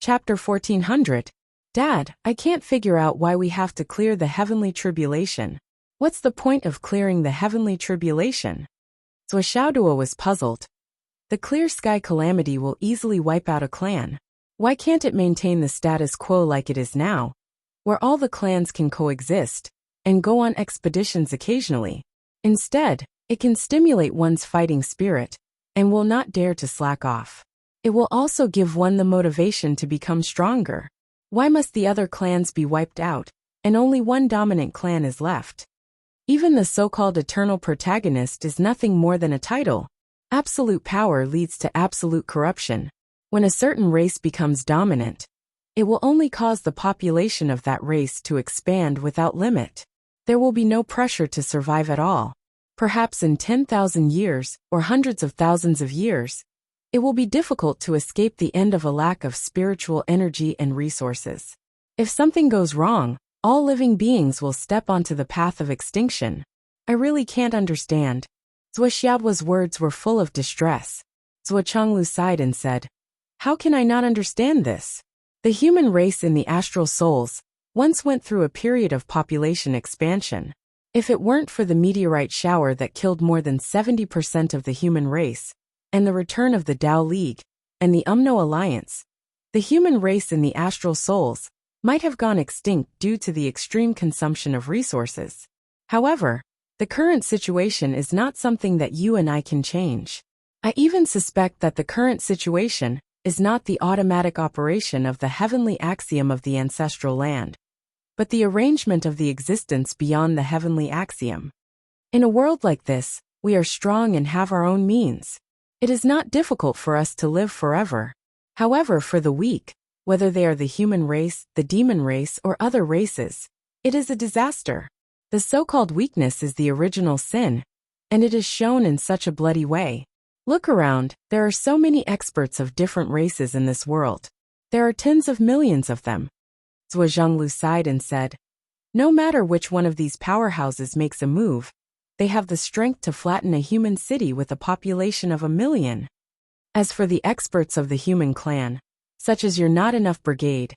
Chapter 1400. Dad, I can't figure out why we have to clear the heavenly tribulation. What's the point of clearing the heavenly tribulation? Wuxia was puzzled. The clear sky calamity will easily wipe out a clan. Why can't it maintain the status quo like it is now, where all the clans can coexist and go on expeditions occasionally? Instead, it can stimulate one's fighting spirit and will not dare to slack off. It will also give one the motivation to become stronger. Why must the other clans be wiped out, and only one dominant clan is left? Even the so-called eternal protagonist is nothing more than a title. Absolute power leads to absolute corruption. When a certain race becomes dominant, it will only cause the population of that race to expand without limit. There will be no pressure to survive at all. Perhaps in 10,000 years, or hundreds of thousands of years, it will be difficult to escape the end of a lack of spiritual energy and resources. If something goes wrong, all living beings will step onto the path of extinction. I really can't understand. Wuxia's words were full of distress. Zhuo sighed and said, "How can I not understand this? The human race in the astral souls once went through a period of population expansion. If it weren't for the meteorite shower that killed more than 70% of the human race, and the return of the Tao League, and the UMNO Alliance, the human race in the astral souls might have gone extinct due to the extreme consumption of resources. However, the current situation is not something that you and I can change. I even suspect that the current situation is not the automatic operation of the heavenly axiom of the ancestral land, but the arrangement of the existence beyond the heavenly axiom. In a world like this, we are strong and have our own means. It is not difficult for us to live forever. However, for the weak, whether they are the human race, the demon race, or other races, it is a disaster. The so-called weakness is the original sin, and it is shown in such a bloody way. Look around, there are so many experts of different races in this world. There are tens of millions of them." Zhuo sighed and said, "No matter which one of these powerhouses makes a move, they have the strength to flatten a human city with a population of 1 million. As for the experts of the human clan, such as your Not Enough Brigade,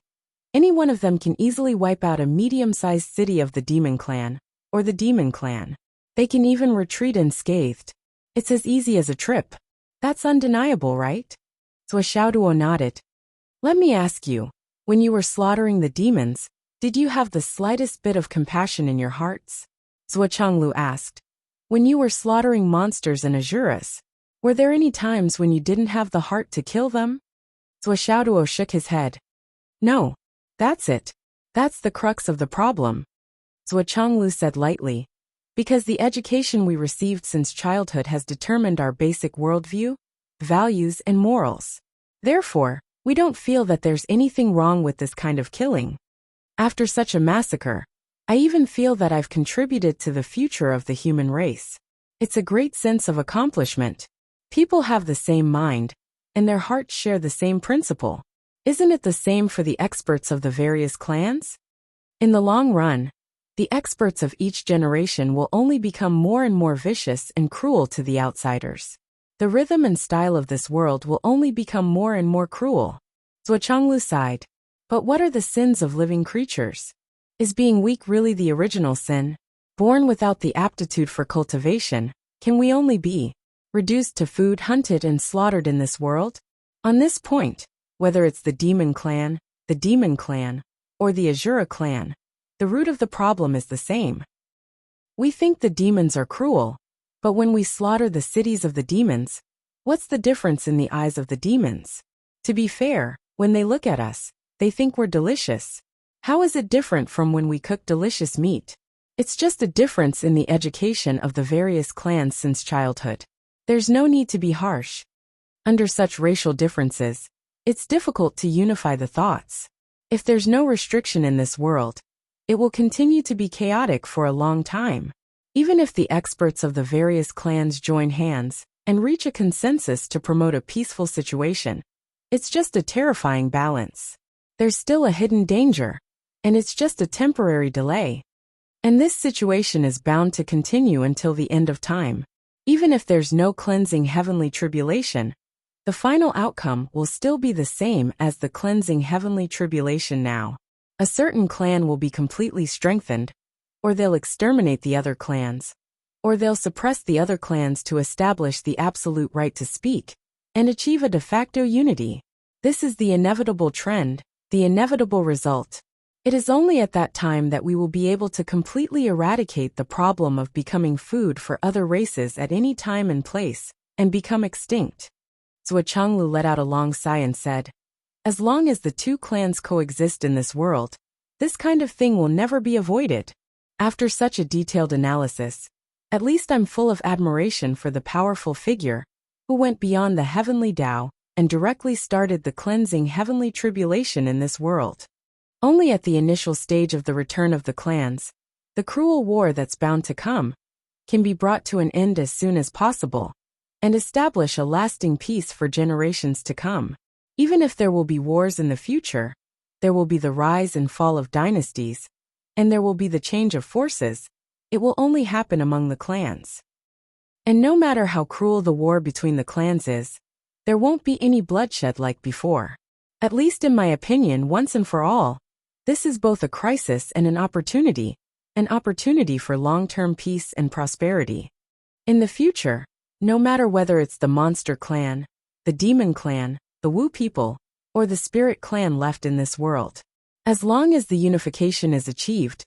any one of them can easily wipe out a medium-sized city of the demon clan, or the demon clan. They can even retreat unscathed. It's as easy as a trip. That's undeniable, right?" Zuo nodded. "Let me ask you, when you were slaughtering the demons, did you have the slightest bit of compassion in your hearts?" Zhuo asked. "When you were slaughtering monsters and asuras, were there any times when you didn't have the heart to kill them?" Zuo shook his head. "No. That's it. That's the crux of the problem," Zhuo said lightly. "Because the education we received since childhood has determined our basic worldview, values, and morals. Therefore, we don't feel that there's anything wrong with this kind of killing. After such a massacre, I even feel that I've contributed to the future of the human race. It's a great sense of accomplishment. People have the same mind, and their hearts share the same principle. Isn't it the same for the experts of the various clans? In the long run, the experts of each generation will only become more and more vicious and cruel to the outsiders. The rhythm and style of this world will only become more and more cruel." Zhuo sighed. "But what are the sins of living creatures? Is being weak really the original sin? Born without the aptitude for cultivation, can we only be reduced to food hunted and slaughtered in this world? On this point, whether it's the demon clan, or the Azura clan, the root of the problem is the same. We think the demons are cruel, but when we slaughter the cities of the demons, what's the difference in the eyes of the demons? To be fair, when they look at us, they think we're delicious. How is it different from when we cook delicious meat? It's just a difference in the education of the various clans since childhood. There's no need to be harsh. Under such racial differences, it's difficult to unify the thoughts. If there's no restriction in this world, it will continue to be chaotic for a long time. Even if the experts of the various clans join hands and reach a consensus to promote a peaceful situation, it's just a terrifying balance. There's still a hidden danger, and it's just a temporary delay. And this situation is bound to continue until the end of time. Even if there's no cleansing heavenly tribulation, The final outcome will still be the same as the cleansing heavenly tribulation now. A certain clan will be completely strengthened, or they'll exterminate the other clans, or they'll suppress the other clans to establish the absolute right to speak and achieve a de facto unity. This is the inevitable trend, the inevitable result. It is only at that time that we will be able to completely eradicate the problem of becoming food for other races at any time and place, and become extinct. Zhuochanglu let out a long sigh and said, "As long as the two clans coexist in this world, this kind of thing will never be avoided." After such a detailed analysis, at least I'm full of admiration for the powerful figure who went beyond the heavenly Tao and directly started the cleansing heavenly tribulation in this world. Only at the initial stage of the return of the clans, the cruel war that's bound to come can be brought to an end as soon as possible and establish a lasting peace for generations to come. Even if there will be wars in the future, there will be the rise and fall of dynasties, and there will be the change of forces. It will only happen among the clans. And no matter how cruel the war between the clans is, there won't be any bloodshed like before. At least in my opinion, once and for all, this is both a crisis and an opportunity for long-term peace and prosperity. In the future, no matter whether it's the monster clan, the demon clan, the Wu people, or the spirit clan left in this world, as long as the unification is achieved,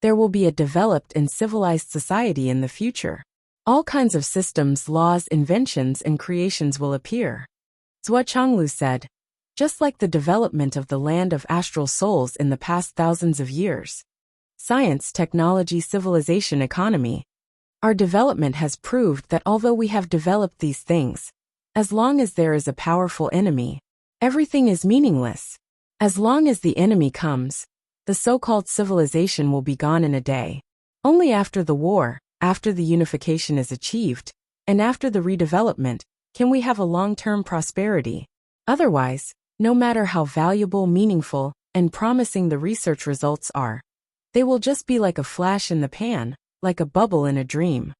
there will be a developed and civilized society in the future. All kinds of systems, laws, inventions, and creations will appear. Zhuochanglu said, just like the development of the land of astral souls in the past thousands of years. Science, technology, civilization, economy. Our development has proved that although we have developed these things, as long as there is a powerful enemy, everything is meaningless. As long as the enemy comes, the so-called civilization will be gone in a day. Only after the war, after the unification is achieved, and after the redevelopment, can we have a long-term prosperity. Otherwise, no matter how valuable, meaningful, and promising the research results are, they will just be like a flash in the pan, like a bubble in a dream.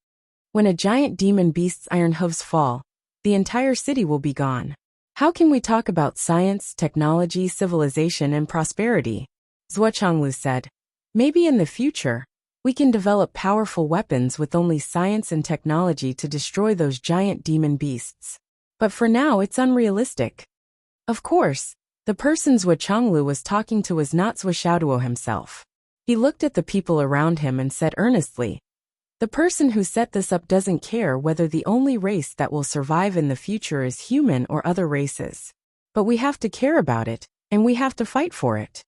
When a giant demon beast's iron hooves fall, the entire city will be gone. How can we talk about science, technology, civilization, and prosperity? Zhuochanglu said, maybe in the future, we can develop powerful weapons with only science and technology to destroy those giant demon beasts. But for now, it's unrealistic. Of course, the person Zhuochanglu was talking to was not Zhuoxiaoduo himself. He looked at the people around him and said earnestly, the person who set this up doesn't care whether the only race that will survive in the future is human or other races. But we have to care about it, and we have to fight for it.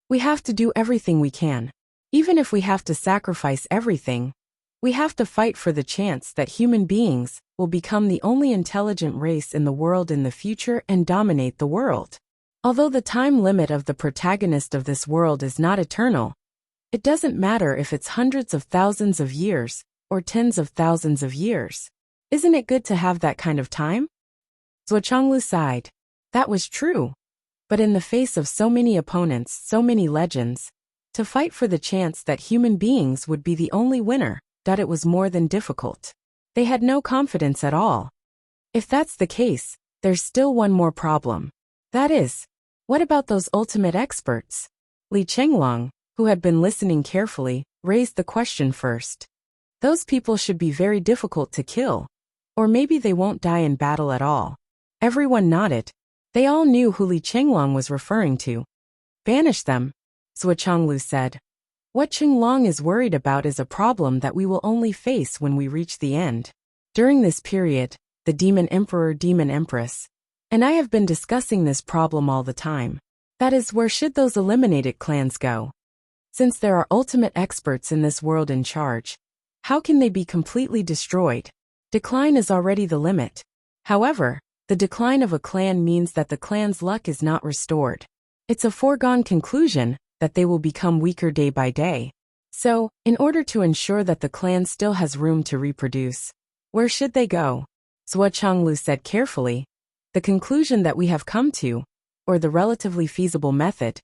We have to do everything we can. Even if we have to sacrifice everything, we have to fight for the chance that human beings will become the only intelligent race in the world in the future and dominate the world. Although the time limit of the protagonist of this world is not eternal, it doesn't matter if it's hundreds of thousands of years or tens of thousands of years. Isn't it good to have that kind of time? Zhuochanglu sighed. That was true. But in the face of so many opponents, so many legends, to fight for the chance that human beings would be the only winner, it was more than difficult. They had no confidence at all. If that's the case, there's still one more problem. That is, what about those ultimate experts? Li Chenglong, who had been listening carefully, raised the question first. Those people should be very difficult to kill. Or maybe they won't die in battle at all. Everyone nodded. They all knew who Li Chenglong was referring to. Banish them, Zhuochanglu said. What Chenglong is worried about is a problem that we will only face when we reach the end. During this period, the Demon Emperor, Demon Empress, and I have been discussing this problem all the time. That is, where should those eliminated clans go? Since there are ultimate experts in this world in charge, how can they be completely destroyed? Decline is already the limit. However, the decline of a clan means that the clan's luck is not restored. It's a foregone conclusion that they will become weaker day by day. So, in order to ensure that the clan still has room to reproduce, where should they go? Zhuochanglu said carefully, the conclusion that we have come to, or the relatively feasible method,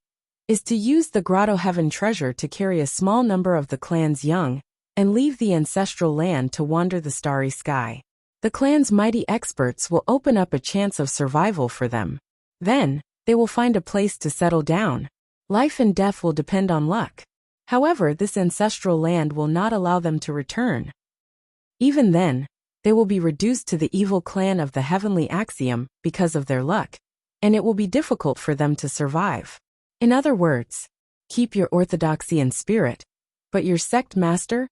is to use the grotto heaven treasure to carry a small number of the clan's young, and leave the ancestral land to wander the starry sky. The clan's mighty experts will open up a chance of survival for them. Then, they will find a place to settle down. Life and death will depend on luck. However, this ancestral land will not allow them to return. Even then, they will be reduced to the evil clan of the heavenly axiom because of their luck, and it will be difficult for them to survive. In other words, keep your orthodoxy and spirit, but your sect master,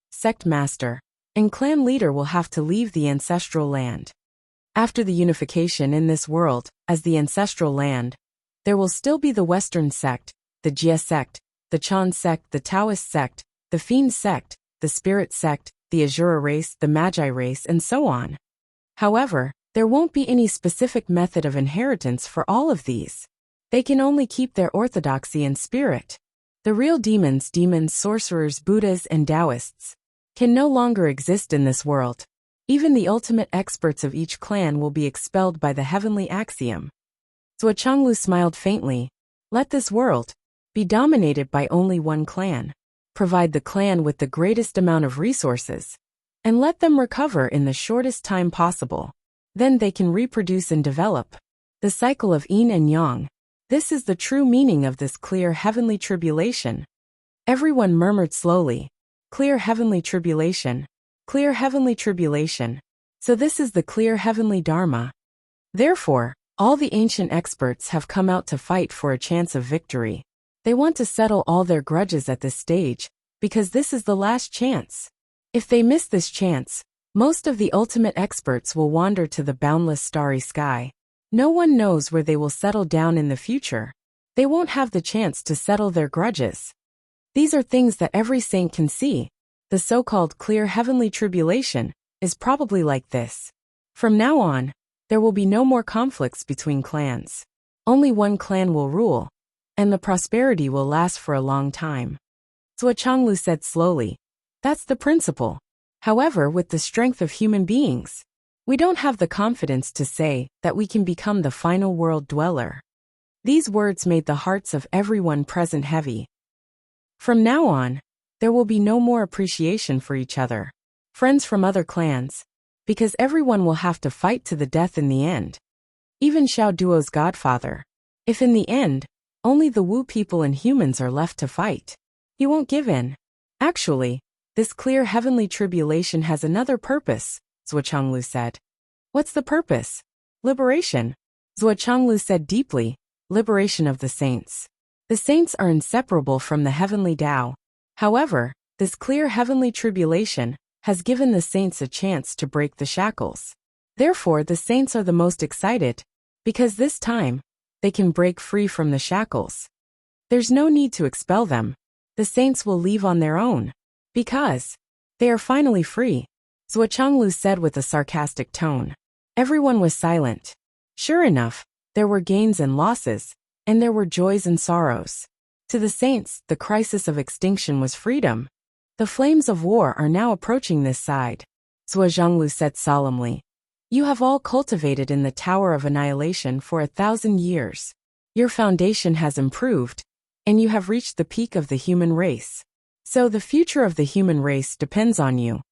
and clan leader will have to leave the ancestral land. After the unification in this world, as the ancestral land, there will still be the Western sect, the Jia sect, the Chan sect, the Taoist sect, the Fiend sect, the Spirit sect, the Azura race, the Magi race, and so on. However, there won't be any specific method of inheritance for all of these. They can only keep their orthodoxy and spirit. The real demons, sorcerers, Buddhas, and Taoists, can no longer exist in this world. Even the ultimate experts of each clan will be expelled by the heavenly axiom. Zhuo Changlu smiled faintly. Let this world be dominated by only one clan. Provide the clan with the greatest amount of resources, and let them recover in the shortest time possible. Then they can reproduce and develop. The cycle of yin and yang. This is the true meaning of this clear heavenly tribulation. Everyone murmured slowly. Clear heavenly tribulation. Clear heavenly tribulation. So this is the clear heavenly dharma. Therefore, all the ancient experts have come out to fight for a chance of victory. They want to settle all their grudges at this stage, because this is the last chance. If they miss this chance, most of the ultimate experts will wander to the boundless starry sky. No one knows where they will settle down in the future. They won't have the chance to settle their grudges. These are things that every saint can see. The so-called clear heavenly tribulation is probably like this. From now on, there will be no more conflicts between clans. Only one clan will rule, and the prosperity will last for a long time. Zhuo Changlu said slowly. That's the principle. However, with the strength of human beings, we don't have the confidence to say that we can become the final world dweller. These words made the hearts of everyone present heavy. From now on, there will be no more appreciation for each other, friends from other clans, because everyone will have to fight to the death in the end. Even Xiao Duo's godfather. If in the end, only the Wu people and humans are left to fight, he won't give in. Actually, this clear heavenly tribulation has another purpose, Zhuo Changlu said. What's the purpose? Liberation. Zhuo Changlu said deeply. Liberation of the saints. The saints are inseparable from the heavenly Tao. However, this clear heavenly tribulation has given the saints a chance to break the shackles. Therefore, the saints are the most excited, because this time, they can break free from the shackles. There's no need to expel them. The saints will leave on their own, because they are finally free, Zhuo Changlu said with a sarcastic tone. Everyone was silent. Sure enough, there were gains and losses, and there were joys and sorrows. To the saints, the crisis of extinction was freedom. The flames of war are now approaching this side, Zhuo Changlu said solemnly. You have all cultivated in the Tower of Annihilation for 1,000 years. Your foundation has improved, and you have reached the peak of the human race. So the future of the human race depends on you.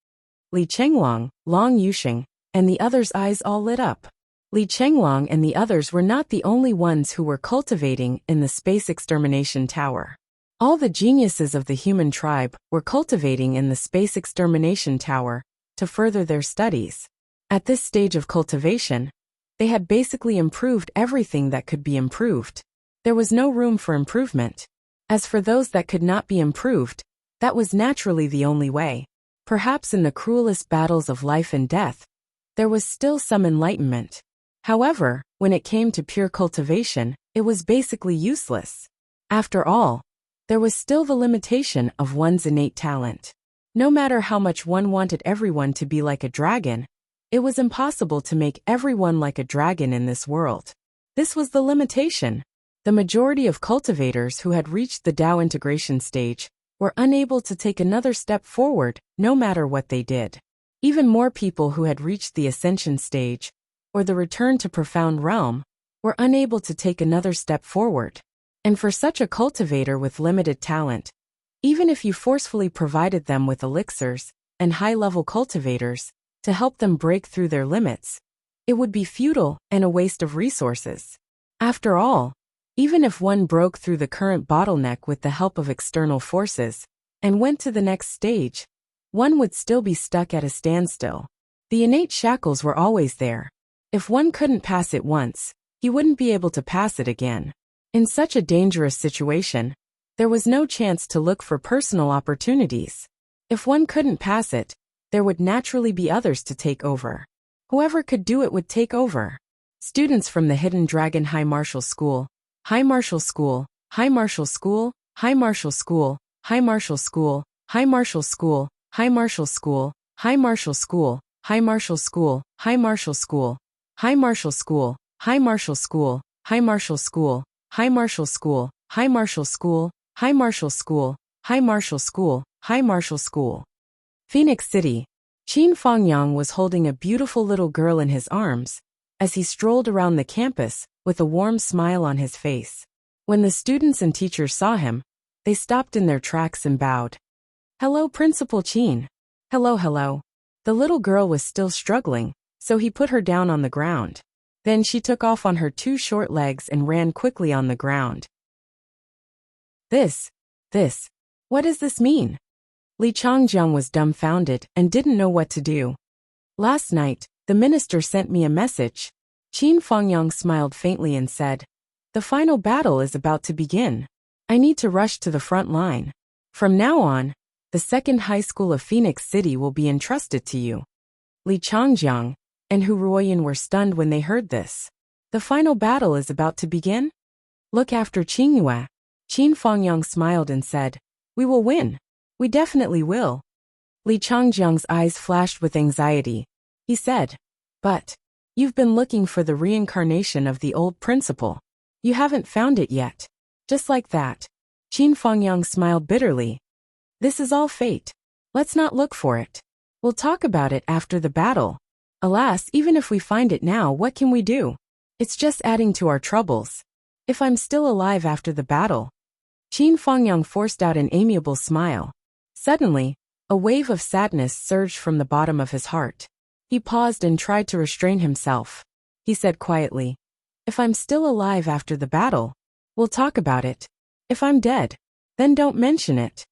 Li Chenglong, Long Yuxing, and the others' eyes all lit up. Li Chenglong and the others were not the only ones who were cultivating in the Space Extermination Tower. All the geniuses of the human tribe were cultivating in the Space Extermination Tower to further their studies. At this stage of cultivation, they had basically improved everything that could be improved. There was no room for improvement. As for those that could not be improved, that was naturally the only way. Perhaps in the cruelest battles of life and death, there was still some enlightenment. However, when it came to pure cultivation, it was basically useless. After all, there was still the limitation of one's innate talent. No matter how much one wanted everyone to be like a dragon, it was impossible to make everyone like a dragon in this world. This was the limitation. The majority of cultivators who had reached the Tao integration stage were unable to take another step forward, no matter what they did. Even more people who had reached the ascension stage, or the return to profound realm, were unable to take another step forward. And for such a cultivator with limited talent, even if you forcefully provided them with elixirs and high-level cultivators to help them break through their limits, it would be futile and a waste of resources. After all, even if one broke through the current bottleneck with the help of external forces and went to the next stage, one would still be stuck at a standstill. The innate shackles were always there. If one couldn't pass it once, he wouldn't be able to pass it again. In such a dangerous situation, there was no chance to look for personal opportunities. If one couldn't pass it, there would naturally be others to take over. Whoever could do it would take over. Students from the Hidden Dragon High Martial School, High Martial School, High Martial School, High Martial School, High Martial School, High Martial School, High Martial School, High Martial School, High Martial School, High Martial School, High Martial School, High Martial School, High Martial School, High Martial School, High Martial School, High Martial School, High Martial School, High Martial School. Phoenix City. Qin Fangyang was holding a beautiful little girl in his arms as he strolled around the campus with a warm smile on his face. When the students and teachers saw him, they stopped in their tracks and bowed. "Hello, Principal Qin." "Hello, hello." The little girl was still struggling, so he put her down on the ground. Then she took off on her two short legs and ran quickly on the ground. This, what does this mean? Li Changjiang was dumbfounded and didn't know what to do. "Last night, the minister sent me a message." Qin Fangyang smiled faintly and said, "The final battle is about to begin. I need to rush to the front line. From now on, the second high school of Phoenix City will be entrusted to you." Li Changjiang and Hu Ruoyan were stunned when they heard this. "The final battle is about to begin? Look after Qingyue." Qin Fangyang smiled and said, "We will win. We definitely will." Li Changjiang's eyes flashed with anxiety. He said, "But you've been looking for the reincarnation of the old principal. You haven't found it yet." Just like that, Qin Fangyang smiled bitterly. "This is all fate. Let's not look for it. We'll talk about it after the battle. Alas, even if we find it now, what can we do? It's just adding to our troubles. If I'm still alive after the battle." Qin Fangyang forced out an amiable smile. Suddenly, a wave of sadness surged from the bottom of his heart. He paused and tried to restrain himself. He said quietly, "If I'm still alive after the battle, we'll talk about it. If I'm dead, then don't mention it.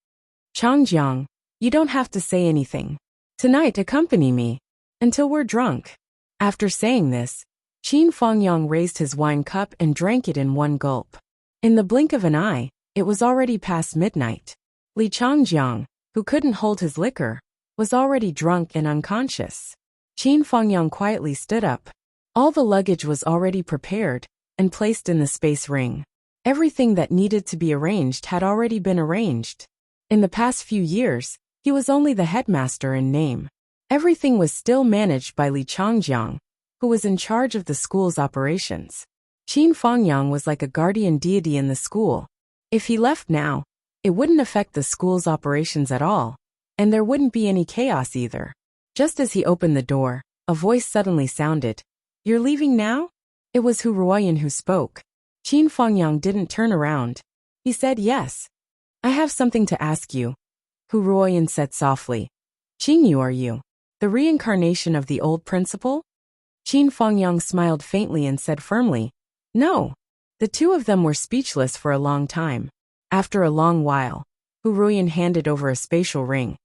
Changjiang, you don't have to say anything. Tonight accompany me until we're drunk." After saying this, Qin Fangyang raised his wine cup and drank it in one gulp. In the blink of an eye, it was already past midnight. Li Changjiang, who couldn't hold his liquor, was already drunk and unconscious. Qin Fangyang quietly stood up. All the luggage was already prepared and placed in the space ring. Everything that needed to be arranged had already been arranged. In the past few years, he was only the headmaster in name. Everything was still managed by Li Changjiang, who was in charge of the school's operations. Qin Fangyang was like a guardian deity in the school. If he left now, it wouldn't affect the school's operations at all, and there wouldn't be any chaos either. Just as he opened the door, a voice suddenly sounded. "You're leaving now?" It was Hu Ruoyan who spoke. Qin Fangyang didn't turn around. He said, "Yes. I have something to ask you." Hu Ruoyan said softly. "Qingyu, are you the reincarnation of the old principal?" Qin Fangyang smiled faintly and said firmly, "No." The two of them were speechless for a long time. After a long while, Hu Ruoyan handed over a spatial ring.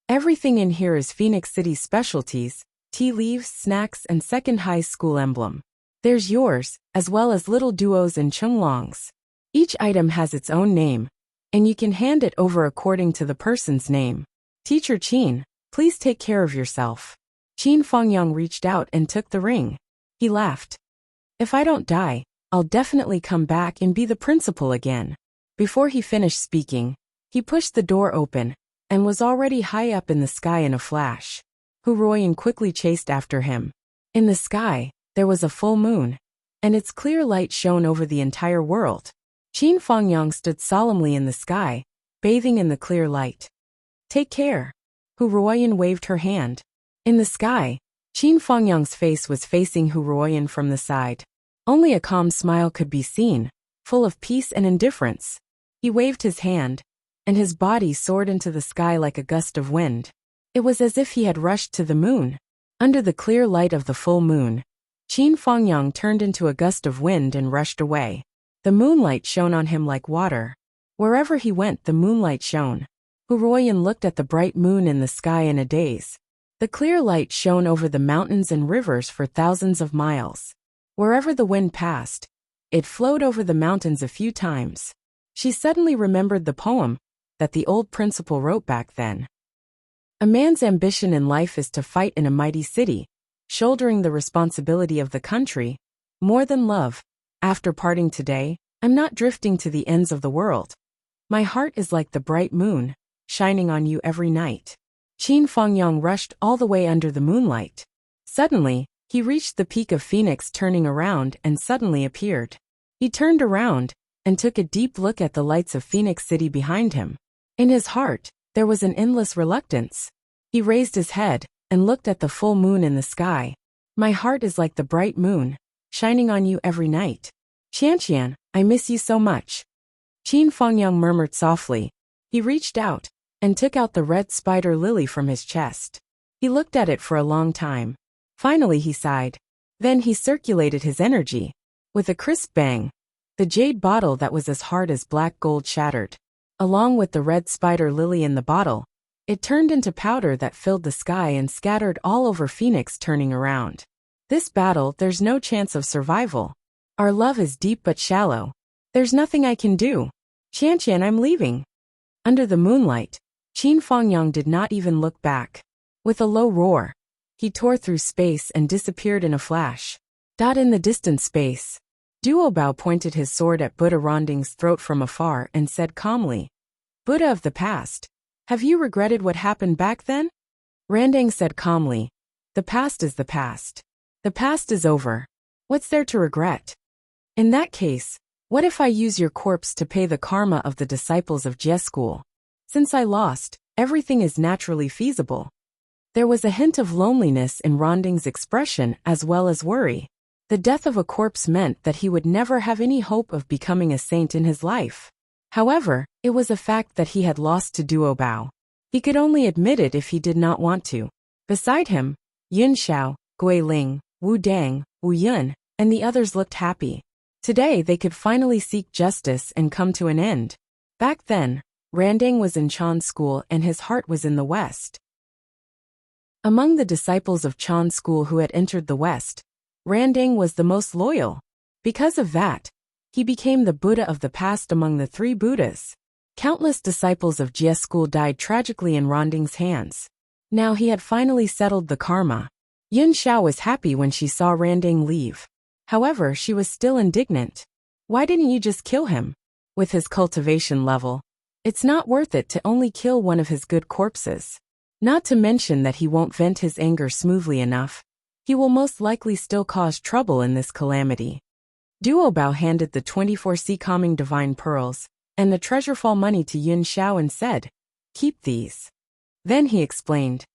"Everything in here is Phoenix City's specialties, tea leaves, snacks, and second high school emblem. There's yours, as well as little duos and chunglongs. Each item has its own name, and you can hand it over according to the person's name. Teacher Qin, please take care of yourself." Qin Fangyang reached out and took the ring. He laughed. "If I don't die, I'll definitely come back and be the principal again." Before he finished speaking, he pushed the door open and was already high up in the sky in a flash. Hu Ruoyan quickly chased after him. In the sky, there was a full moon, and its clear light shone over the entire world. Qin Fangyang stood solemnly in the sky, bathing in the clear light. "Take care." Hu Ruoyan waved her hand. In the sky, Qin Fangyang's face was facing Hu Ruoyan from the side. Only a calm smile could be seen, full of peace and indifference. He waved his hand, and his body soared into the sky like a gust of wind. It was as if he had rushed to the moon. Under the clear light of the full moon, Qin Fangyang turned into a gust of wind and rushed away. The moonlight shone on him like water. Wherever he went, the moonlight shone. Hu Ruoyan looked at the bright moon in the sky in a daze. The clear light shone over the mountains and rivers for thousands of miles. Wherever the wind passed, it flowed over the mountains a few times. She suddenly remembered the poem that the old principal wrote back then. A man's ambition in life is to fight in a mighty city, shouldering the responsibility of the country, more than love. After parting today, I'm not drifting to the ends of the world. My heart is like the bright moon, shining on you every night. Qin Fangyang rushed all the way under the moonlight. Suddenly, he reached the peak of Phoenix, turning around and suddenly appeared. He turned around and took a deep look at the lights of Phoenix City behind him. In his heart, there was an endless reluctance. He raised his head and looked at the full moon in the sky. My heart is like the bright moon, shining on you every night. Qianqian, I miss you so much. Qin Fangyang murmured softly. He reached out and took out the red spider lily from his chest. He looked at it for a long time. Finally he sighed. Then he circulated his energy. With a crisp bang, the jade bottle that was as hard as black gold shattered. Along with the red spider lily in the bottle, it turned into powder that filled the sky and scattered all over Phoenix, turning around. This battle, there's no chance of survival. Our love is deep but shallow. There's nothing I can do. Qianqian, I'm leaving. Under the moonlight, Qin Fangyang did not even look back. With a low roar, he tore through space and disappeared in a flash. In the distant space, Duobao pointed his sword at Buddha Ronding's throat from afar and said calmly, Buddha of the past, have you regretted what happened back then? Randang said calmly, the past is the past. The past is over. What's there to regret? In that case, what if I use your corpse to pay the karma of the disciples of Jie school? Since I lost, everything is naturally feasible. There was a hint of loneliness in Ronding's expression as well as worry. The death of a corpse meant that he would never have any hope of becoming a saint in his life. However, it was a fact that he had lost to Duobao. He could only admit it if he did not want to. Beside him, Yun Xiao, Gui Ling, Wu Dang, Wu Yun, and the others looked happy. Today they could finally seek justice and come to an end. Back then, Randang was in Chan's school and his heart was in the West. Among the disciples of Chan's school who had entered the West, Randang was the most loyal. Because of that, he became the Buddha of the past among the three Buddhas. Countless disciples of Jie school died tragically in Ronding's hands. Now he had finally settled the karma. Yun Xiao was happy when she saw Randang leave. However, she was still indignant. Why didn't you just kill him? With his cultivation level, it's not worth it to only kill one of his good corpses. Not to mention that he won't vent his anger smoothly enough. He will most likely still cause trouble in this calamity. Duobao handed the 24C calming divine pearls and the treasureful money to Yun Xiao and said, keep these. Then he explained,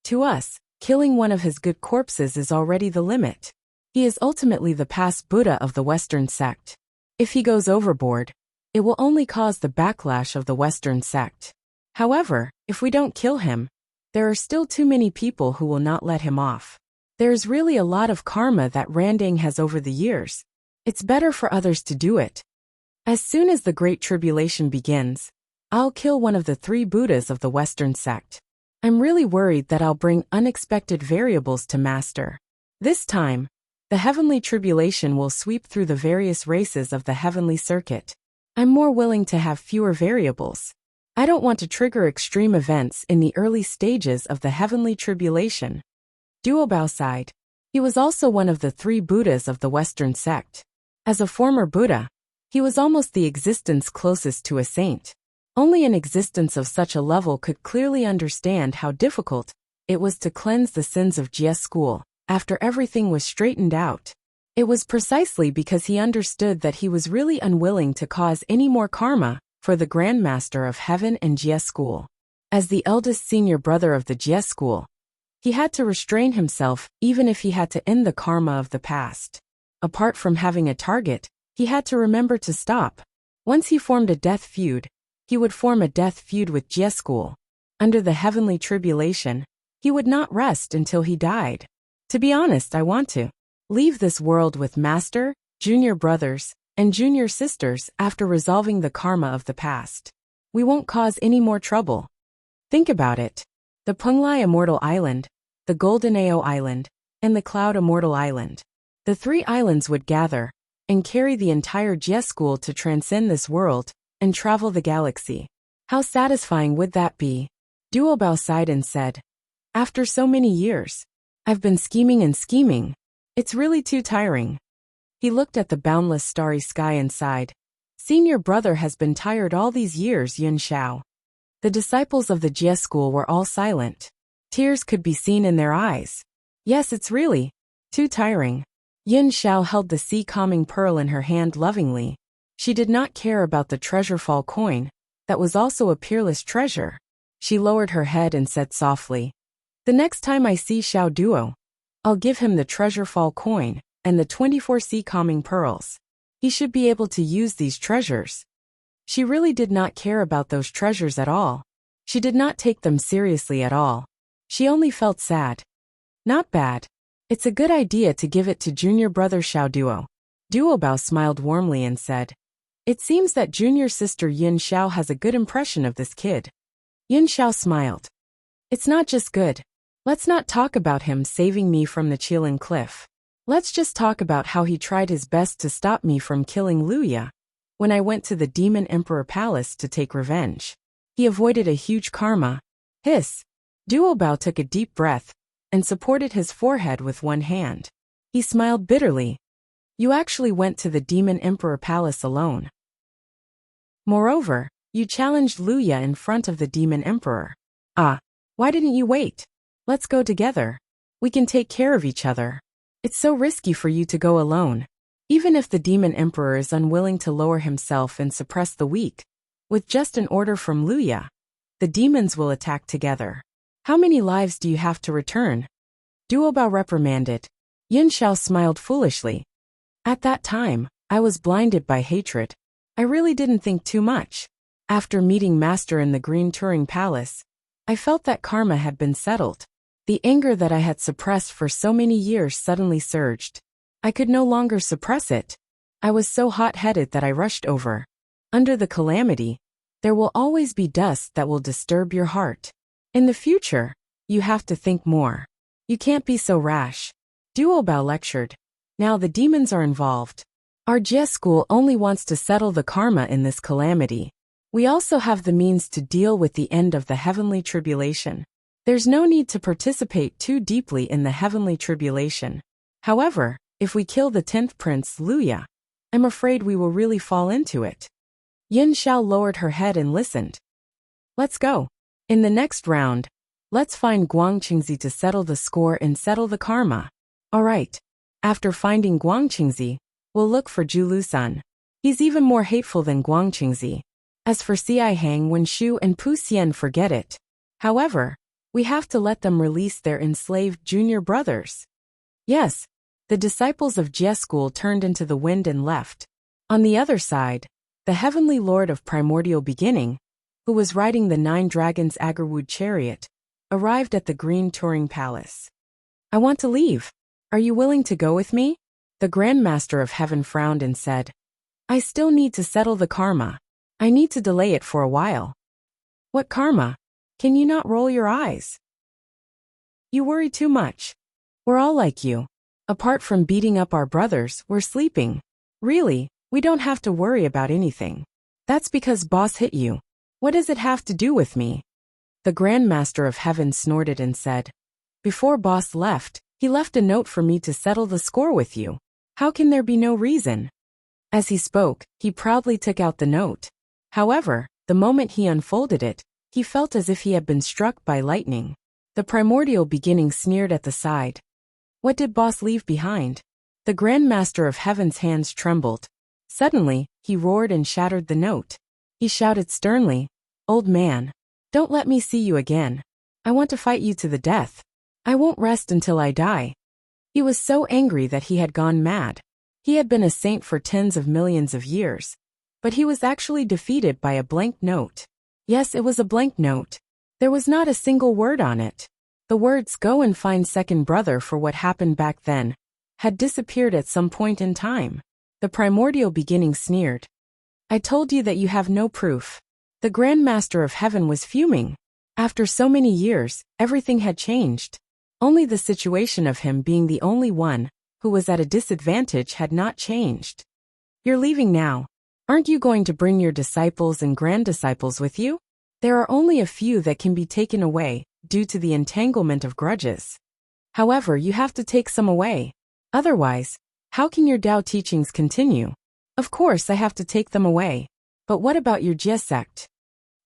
to us, killing one of his good corpses is already the limit. He is ultimately the past Buddha of the Western sect. If he goes overboard, it will only cause the backlash of the Western sect. However, if we don't kill him, there are still too many people who will not let him off. There's really a lot of karma that Randang has over the years. It's better for others to do it. As soon as the Great Tribulation begins, I'll kill one of the three Buddhas of the Western sect. I'm really worried that I'll bring unexpected variables to master. This time, the heavenly tribulation will sweep through the various races of the heavenly circuit. I'm more willing to have fewer variables. I don't want to trigger extreme events in the early stages of the heavenly tribulation. Duobao sighed. He was also one of the three Buddhas of the Western sect. As a former Buddha, he was almost the existence closest to a saint. Only an existence of such a level could clearly understand how difficult it was to cleanse the sins of Jie school after everything was straightened out. It was precisely because he understood that he was really unwilling to cause any more karma for the Grandmaster of Heaven and Jie school. As the eldest senior brother of the Jie school, he had to restrain himself even if he had to end the karma of the past. Apart from having a target, he had to remember to stop. Once he formed a death feud, he would form a death feud with Jie school. Under the heavenly tribulation, he would not rest until he died. To be honest, I want to leave this world with master, junior brothers, and junior sisters after resolving the karma of the past. We won't cause any more trouble. Think about it. The Punglai Immortal Island, the Golden Ao Island, and the Cloud Immortal Island. The 3 islands would gather and carry the entire Jie school to transcend this world and travel the galaxy. How satisfying would that be? Duobao sighed and said, after so many years, I've been scheming and scheming. It's really too tiring. He looked at the boundless starry sky and sighed. Senior brother has been tired all these years, Yun Xiao. The disciples of the Jie school were all silent. Tears could be seen in their eyes. Yes, it's really too tiring. Yun Xiao held the sea-calming pearl in her hand lovingly. She did not care about the treasure fall coin, that was also a peerless treasure. She lowered her head and said softly, the next time I see Xiao Duo, I'll give him the treasure fall coin and the 24 sea-calming pearls. He should be able to use these treasures. She really did not care about those treasures at all. She did not take them seriously at all. She only felt sad. Not bad. It's a good idea to give it to junior brother Xiao Duo. Duobao smiled warmly and said, it seems that junior sister Yun Xiao has a good impression of this kid. Yun Xiao smiled. It's not just good. Let's not talk about him saving me from the Qilin cliff. Let's just talk about how he tried his best to stop me from killing Luya when I went to the Demon Emperor Palace to take revenge. He avoided a huge karma. Hiss. Duobao took a deep breath and supported his forehead with one hand. He smiled bitterly. You actually went to the Demon Emperor Palace alone. Moreover, you challenged Luya in front of the Demon Emperor. Why didn't you wait? Let's go together. We can take care of each other. It's so risky for you to go alone. Even if the Demon Emperor is unwilling to lower himself and suppress the weak, with just an order from Luya, the demons will attack together. How many lives do you have to return? Duobao reprimanded. Yun Xiao smiled foolishly. At that time, I was blinded by hatred. I really didn't think too much. After meeting Master in the Green Turing Palace, I felt that karma had been settled. The anger that I had suppressed for so many years suddenly surged. I could no longer suppress it. I was so hot-headed that I rushed over. Under the calamity, there will always be dust that will disturb your heart. In the future, you have to think more. You can't be so rash. Duobao lectured. Now the demons are involved. Our Jie school only wants to settle the karma in this calamity. We also have the means to deal with the end of the heavenly tribulation. There's no need to participate too deeply in the heavenly tribulation. However, if we kill the 10th prince, Luya, I'm afraid we will really fall into it. Yun Xiao lowered her head and listened. Let's go. In the next round, let's find Guang Qingzi to settle the score and settle the karma. Alright. After finding Guang Qingzi, we'll look for Zhu Lusan. He's even more hateful than Guang Qingzi. As for Ci Hang, Wen Shu and Pu Xian, forget it. However, we have to let them release their enslaved junior brothers. Yes, the disciples of Jie school turned into the wind and left. On the other side, the heavenly lord of primordial beginning, who was riding the 9 dragons Agarwood chariot, arrived at the Green Turing Palace. I want to leave. Are you willing to go with me? The Grand Master of Heaven frowned and said, I still need to settle the karma. I need to delay it for a while. What karma? Can you not roll your eyes? You worry too much. We're all like you. Apart from beating up our brothers, we're sleeping. Really, we don't have to worry about anything. That's because boss hit you. What does it have to do with me? The Grand Master of Heaven snorted and said, before boss left, he left a note for me to settle the score with you. How can there be no reason? As he spoke, he proudly took out the note. However, the moment he unfolded it, he felt as if he had been struck by lightning. The primordial beginning sneered at the side. What did boss leave behind? The Grand Master of Heaven's hands trembled. Suddenly, he roared and shattered the note. He shouted sternly, Old man, don't let me see you again. I want to fight you to the death. I won't rest until I die. He was so angry that he had gone mad. He had been a saint for tens of millions of years, but he was actually defeated by a blank note. Yes, it was a blank note. There was not a single word on it. The words "go and find second brother for what happened back then" had disappeared at some point in time. The primordial beginning sneered. "I told you that you have no proof." The Grand Master of Heaven was fuming. After so many years, everything had changed. Only the situation of him being the only one who was at a disadvantage had not changed. "You're leaving now. Aren't you going to bring your disciples and grand-disciples with you? There are only a few that can be taken away due to the entanglement of grudges. However, you have to take some away. Otherwise, how can your Tao teachings continue? Of course I have to take them away. But what about your Jie sect?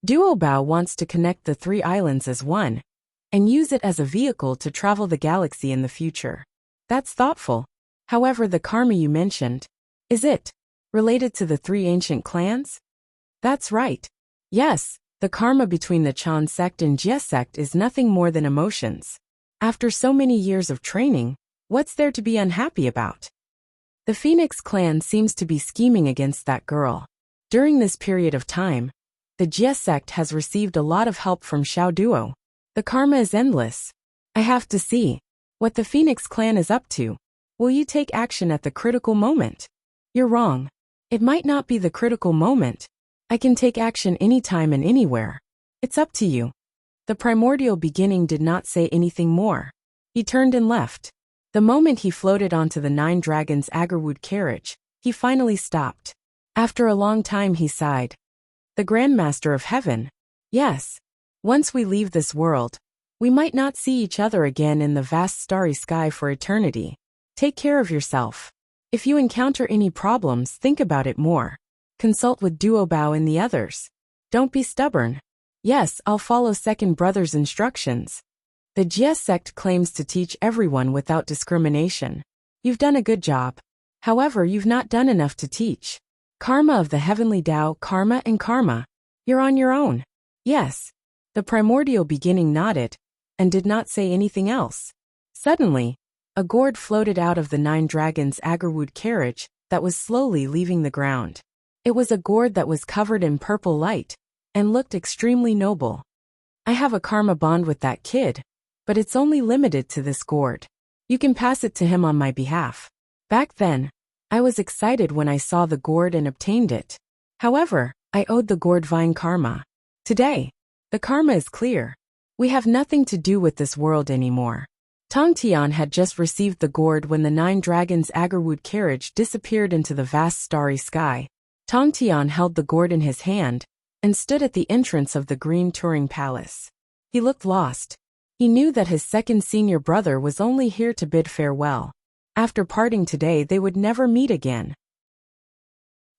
Duobao wants to connect the 3 islands as one and use it as a vehicle to travel the galaxy in the future. That's thoughtful. However, the karma you mentioned, is it related to the 3 ancient clans?" "That's right. Yes, the karma between the Chan sect and Jie sect is nothing more than emotions. After so many years of training, what's there to be unhappy about? The Phoenix clan seems to be scheming against that girl. During this period of time, the Jie sect has received a lot of help from Xiao Duo. The karma is endless. I have to see what the Phoenix clan is up to. Will you take action at the critical moment?" "You're wrong. It might not be the critical moment. I can take action anytime and anywhere. It's up to you." The primordial beginning did not say anything more. He turned and left. The moment he floated onto the 9 dragons agarwood carriage, he finally stopped. After a long time he sighed. "The Grand Master of Heaven. Yes. Once we leave this world, we might not see each other again in the vast starry sky for eternity. Take care of yourself. If you encounter any problems, think about it more. Consult with Duobao and the others. Don't be stubborn." "Yes, I'll follow second brother's instructions." The Jie sect claims to teach everyone without discrimination. You've done a good job. However, you've not done enough to teach. Karma of the heavenly Tao, karma and karma. You're on your own. Yes. The primordial beginning nodded and did not say anything else. Suddenly, a gourd floated out of the 9 dragons agarwood carriage that was slowly leaving the ground. It was a gourd that was covered in purple light and looked extremely noble. "I have a karma bond with that kid, but it's only limited to this gourd. You can pass it to him on my behalf." Back then, I was excited when I saw the gourd and obtained it. However, I owed the gourd vine karma. Today, the karma is clear. We have nothing to do with this world anymore. Tong Tian had just received the gourd when the 9 dragons agarwood carriage disappeared into the vast starry sky. Tong Tian held the gourd in his hand and stood at the entrance of the green touring palace. He looked lost. He knew that his second senior brother was only here to bid farewell. After parting today, they would never meet again.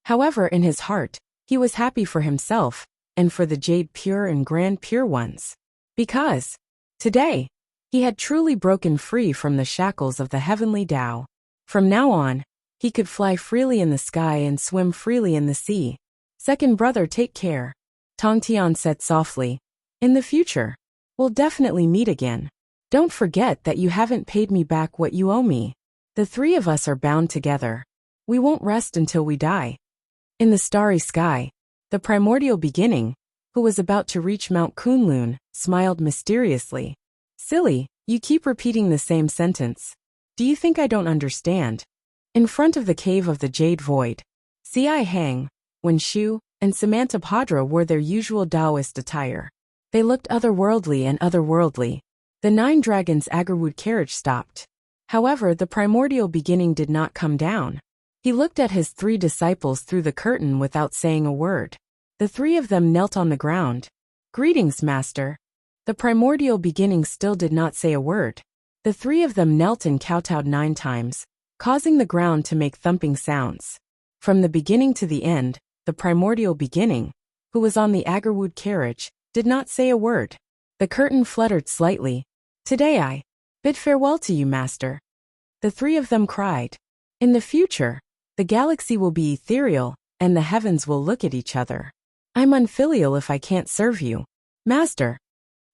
However, in his heart, he was happy for himself and for the Jade Pure and Grand Pure ones. Because, today, he had truly broken free from the shackles of the heavenly Tao. From now on, he could fly freely in the sky and swim freely in the sea. "Second brother, take care," Tong Tian said softly. "In the future, we'll definitely meet again. Don't forget that you haven't paid me back what you owe me. The 3 of us are bound together. We won't rest until we die." In the starry sky, the primordial beginning, who was about to reach Mount Kunlun, smiled mysteriously. "Silly, you keep repeating the same sentence. Do you think I don't understand?" In front of the cave of the Jade Void, Ci Hang, Wen Shu, and Samantha Padra wore their usual Taoist attire. They looked otherworldly and otherworldly. The 9 dragons agarwood carriage stopped. However, the primordial beginning did not come down. He looked at his 3 disciples through the curtain without saying a word. The 3 of them knelt on the ground. "Greetings, Master." The primordial beginning still did not say a word. The 3 of them knelt and kowtowed 9 times, causing the ground to make thumping sounds. From the beginning to the end, the primordial beginning, who was on the agarwood carriage, did not say a word. The curtain fluttered slightly. "Today I bid farewell to you, Master." The 3 of them cried. "In the future, the galaxy will be ethereal, and the heavens will look at each other. I'm unfilial if I can't serve you, Master."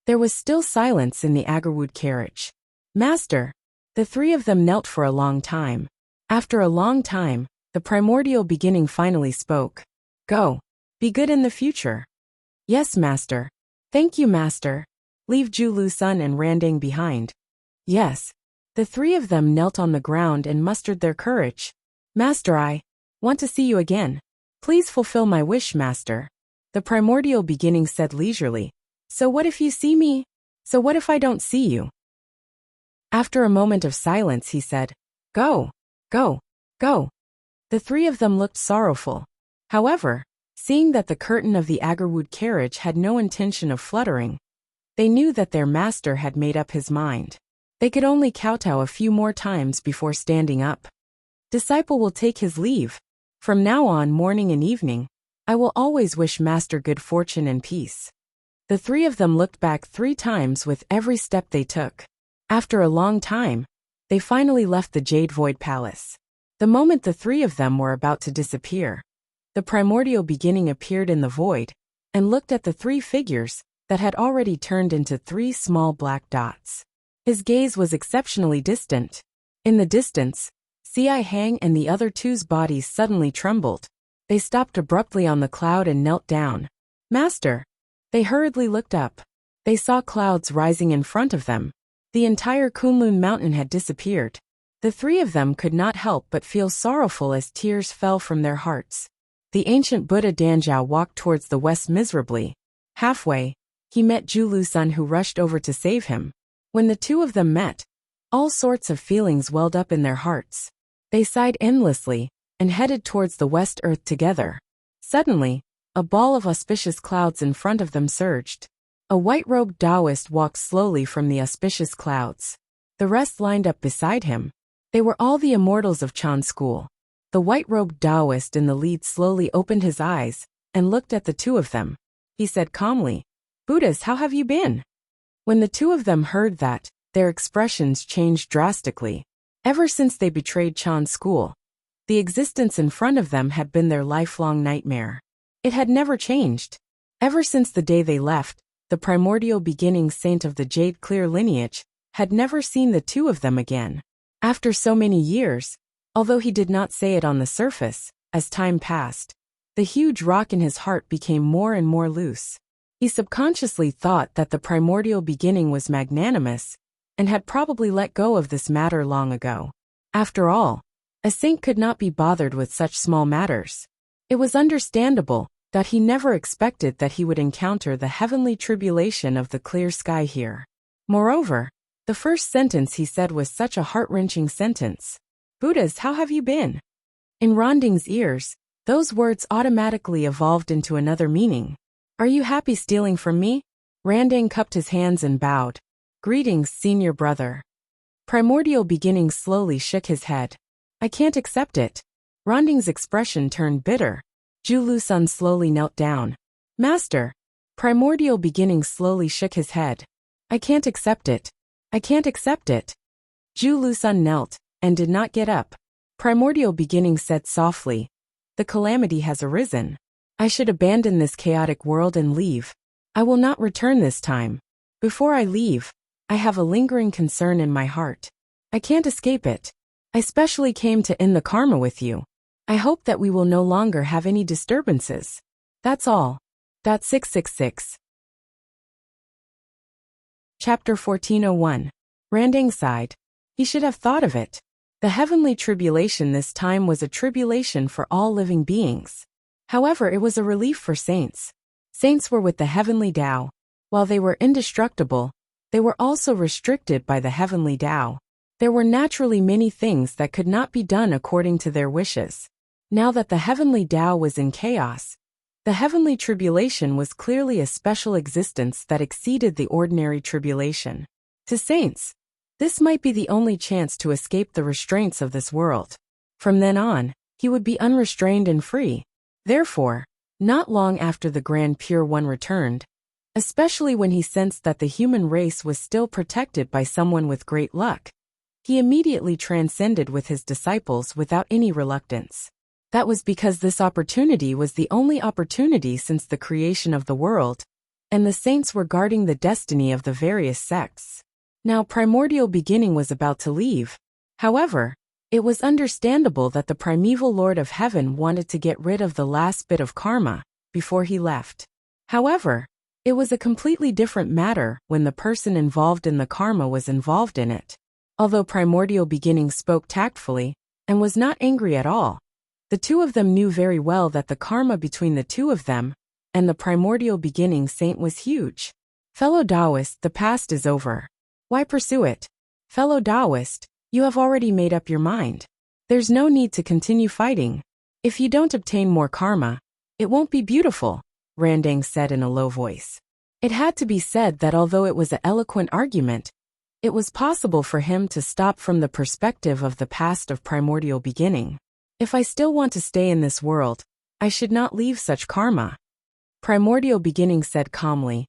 There was still silence in the agarwood carriage. "Master." The 3 of them knelt for a long time. After a long time, the primordial beginning finally spoke. "Go. Be good in the future." "Yes, Master." "Thank you, Master." Leave Zhu Sun and Randang behind. Yes. The three of them knelt on the ground and mustered their courage. Master, I want to see you again. Please fulfill my wish, Master. The primordial beginning said leisurely. So what if you see me? So what if I don't see you? After a moment of silence, he said, Go, go, go. The three of them looked sorrowful. However, seeing that the curtain of the agarwood carriage had no intention of fluttering, they knew that their master had made up his mind. They could only kowtow a few more times before standing up. Disciple will take his leave. From now on, morning and evening, I will always wish Master good fortune and peace. The three of them looked back 3 times with every step they took. After a long time, they finally left the Jade Void Palace. The moment the three of them were about to disappear, the primordial beginning appeared in the void and looked at the 3 figures that had already turned into 3 small black dots. His gaze was exceptionally distant. In the distance, Si Hang and the other 2's bodies suddenly trembled. They stopped abruptly on the cloud and knelt down. Master! They hurriedly looked up. They saw clouds rising in front of them. The entire Kunlun mountain had disappeared. The 3 of them could not help but feel sorrowful as tears fell from their hearts. The ancient Buddha Danjiao walked towards the west miserably. Halfway, he met Zhu Sun, who rushed over to save him. When the 2 of them met, all sorts of feelings welled up in their hearts. They sighed endlessly and headed towards the west earth together. Suddenly, a ball of auspicious clouds in front of them surged. A white-robed Taoist walked slowly from the auspicious clouds. The rest lined up beside him. They were all the immortals of Chan school. The white-robed Taoist in the lead slowly opened his eyes and looked at the 2 of them. He said calmly, Buddhas, how have you been? When the 2 of them heard that, their expressions changed drastically. Ever since they betrayed Chan school, the existence in front of them had been their lifelong nightmare. It had never changed. Ever since the day they left, the primordial beginning saint of the Jade Clear lineage had never seen the 2 of them again. After so many years, although he did not say it on the surface, as time passed, the huge rock in his heart became more and more loose. He subconsciously thought that the primordial beginning was magnanimous and had probably let go of this matter long ago. After all, a saint could not be bothered with such small matters. It was understandable that he never expected that he would encounter the heavenly tribulation of the clear sky here. Moreover, the first sentence he said was such a heart-wrenching sentence. Buddhas, how have you been? In Randing's ears, those words automatically evolved into another meaning. Are you happy stealing from me? Randang cupped his hands and bowed. Greetings, senior brother. Primordial beginning slowly shook his head. I can't accept it. Randing's expression turned bitter. Zhu Sun slowly knelt down. Master. Primordial beginning slowly shook his head. I can't accept it. I can't accept it. Zhu Sun knelt and did not get up. Primordial beginning said softly, The calamity has arisen. I should abandon this chaotic world and leave. I will not return this time. Before I leave, I have a lingering concern in my heart. I can't escape it. I specially came to end the karma with you. I hope that we will no longer have any disturbances. That's all. 666. Chapter 1401. Randang sighed. He should have thought of it. The heavenly tribulation this time was a tribulation for all living beings. However, it was a relief for saints. Saints were with the heavenly Tao. While they were indestructible, they were also restricted by the heavenly Tao. There were naturally many things that could not be done according to their wishes. Now that the heavenly Tao was in chaos, the heavenly tribulation was clearly a special existence that exceeded the ordinary tribulation. To saints, this might be the only chance to escape the restraints of this world. From then on, he would be unrestrained and free. Therefore, not long after the Grand Pure One returned, especially when he sensed that the human race was still protected by someone with great luck, he immediately transcended with his disciples without any reluctance. That was because this opportunity was the only opportunity since the creation of the world, and the saints were guarding the destiny of the various sects. Now primordial beginning was about to leave. However, it was understandable that the primeval Lord of Heaven wanted to get rid of the last bit of karma before he left. However, It was a completely different matter when the person involved in the karma was involved in it. Although Primordial Beginning spoke tactfully and was not angry at all, the two of them knew very well that the karma between the two of them and the Primordial Beginning Saint was huge. Fellow Taoist, the past is over. Why pursue it? Fellow Taoist, you have already made up your mind. There's no need to continue fighting. If you don't obtain more karma, it won't be beautiful, Randang said in a low voice. It had to be said that although it was an eloquent argument, it was possible for him to stop from the perspective of the past of Primordial Beginning. If I still want to stay in this world, I should not leave such karma, Primordial Beginning said calmly.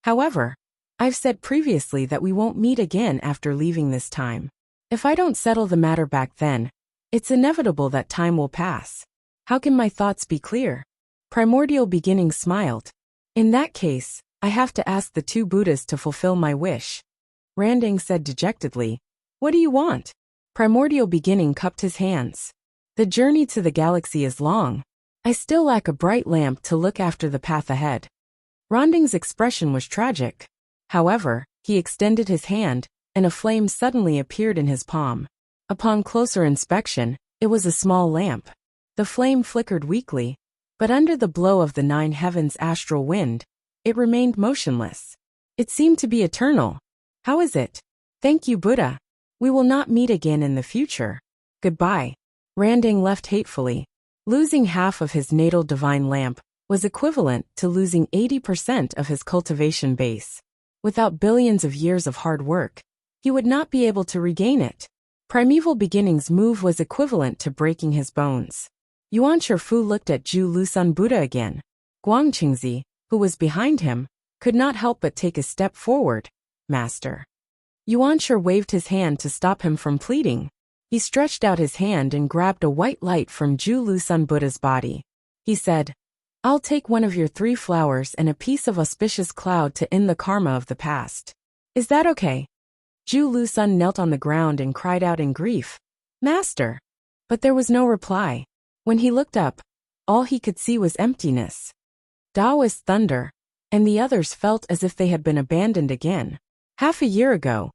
However, I've said previously that we won't meet again after leaving this time. If I don't settle the matter back then, it's inevitable that time will pass. How can my thoughts be clear? Primordial Beginning smiled. In that case, I have to ask the two Buddhas to fulfill my wish. Randang said dejectedly. What do you want? Primordial Beginning cupped his hands. The journey to the galaxy is long. I still lack a bright lamp to look after the path ahead. Randang's expression was tragic. However, he extended his hand, and a flame suddenly appeared in his palm. Upon closer inspection, it was a small lamp. The flame flickered weakly, but under the blow of the nine heavens' astral wind, it remained motionless. It seemed to be eternal. How is it? Thank you, Buddha. We will not meet again in the future. Goodbye. Randang left hatefully. Losing half of his natal divine lamp was equivalent to losing 80% of his cultivation base. Without billions of years of hard work, he would not be able to regain it. Primeval Beginning's move was equivalent to breaking his bones. Yuan Shifu looked at Zhu Lusun Buddha again. Guangqingzi, who was behind him, could not help but take a step forward. Master. Yuan Shi waved his hand to stop him from pleading. He stretched out his hand and grabbed a white light from Zhu Lusun Buddha's body. He said, I'll take one of your 3 flowers and a piece of auspicious cloud to end the karma of the past. Is that okay? Zhu Lusun knelt on the ground and cried out in grief. Master! But there was no reply. When he looked up, all he could see was emptiness. Taoist thunder, and the others felt as if they had been abandoned again. Half a year ago,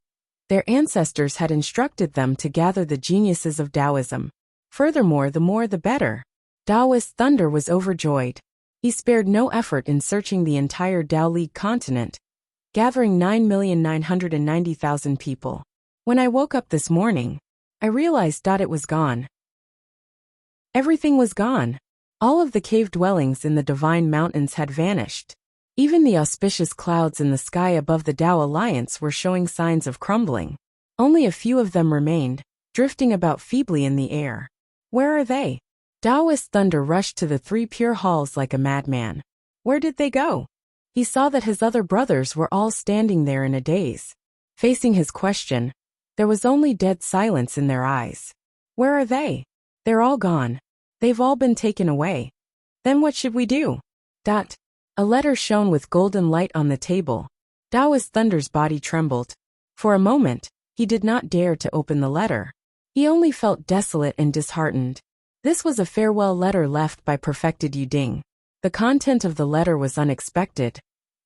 their ancestors had instructed them to gather the geniuses of Taoism. Furthermore, the more the better. Taoist thunder was overjoyed. He spared no effort in searching the entire Tao League continent, gathering 9,990,000 people. When I woke up this morning, I realized that it was gone. Everything was gone. All of the cave dwellings in the divine mountains had vanished. Even the auspicious clouds in the sky above the Tao Alliance were showing signs of crumbling. Only a few of them remained, drifting about feebly in the air. Where are they? Taoist thunder rushed to the 3 pure halls like a madman. Where did they go? He saw that his other brothers were all standing there in a daze. Facing his question, there was only dead silence in their eyes. Where are they? They're all gone. They've all been taken away. Then what should we do? A letter shone with golden light on the table. Taoist Thunder's body trembled. For a moment, he did not dare to open the letter. He only felt desolate and disheartened. This was a farewell letter left by Perfected Yuding. The content of the letter was unexpected,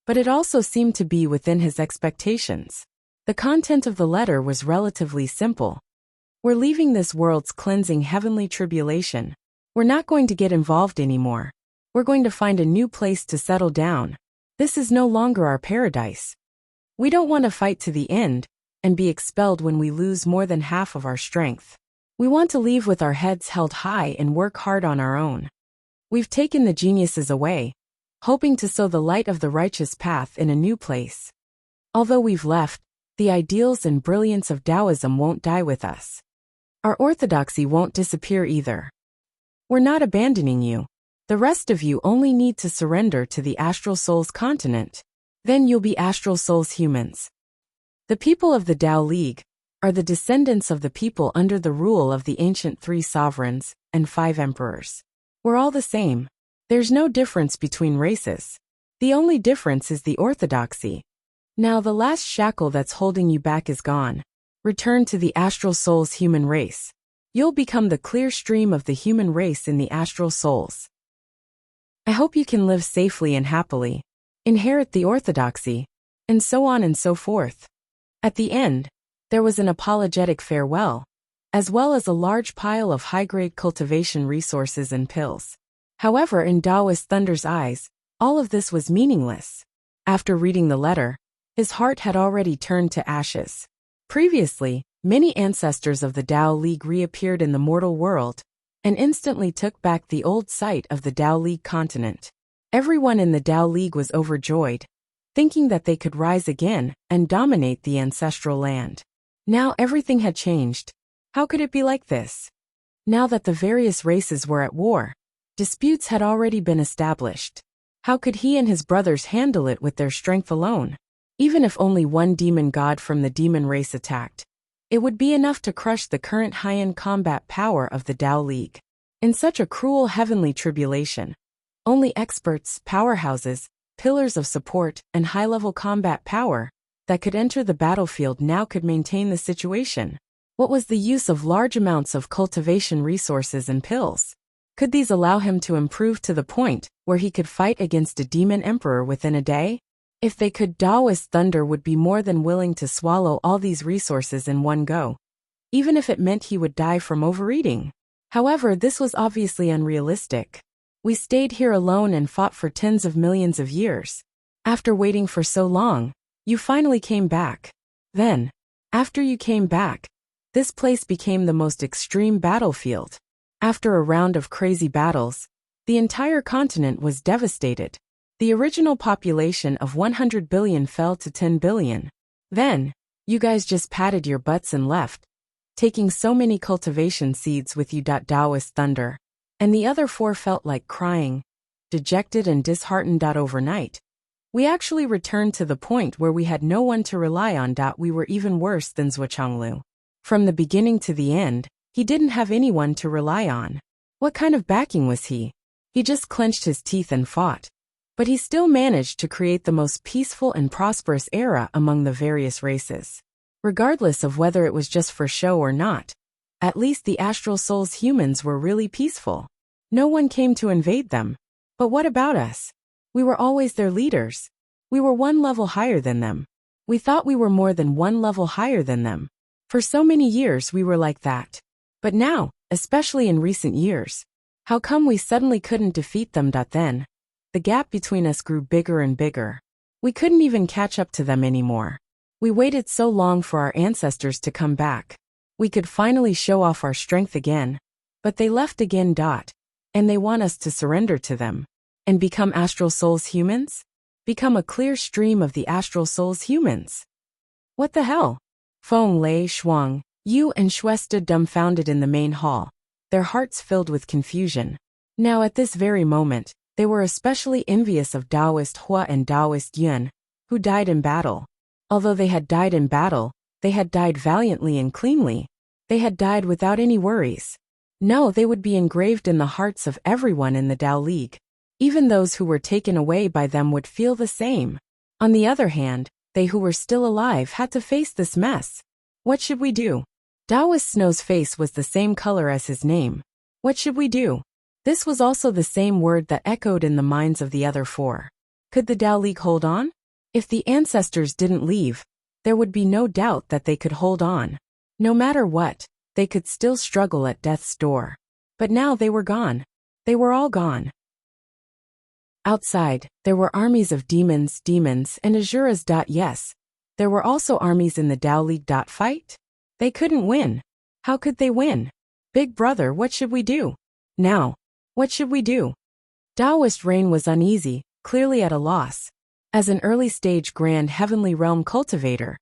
but it also seemed to be within his expectations. The content of the letter was relatively simple. We're leaving this world's cleansing heavenly tribulation. We're not going to get involved anymore. We're going to find a new place to settle down. This is no longer our paradise. We don't want to fight to the end and be expelled when we lose more than half of our strength. We want to leave with our heads held high and work hard on our own. We've taken the geniuses away, hoping to sow the light of the righteous path in a new place. Although we've left, the ideals and brilliance of Taoism won't die with us. Our orthodoxy won't disappear either. We're not abandoning you. The rest of you only need to surrender to the Astral Souls continent. Then you'll be Astral Souls humans. The people of the Tao League are the descendants of the people under the rule of the ancient 3 sovereigns and 5 emperors. We're all the same. There's no difference between races. The only difference is the orthodoxy. Now the last shackle that's holding you back is gone. Return to the Astral Souls human race. You'll become the clear stream of the human race in the Astral Souls. I hope you can live safely and happily. inherit the orthodoxy, and so on and so forth. At the end, there was an apologetic farewell, as well as a large pile of high-grade cultivation resources and pills. However, in Taoist Thunder's eyes, all of this was meaningless. After reading the letter, his heart had already turned to ashes. Previously, many ancestors of the Tao League reappeared in the mortal world and instantly took back the old site of the Tao League continent. Everyone in the Tao League was overjoyed, thinking that they could rise again and dominate the ancestral land. Now everything had changed. How could it be like this? Now that the various races were at war, disputes had already been established. How could he and his brothers handle it with their strength alone? Even if only one demon god from the demon race attacked, it would be enough to crush the current high-end combat power of the Tao League. In such a cruel heavenly tribulation, only experts, powerhouses, pillars of support, and high-level combat power that could enter the battlefield now could maintain the situation. What was the use of large amounts of cultivation resources and pills? Could these allow him to improve to the point where he could fight against a demon emperor within a day? If they could, Taoist Thunder would be more than willing to swallow all these resources in one go, even if it meant he would die from overeating. However, this was obviously unrealistic. We stayed here alone and fought for tens of millions of years. After waiting for so long, you finally came back. Then, after you came back, this place became the most extreme battlefield. After a round of crazy battles, the entire continent was devastated. The original population of 100 billion fell to 10 billion. Then, you guys just patted your butts and left, taking so many cultivation seeds with you. Taoist Thunder and the other 4 felt like crying, dejected and disheartened. Overnight, we actually returned to the point where we had no one to rely on. We were even worse than Zhuchanglu. From the beginning to the end, he didn't have anyone to rely on. What kind of backing was he? He just clenched his teeth and fought. But he still managed to create the most peaceful and prosperous era among the various races. Regardless of whether it was just for show or not, at least the Astral Souls humans were really peaceful. No one came to invade them. But what about us? We were always their leaders. We were one level higher than them. We thought we were more than one level higher than them. For so many years we were like that. But now, especially in recent years, how come we suddenly couldn't defeat them? Then, the gap between us grew bigger and bigger. We couldn't even catch up to them anymore. We waited so long for our ancestors to come back. We could finally show off our strength again. But they left again. And they want us to surrender to them. And become Astral Souls humans? Become a clear stream of the Astral Souls humans. What the hell? Feng Lei, Shuang, Yu and Shui stood dumbfounded in the main hall, their hearts filled with confusion. Now at this very moment, they were especially envious of Taoist Hua and Taoist Yun, who died in battle. Although they had died in battle, they had died valiantly and cleanly. They had died without any worries. No, they would be engraved in the hearts of everyone in the Tao League. Even those who were taken away by them would feel the same. On the other hand, they who were still alive had to face this mess. What should we do? Taoist Snow's face was the same color as his name. What should we do? This was also the same word that echoed in the minds of the other 4. Could the Tao League hold on? If the ancestors didn't leave, there would be no doubt that they could hold on. No matter what, they could still struggle at death's door. But now they were gone. They were all gone. Outside, there were armies of demons, and Asuras. Yes, there were also armies in the Tao League. Fight? They couldn't win. How could they win? Big brother, what should we do? Now, what should we do? Taoist Rain was uneasy, clearly at a loss. As an early-stage Grand Heavenly Realm cultivator,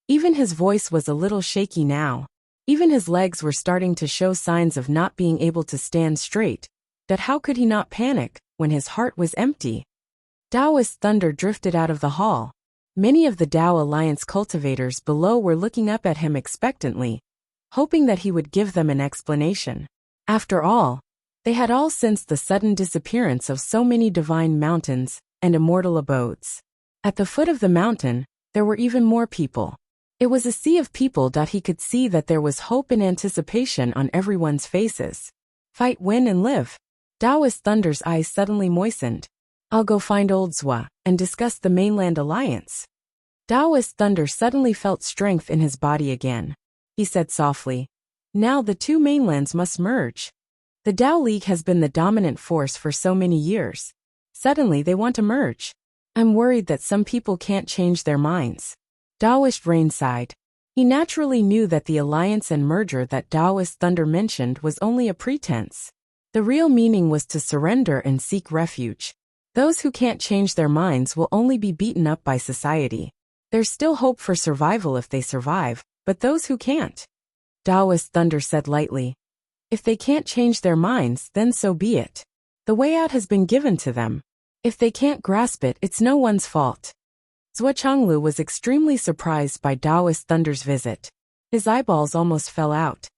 even his voice was a little shaky now. Even his legs were starting to show signs of not being able to stand straight. But how could he not panic when his heart was empty? Taoist Thunder drifted out of the hall. Many of the Tao Alliance cultivators below were looking up at him expectantly, hoping that he would give them an explanation. After all, they had all sensed the sudden disappearance of so many divine mountains and immortal abodes. At the foot of the mountain, there were even more people. It was a sea of people. He could see that there was hope and anticipation on everyone's faces. Fight, win, and live. Taoist Thunder's eyes suddenly moistened. I'll go find old Zwa and discuss the mainland alliance. Taoist Thunder suddenly felt strength in his body again. He said softly, now the two mainlands must merge. The Tao League has been the dominant force for so many years. Suddenly they want to merge. I'm worried that some people can't change their minds. Taoist Rain sighed. He naturally knew that the alliance and merger that Taoist Thunder mentioned was only a pretense. The real meaning was to surrender and seek refuge. Those who can't change their minds will only be beaten up by society. There's still hope for survival if they survive, but those who can't. Taoist Thunder said lightly. If they can't change their minds, then so be it. The way out has been given to them. If they can't grasp it, it's no one's fault. Zhuo Changlu was extremely surprised by Taoist Thunder's visit. His eyeballs almost fell out.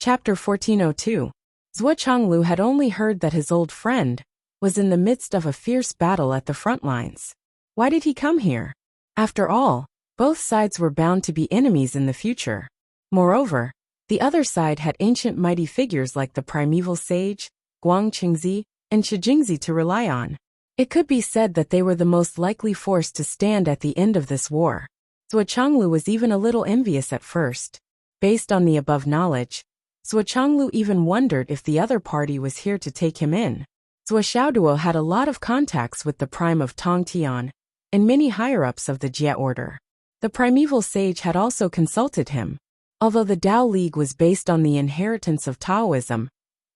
Chapter 1402. Zhuo Changlu had only heard that his old friend was in the midst of a fierce battle at the front lines. Why did he come here? After all, both sides were bound to be enemies in the future. Moreover, the other side had ancient mighty figures like the primeval sage, Guang Qingzi, and Shi Jingzi to rely on. It could be said that they were the most likely force to stand at the end of this war. Zhuo Changlu was even a little envious at first. Based on the above knowledge, Zhuo Changlu even wondered if the other party was here to take him in. Zhuo Xiaoduo had a lot of contacts with the prime of Tongtian and many higher-ups of the Jie order. The primeval sage had also consulted him. Although the Tao League was based on the inheritance of Taoism,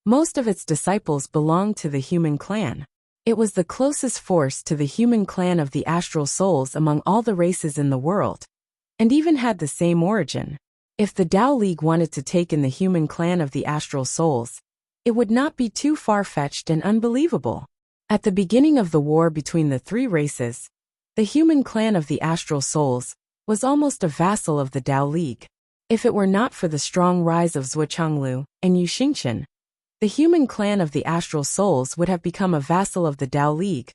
most of its disciples belonged to the human clan. It was the closest force to the human clan of the astral souls among all the races in the world, and even had the same origin. If the Tao League wanted to take in the human clan of the astral souls, it would not be too far-fetched and unbelievable. At the beginning of the war between the three races, the human clan of the astral souls was almost a vassal of the Tao League. If it were not for the strong rise of Zhuo Changlu and Yu Xingchen, the human clan of the astral souls would have become a vassal of the Tao League,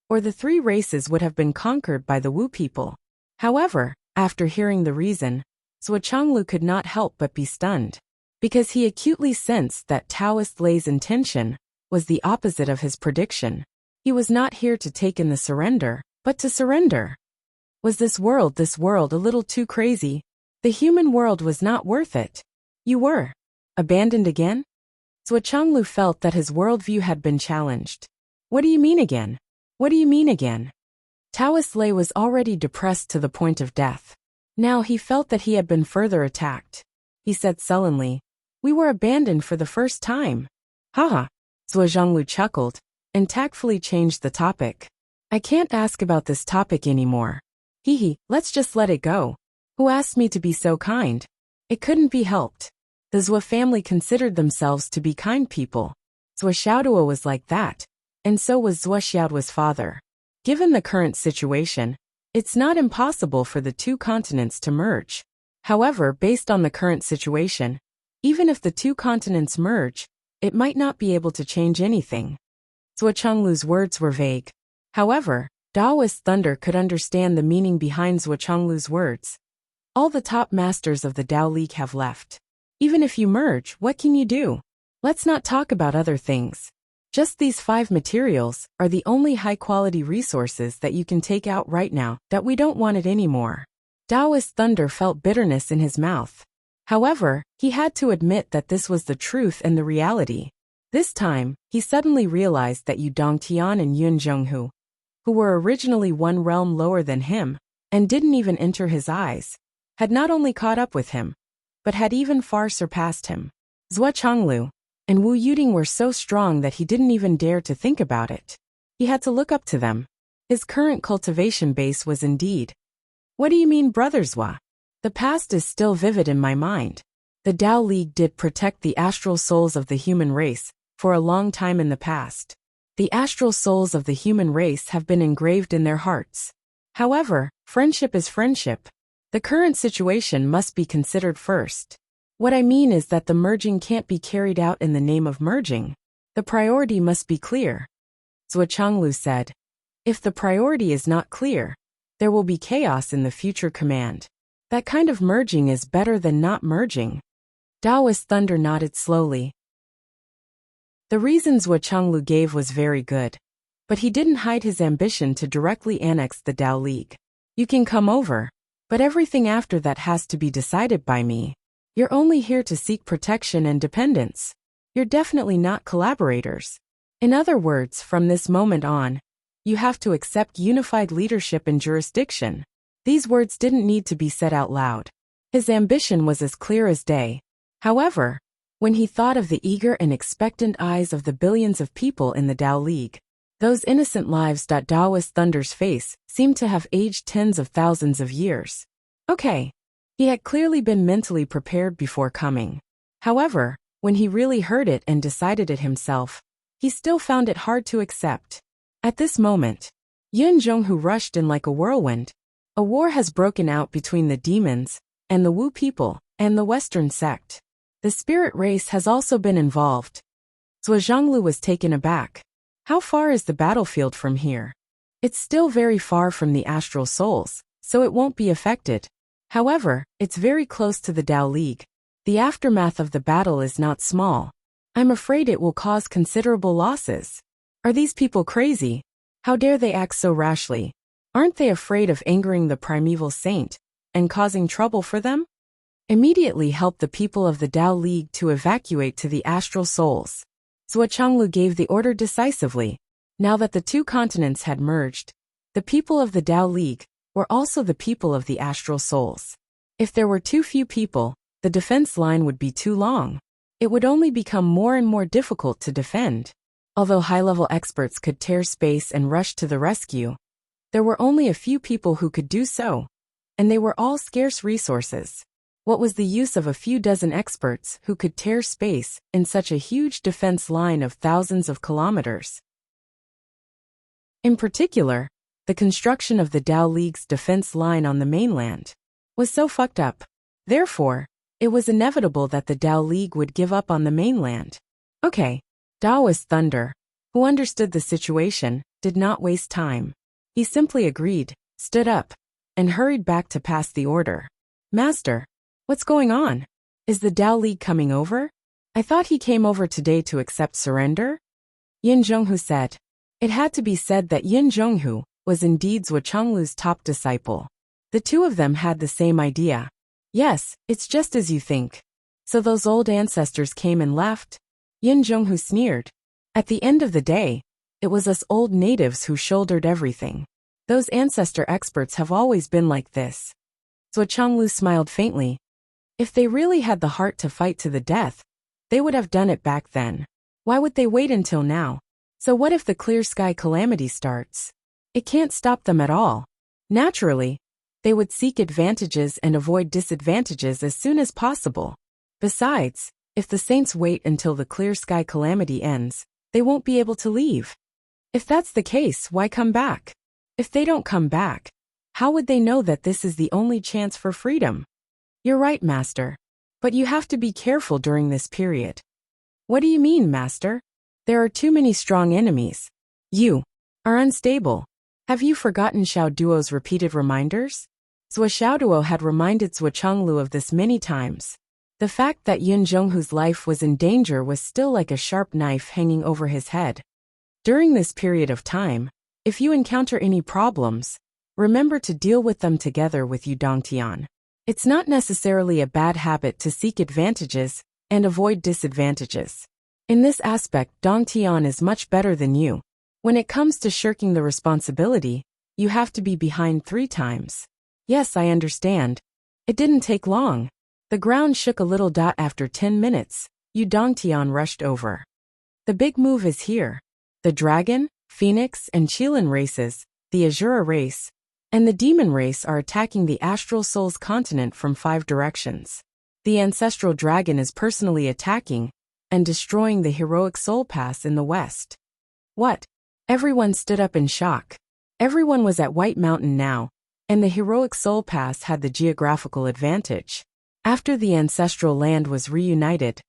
or the three races would have been conquered by the Wu people. However, after hearing the reason, Zhuo Changlu could not help but be stunned, because he acutely sensed that Taoist Lei's intention was the opposite of his prediction. He was not here to take in the surrender, but to surrender. Was this world a little too crazy? The human world was not worth it. You were abandoned again? Zhuo Changlu felt that his worldview had been challenged. What do you mean again? What do you mean again? Taoist Lei was already depressed to the point of death. Now he felt that he had been further attacked. He said sullenly, we were abandoned for the first time. Haha. Zhuo Zhonglu chuckled and tactfully changed the topic. I can't ask about this topic anymore. Hee, let's just let it go. Who asked me to be so kind? It couldn't be helped. The Zhuo family considered themselves to be kind people. Zhuo Xiaoduo was like that, and so was Zhuo Xiaoduo's father. Given the current situation, it's not impossible for the two continents to merge. However, based on the current situation, even if the two continents merge, it might not be able to change anything. Zhuo Changlu's words were vague. However, Taoist Thunder could understand the meaning behind Zhuo Changlu's words. All the top masters of the Tao League have left. Even if you merge, what can you do? Let's not talk about other things. Just these 5 materials are the only high-quality resources that you can take out right now, that we don't want it anymore. Taoist Thunder felt bitterness in his mouth. However, he had to admit that this was the truth and the reality. This time, he suddenly realized that Yu Dongtian and Yun Zhonghu, who were originally one realm lower than him, and didn't even enter his eyes, had not only caught up with him, but had even far surpassed him. Zhuo Changlu and Wu Yuding were so strong that he didn't even dare to think about it. He had to look up to them. His current cultivation base was indeed. What do you mean, Brother Zhuo? The past is still vivid in my mind. The Tao League did protect the astral souls of the human race for a long time in the past. The astral souls of the human race have been engraved in their hearts. However, friendship is friendship. The current situation must be considered first. What I mean is that the merging can't be carried out in the name of merging. The priority must be clear. Zhuo Changlu said, if the priority is not clear, there will be chaos in the future command. That kind of merging is better than not merging. Taoist Thunder nodded slowly. The reasons Chenglu gave was very good. But he didn't hide his ambition to directly annex the Tao League. You can come over, but everything after that has to be decided by me. You're only here to seek protection and dependence. You're definitely not collaborators. In other words, from this moment on, you have to accept unified leadership and jurisdiction. These words didn't need to be said out loud. His ambition was as clear as day. However, when he thought of the eager and expectant eyes of the billions of people in the Tao League, those innocent lives. Taoist Thunder's face seemed to have aged tens of thousands of years. Okay. He had clearly been mentally prepared before coming. However, when he really heard it and decided it himself, he still found it hard to accept. At this moment, Yun Zhonghu rushed in like a whirlwind. A war has broken out between the demons and the Wu people and the Western sect. The spirit race has also been involved. Zhuanglu was taken aback. How far is the battlefield from here? It's still very far from the astral souls, so it won't be affected. However, it's very close to the Tao League. The aftermath of the battle is not small. I'm afraid it will cause considerable losses. Are these people crazy? How dare they act so rashly? Aren't they afraid of angering the primeval saint and causing trouble for them? Immediately help the people of the Tao League to evacuate to the astral souls. Zhuanglu gave the order decisively. Now that the two continents had merged, the people of the Tao League were also the people of the astral souls. If there were too few people, the defense line would be too long. It would only become more and more difficult to defend. Although high-level experts could tear space and rush to the rescue, there were only a few people who could do so, and they were all scarce resources. What was the use of a few dozen experts who could tear space in such a huge defense line of thousands of kilometers? In particular, the construction of the Tao League's defense line on the mainland was so fucked up. Therefore, it was inevitable that the Tao League would give up on the mainland. Okay. Taoist Thunder, who understood the situation, did not waste time. He simply agreed, stood up, and hurried back to pass the order. Master, what's going on? Is the Tao League coming over? I thought he came over today to accept surrender? Yin Zhonghu said. It had to be said that Yin Zhonghu was indeed Zhuanglu's top disciple. The two of them had the same idea. Yes, it's just as you think. So those old ancestors came and left? Yin Zhonghu sneered. At the end of the day, it was us old natives who shouldered everything. Those ancestor experts have always been like this. Zhuanglu smiled faintly. If they really had the heart to fight to the death, they would have done it back then. Why would they wait until now? So what if the clear sky calamity starts? It can't stop them at all. Naturally, they would seek advantages and avoid disadvantages as soon as possible. Besides, if the saints wait until the clear sky calamity ends, they won't be able to leave. If that's the case, why come back? If they don't come back, how would they know that this is the only chance for freedom? You're right, Master. But you have to be careful during this period. What do you mean, Master? There are too many strong enemies. You are unstable. Have you forgotten Xiao Duo's repeated reminders? Xiao Duo had reminded Zhuanglu of this many times. The fact that Yun Zhonghu's life was in danger was still like a sharp knife hanging over his head. During this period of time, if you encounter any problems, remember to deal with them together with Yu Dongtian. It's not necessarily a bad habit to seek advantages and avoid disadvantages. In this aspect, Dongtian is much better than you. When it comes to shirking the responsibility, you have to be behind 3 times. Yes, I understand. It didn't take long. The ground shook a little. After 10 minutes, Yu Dongtian rushed over. The big move is here. The Dragon, Phoenix, and Qilin races, the Azura race, and the Demon race are attacking the Astral Souls continent from 5 directions. The Ancestral Dragon is personally attacking and destroying the Heroic Soul Pass in the west. What? Everyone stood up in shock. Everyone was at White Mountain now, and the Heroic Soul Pass had the geographical advantage. After the ancestral land was reunited,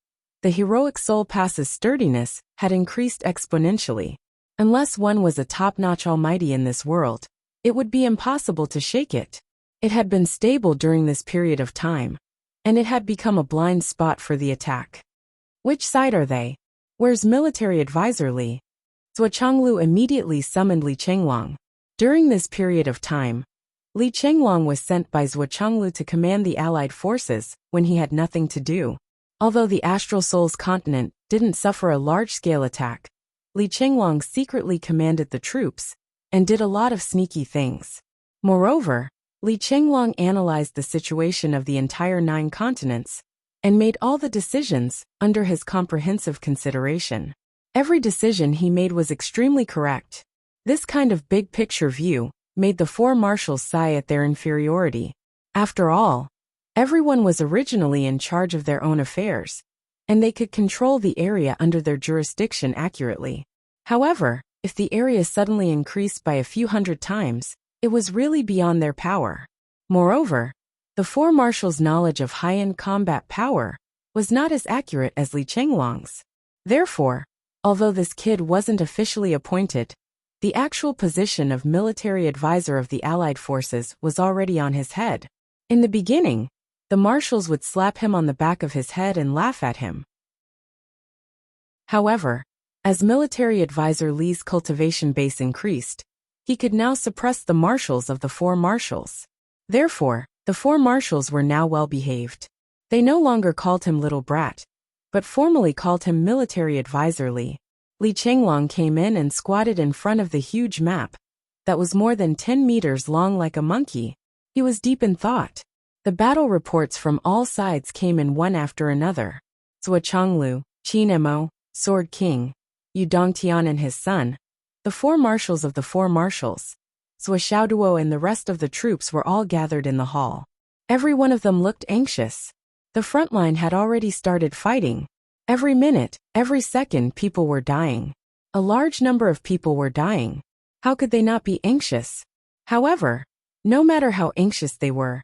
the Heroic Soul Pass's sturdiness had increased exponentially. Unless one was a top-notch almighty in this world, it would be impossible to shake it. It had been stable during this period of time, and it had become a blind spot for the attack. Which side are they? Where's military advisor Li? Zuochanglu immediately summoned Li Chenglong. During this period of time, Li Chenglong was sent by Zuochanglu to command the allied forces when he had nothing to do. Although the Astral Souls continent didn't suffer a large-scale attack, Li Chenglong secretly commanded the troops and did a lot of sneaky things. Moreover, Li Chenglong analyzed the situation of the entire 9 continents and made all the decisions under his comprehensive consideration. Every decision he made was extremely correct. This kind of big-picture view made the 4 marshals sigh at their inferiority. After all, everyone was originally in charge of their own affairs, and they could control the area under their jurisdiction accurately. However, if the area suddenly increased by a few hundred times, it was really beyond their power. Moreover, the 4 marshals' knowledge of high-end combat power was not as accurate as Li Chenglong's. Therefore, although this kid wasn't officially appointed, the actual position of military advisor of the Allied forces was already on his head. In the beginning, the marshals would slap him on the back of his head and laugh at him. However, as military advisor Li's cultivation base increased, he could now suppress the marshals of the 4 marshals. Therefore, the 4 marshals were now well behaved. They no longer called him little brat, but formally called him military advisor Li. Li Chenglong came in and squatted in front of the huge map that was more than 10 meters long like a monkey. He was deep in thought. The battle reports from all sides came in one after another. Zuochanglu, Qin Mo, Sword King, Yu Dongtian and his son, the 4 marshals of the 4 marshals, Zuo Xiaoduo and the rest of the troops were all gathered in the hall. Every one of them looked anxious. The front line had already started fighting. Every minute, every second people were dying. A large number of people were dying. How could they not be anxious? However, no matter how anxious they were,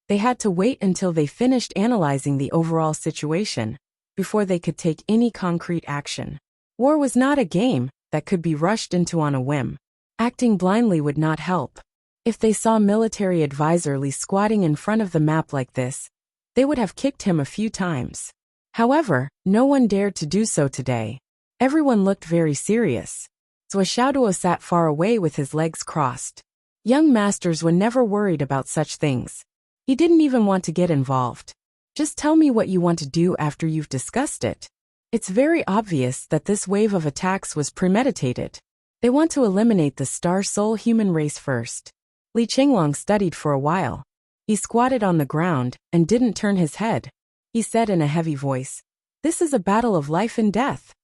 they had to wait until they finished analyzing the overall situation before they could take any concrete action. War was not a game that could be rushed into on a whim. Acting blindly would not help. If they saw military advisor Li squatting in front of the map like this, they would have kicked him a few times. However, no one dared to do so today. Everyone looked very serious. Zuo Xiaoduo sat far away with his legs crossed. Young masters were never worried about such things. He didn't even want to get involved. Just tell me what you want to do after you've discussed it. It's very obvious that this wave of attacks was premeditated. They want to eliminate the Star Soul human race first. Li Chenglong studied for a while. He squatted on the ground and didn't turn his head. He said in a heavy voice, "This is a battle of life and death.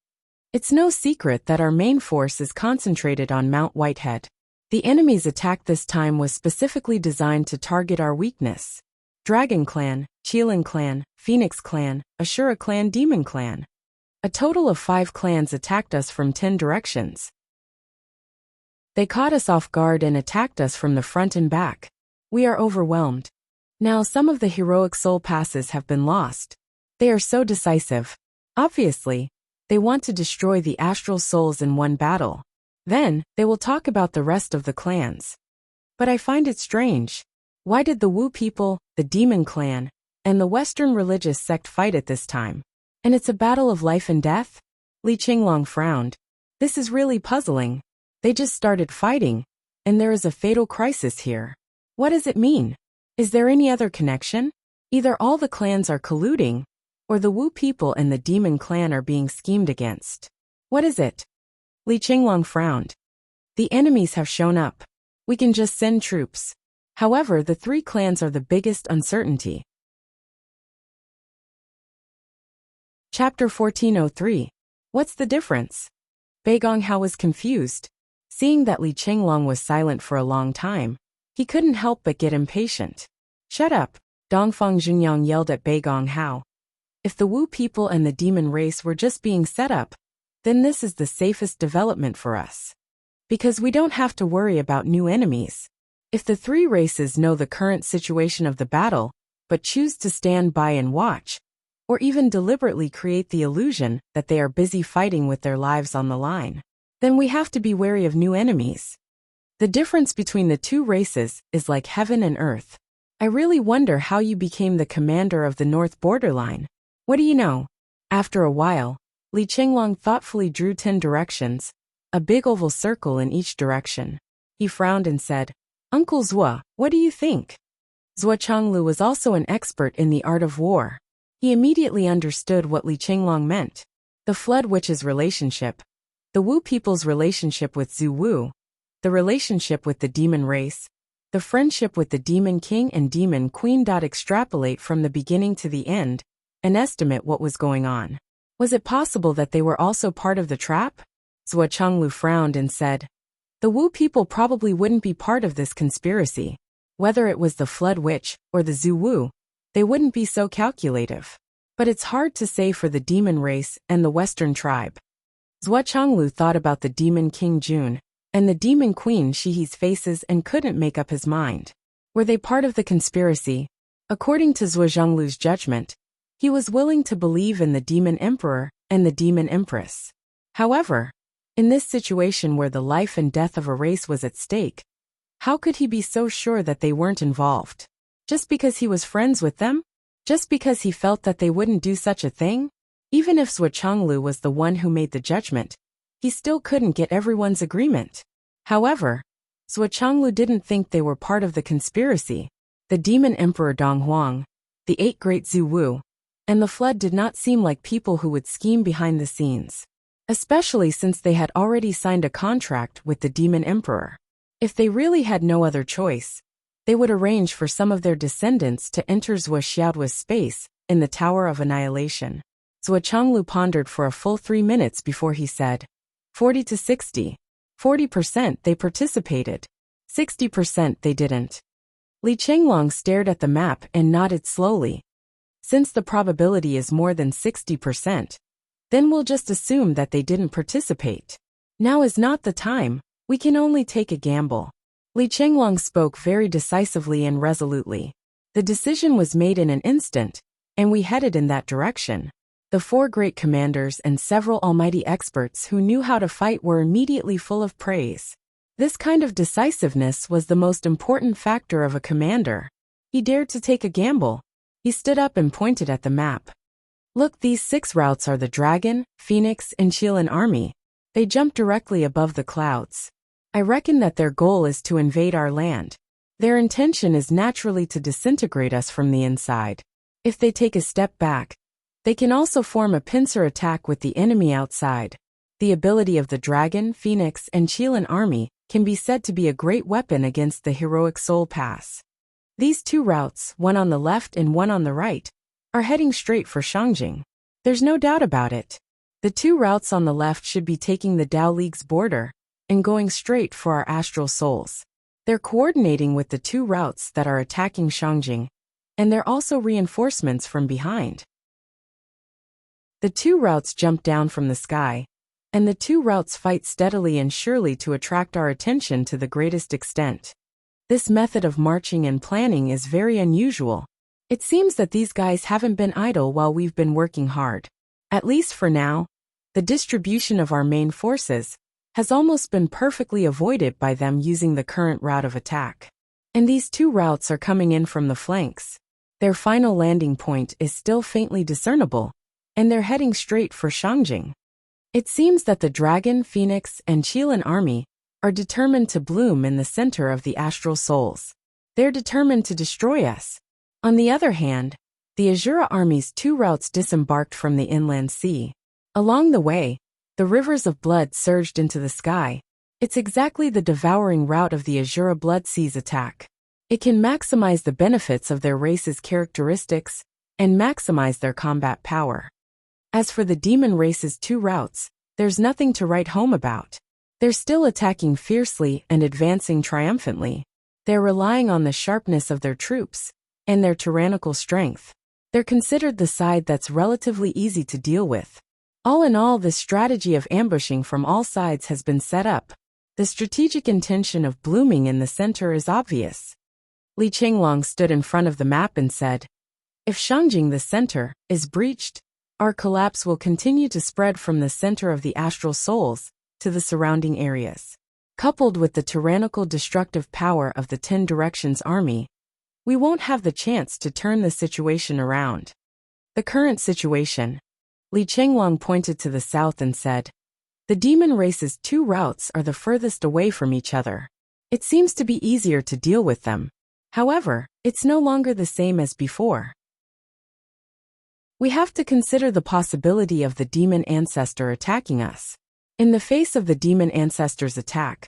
It's no secret that our main force is concentrated on Mount Whitehead. The enemy's attack this time was specifically designed to target our weakness. Dragon Clan, Qilin Clan, Phoenix Clan, Ashura Clan, Demon Clan. A total of 5 clans attacked us from 10 directions. They caught us off guard and attacked us from the front and back. We are overwhelmed. Now some of the heroic soul passes have been lost. They are so decisive. Obviously, they want to destroy the astral souls in one battle. Then, they will talk about the rest of the clans. But I find it strange. Why did the Wu people, the Demon Clan, and the Western religious sect fight at this time? And it's a battle of life and death?" Li Chenglong frowned. "This is really puzzling. They just started fighting, and there is a fatal crisis here. What does it mean? Is there any other connection? Either all the clans are colluding, or the Wu people and the Demon Clan are being schemed against. What is it?" Li Chenglong frowned. "The enemies have shown up. We can just send troops. However, the 3 clans are the biggest uncertainty." Chapter 1403. What's the difference? Bei Gonghao was confused. Seeing that Li Chenglong was silent for a long time, he couldn't help but get impatient. "Shut up," Dongfang Junyang yelled at Bei Gonghao. "If the Wu people and the demon race were just being set up, then this is the safest development for us. Because we don't have to worry about new enemies. If the 3 races know the current situation of the battle, but choose to stand by and watch, or even deliberately create the illusion that they are busy fighting with their lives on the line, then we have to be wary of new enemies. The difference between the 2 races is like heaven and earth. I really wonder how you became the commander of the North Borderline. What do you know?" After a while, Li Qinglong thoughtfully drew 10 directions, a big oval circle in each direction. He frowned and said, "Uncle Zhuo, what do you think?" Zhuo Chonglu was also an expert in the art of war. He immediately understood what Li Qinglong meant. The Flood Witch's relationship, the Wu people's relationship with Zhu Wu, the relationship with the demon race, the friendship with the Demon King and Demon Queen. Extrapolate from the beginning to the end and estimate what was going on. Was it possible that they were also part of the trap? Zhuo Chonglu frowned and said, "The Wu people probably wouldn't be part of this conspiracy. Whether it was the Flood Witch or the Zhu Wu, they wouldn't be so calculative. But it's hard to say for the demon race and the Western tribe." Zhuo Chonglu thought about the Demon King Jun and the Demon Queen Shihi's faces and couldn't make up his mind. Were they part of the conspiracy? According to Zhuo Zhonglu's judgment, he was willing to believe in the Demon Emperor and the Demon Empress. However, in this situation where the life and death of a race was at stake, how could he be so sure that they weren't involved? Just because he was friends with them? Just because he felt that they wouldn't do such a thing? Even if Zhuo Chonglu was the one who made the judgment, he still couldn't get everyone's agreement. However, Zhuo Chonglu didn't think they were part of the conspiracy. The Demon Emperor Dong Huang, the 8 Great Zhu Wu, and the Flood did not seem like people who would scheme behind the scenes, especially since they had already signed a contract with the Demon Emperor. If they really had no other choice, they would arrange for some of their descendants to enter Zhuo Xiaoduo's space in the Tower of Annihilation. Zhuo Chonglu pondered for a full 3 minutes before he said, 40 to 60. 40% they participated. 60% they didn't. Li Qinglong stared at the map and nodded slowly. Since the probability is more than 60%, then we'll just assume that they didn't participate. Now is not the time, we can only take a gamble. Li Qinglong spoke very decisively and resolutely. The decision was made in an instant, and we headed in that direction. The 4 great commanders and several almighty experts who knew how to fight were immediately full of praise. This kind of decisiveness was the most important factor of a commander. He dared to take a gamble. He stood up and pointed at the map. "Look, these 6 routes are the Dragon, Phoenix, and Qilin army. They jump directly above the clouds. I reckon that their goal is to invade our land. Their intention is naturally to disintegrate us from the inside. If they take a step back, they can also form a pincer attack with the enemy outside. The ability of the Dragon, Phoenix, and Qilin army can be said to be a great weapon against the heroic Soul Pass. These 2 routes, one on the left and one on the right, are heading straight for Shangjing. There's no doubt about it. The 2 routes on the left should be taking the Dao League's border and going straight for our astral souls. They're coordinating with the 2 routes that are attacking Shangjing, and they're also reinforcements from behind. The 2 routes jump down from the sky, and the 2 routes fight steadily and surely to attract our attention to the greatest extent. This method of marching and planning is very unusual. It seems that these guys haven't been idle while we've been working hard. At least for now, the distribution of our main forces has almost been perfectly avoided by them using the current route of attack. And these 2 routes are coming in from the flanks. Their final landing point is still faintly discernible, and they're heading straight for Shangjing. It seems that the Dragon, Phoenix, and Qilin army are determined to bloom in the center of the astral souls. They're determined to destroy us. On the other hand, the Azura army's 2 routes disembarked from the inland sea. Along the way, the rivers of blood surged into the sky. It's exactly the devouring route of the Azura Blood Sea's attack. It can maximize the benefits of their race's characteristics and maximize their combat power. As for the demon race's 2 routes, there's nothing to write home about. They're still attacking fiercely and advancing triumphantly. They're relying on the sharpness of their troops and their tyrannical strength. They're considered the side that's relatively easy to deal with. All in all, this strategy of ambushing from all sides has been set up. The strategic intention of blooming in the center is obvious. Li Qinglong stood in front of the map and said, "If Shangjing, the center, is breached, our collapse will continue to spread from the center of the astral souls to the surrounding areas. Coupled with the tyrannical destructive power of the 10 Directions army, we won't have the chance to turn the situation around." The current situation. Li Chenglong pointed to the south and said, "The demon race's two routes are the furthest away from each other. It seems to be easier to deal with them. However, it's no longer the same as before. We have to consider the possibility of the demon ancestor attacking us. In the face of the demon ancestor's attack,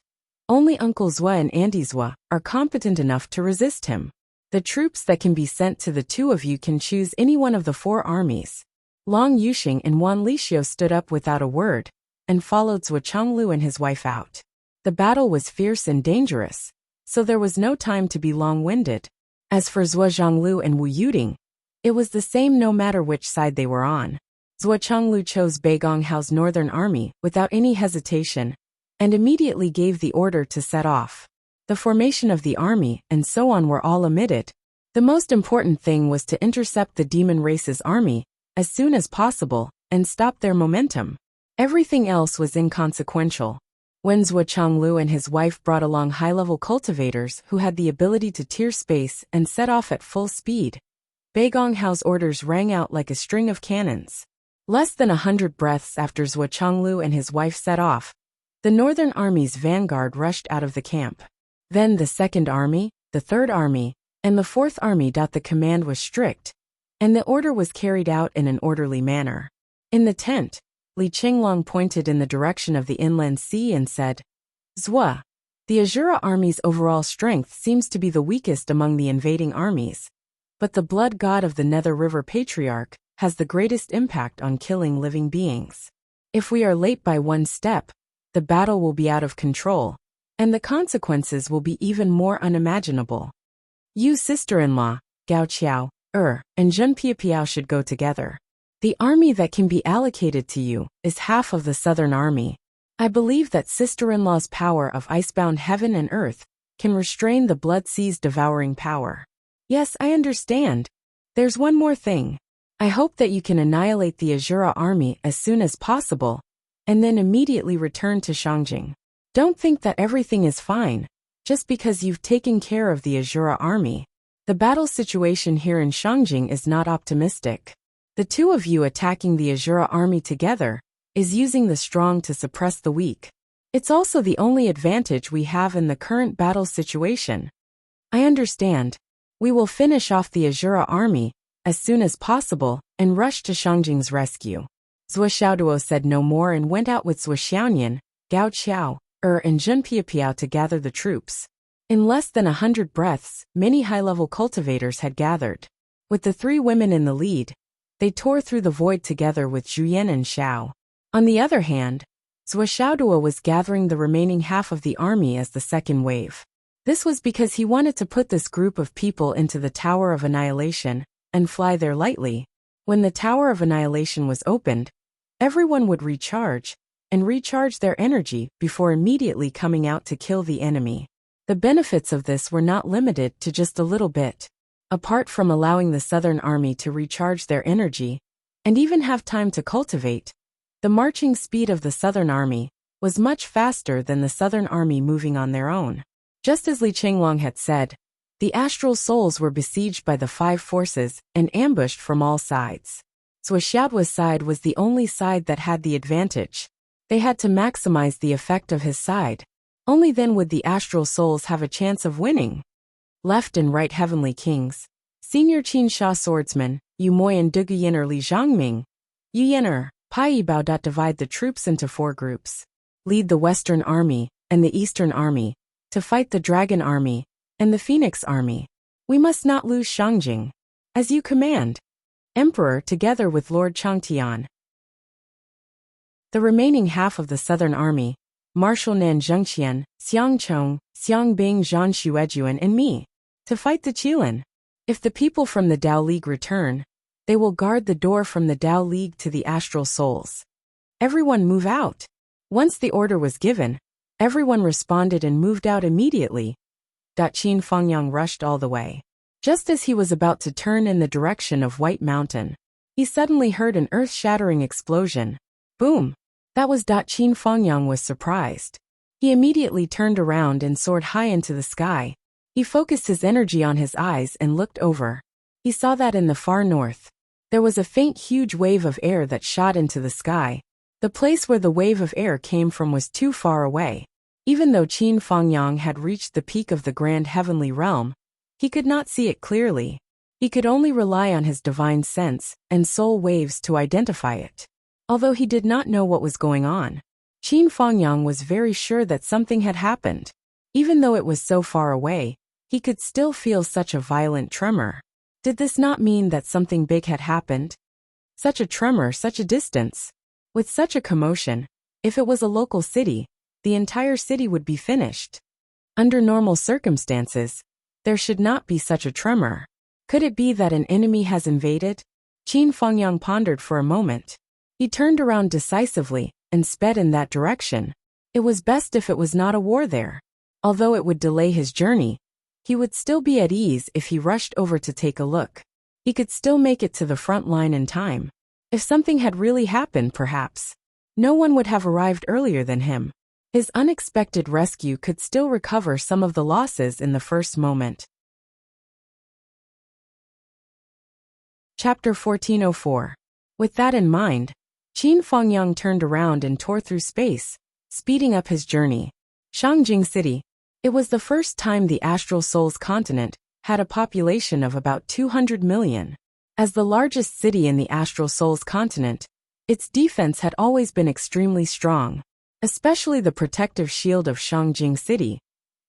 only Uncle Zua and Auntie Zua are competent enough to resist him. The troops that can be sent to the two of you can choose any one of the four armies." Long Yuxing and Wan Lixio stood up without a word and followed Zua Chonglu and his wife out. The battle was fierce and dangerous, so there was no time to be long-winded. As for Zua Zhonglu and Wu Yuding, it was the same no matter which side they were on. Zua Chonglu chose Bei Gonghao's northern army without any hesitation and immediately gave the order to set off. The formation of the army and so on were all omitted. The most important thing was to intercept the demon race's army as soon as possible and stop their momentum. Everything else was inconsequential. When Zua Chonglu and his wife brought along high-level cultivators who had the ability to tear space and set off at full speed, Bei Gonghao's orders rang out like a string of cannons. Less than 100 breaths after Zua Chonglu and his wife set off, the Northern Army's vanguard rushed out of the camp. Then the Second Army, the Third Army, and the Fourth Army. The command was strict, and the order was carried out in an orderly manner. In the tent, Li Qinglong pointed in the direction of the inland sea and said, "Zua, the Azura army's overall strength seems to be the weakest among the invading armies, but the blood god of the Nether River Patriarch has the greatest impact on killing living beings. If we are late by one step, the battle will be out of control, and the consequences will be even more unimaginable. You sister-in-law, Gao Qiao, and Zhen Piapiao should go together. The army that can be allocated to you is half of the Southern Army. I believe that sister-in-law's power of icebound heaven and earth can restrain the blood sea's devouring power. Yes, I understand. There's one more thing. I hope that you can annihilate the Azura army as soon as possible, and then immediately return to Shangjing. Don't think that everything is fine, just because you've taken care of the Azura army. The battle situation here in Shangjing is not optimistic. The two of you attacking the Azura army together is using the strong to suppress the weak. It's also the only advantage we have in the current battle situation. I understand. We will finish off the Azura army as soon as possible and rush to Shangjing's rescue." Zua Xiaoduo said no more and went out with Zua Xiaonian, Gao Qiao, and Zhen Piapiao to gather the troops. In less than 100 breaths, many high-level cultivators had gathered. With the three women in the lead, they tore through the void together with Zhuyan and Xiao. On the other hand, Zua Xiaoduo was gathering the remaining half of the army as the second wave. This was because he wanted to put this group of people into the Tower of Annihilation and fly there lightly. When the Tower of Annihilation was opened, everyone would recharge their energy before immediately coming out to kill the enemy. The benefits of this were not limited to just a little bit. Apart from allowing the Southern Army to recharge their energy and even have time to cultivate, the marching speed of the Southern Army was much faster than the Southern Army moving on their own. Just as Li Qinglong had said, the astral souls were besieged by the five forces and ambushed from all sides. Zua Xiaoduo's side was the only side that had the advantage. They had to maximize the effect of his side. Only then would the astral souls have a chance of winning. Left and right heavenly kings, Senior Qin Sha swordsman, Yu Moi and Duguyener Li Zhangming, Yu Yener, Pai Yibao. Divide the troops into four groups. Lead the Western Army and the Eastern Army to fight the Dragon Army and the Phoenix Army. We must not lose Shangjing. As you command, Emperor, together with Lord Changtian. The remaining half of the Southern Army, Marshal Nan Zhengqian, Xiang Chong, Xiang Bing, Zhan Xuejuan, and me, to fight the Qilin. If the people from the Dao League return, they will guard the door from the Dao League to the astral souls. Everyone move out. Once the order was given, everyone responded and moved out immediately. Qin Fengyang rushed all the way. Just as he was about to turn in the direction of White Mountain, he suddenly heard an earth-shattering explosion. Boom! That was Qin Fengyang was surprised. He immediately turned around and soared high into the sky. He focused his energy on his eyes and looked over. He saw that in the far north, There was a faint huge wave of air that shot into the sky. The place where the wave of air came from was too far away. Even though Qin Fangyang had reached the peak of the grand heavenly realm, he could not see it clearly. He could only rely on his divine sense and soul waves to identify it. Although he did not know what was going on, Qin Fangyang was very sure that something had happened. Even though it was so far away, he could still feel such a violent tremor. Did this not mean that something big had happened? Such a tremor, such a distance. With such a commotion, if it was a local city, the entire city would be finished. Under normal circumstances, there should not be such a tremor. Could it be that an enemy has invaded? Qin Fangyang pondered for a moment. He turned around decisively and sped in that direction. It was best if it was not a war there. Although it would delay his journey, he would still be at ease if he rushed over to take a look. He could still make it to the front line in time. If something had really happened, perhaps no one would have arrived earlier than him. His unexpected rescue could still recover some of the losses in the first moment. Chapter 1404. With that in mind, Qin Fangyang turned around and tore through space, speeding up his journey. Shangjing City. It was the first time the Astral Souls continent had a population of about 200 million. As the largest city in the Astral Souls continent, its defense had always been extremely strong, especially the protective shield of Shangjing City,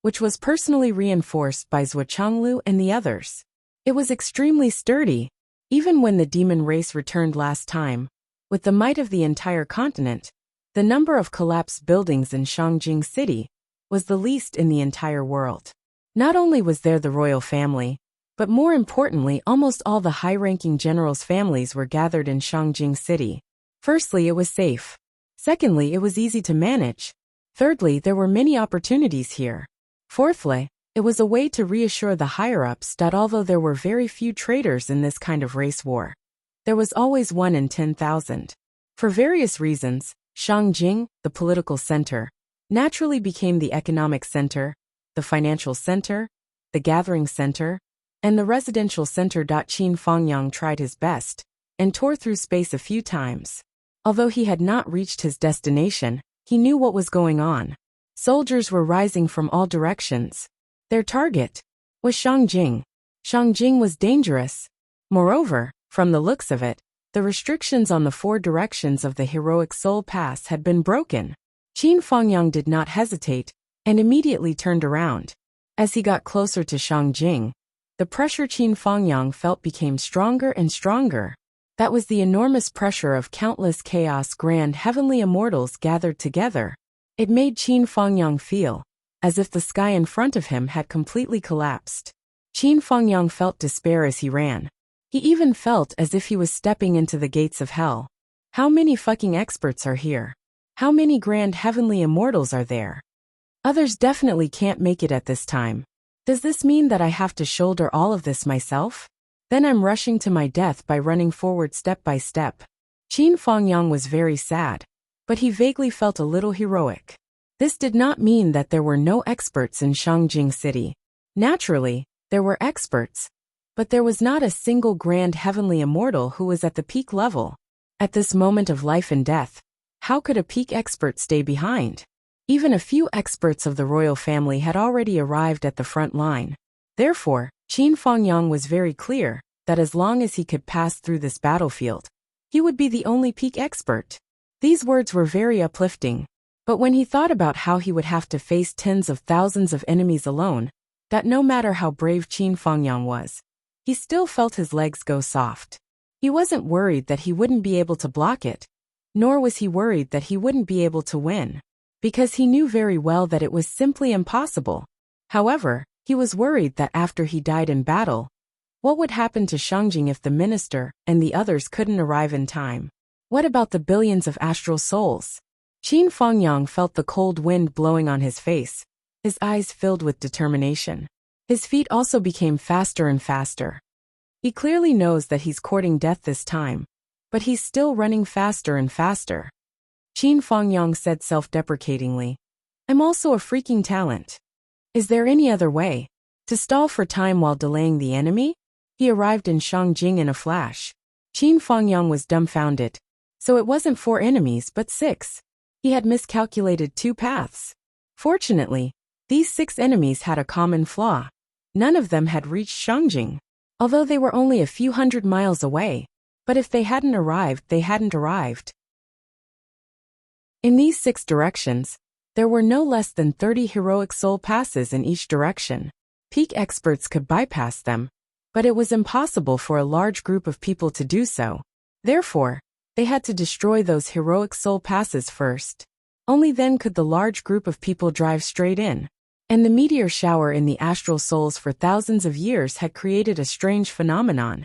which was personally reinforced by Zhuochanglu and the others. It was extremely sturdy, even when the demon race returned last time. With the might of the entire continent, the number of collapsed buildings in Shangjing City was the least in the entire world. Not only was there the royal family, but more importantly, almost all the high-ranking generals' families were gathered in Shangjing City. Firstly, it was safe. Secondly, it was easy to manage. Thirdly, there were many opportunities here. Fourthly, it was a way to reassure the higher-ups that although there were very few traitors in this kind of race war, there was always 1 in 10,000. For various reasons, Shangjing, the political center, naturally became the economic center, the financial center, the gathering center, and the residential center. Qin Fangyang tried his best and tore through space a few times. Although he had not reached his destination, he knew what was going on. Soldiers were rising from all directions. Their target was Shangjing. Shangjing was dangerous. Moreover, from the looks of it, the restrictions on the 4 directions of the heroic soul pass had been broken. Qin Fangyang did not hesitate and immediately turned around. As he got closer to Shangjing, the pressure Qin Fangyang felt became stronger and stronger. That was the enormous pressure of countless chaos grand heavenly immortals gathered together. It made Qin Fangyang feel as if the sky in front of him had completely collapsed. Qin Fangyang felt despair as he ran. He even felt as if he was stepping into the gates of hell. How many fucking experts are here? How many grand heavenly immortals are there? Others definitely can't make it at this time. Does this mean that I have to shoulder all of this myself? Then I'm rushing to my death by running forward step by step. Qin Fangyang was very sad, but he vaguely felt a little heroic. This did not mean that there were no experts in Shangjing City. Naturally, there were experts, but there was not a single grand heavenly immortal who was at the peak level. At this moment of life and death, how could a peak expert stay behind? Even a few experts of the royal family had already arrived at the front line. Therefore, Qin Fangyang was very clear that as long as he could pass through this battlefield, he would be the only peak expert. These words were very uplifting, but when he thought about how he would have to face tens of thousands of enemies alone, that no matter how brave Qin Fangyang was, he still felt his legs go soft. He wasn't worried that he wouldn't be able to block it, nor was he worried that he wouldn't be able to win, because he knew very well that it was simply impossible. However, he was worried that after he died in battle, what would happen to Shangjing if the minister and the others couldn't arrive in time? What about the billions of astral souls? Qin Fangyang felt the cold wind blowing on his face, his eyes filled with determination. His feet also became faster and faster. He clearly knows that he's courting death this time, but he's still running faster and faster. Qin Fangyang said self-deprecatingly, "I'm also a freaking talent. Is there any other way? To stall for time while delaying the enemy?" He arrived in Shangjing in a flash. Qin Fangyang was dumbfounded. So it wasn't 4 enemies but 6. He had miscalculated 2 paths. Fortunately, these 6 enemies had a common flaw. None of them had reached Shangjing, although they were only a few hundred miles away. But if they hadn't arrived, they hadn't arrived. In these 6 directions, there were no less than 30 heroic soul passes in each direction. Peak experts could bypass them, but it was impossible for a large group of people to do so. Therefore, they had to destroy those heroic soul passes first. Only then could the large group of people drive straight in. And the meteor shower in the astral souls for thousands of years had created a strange phenomenon.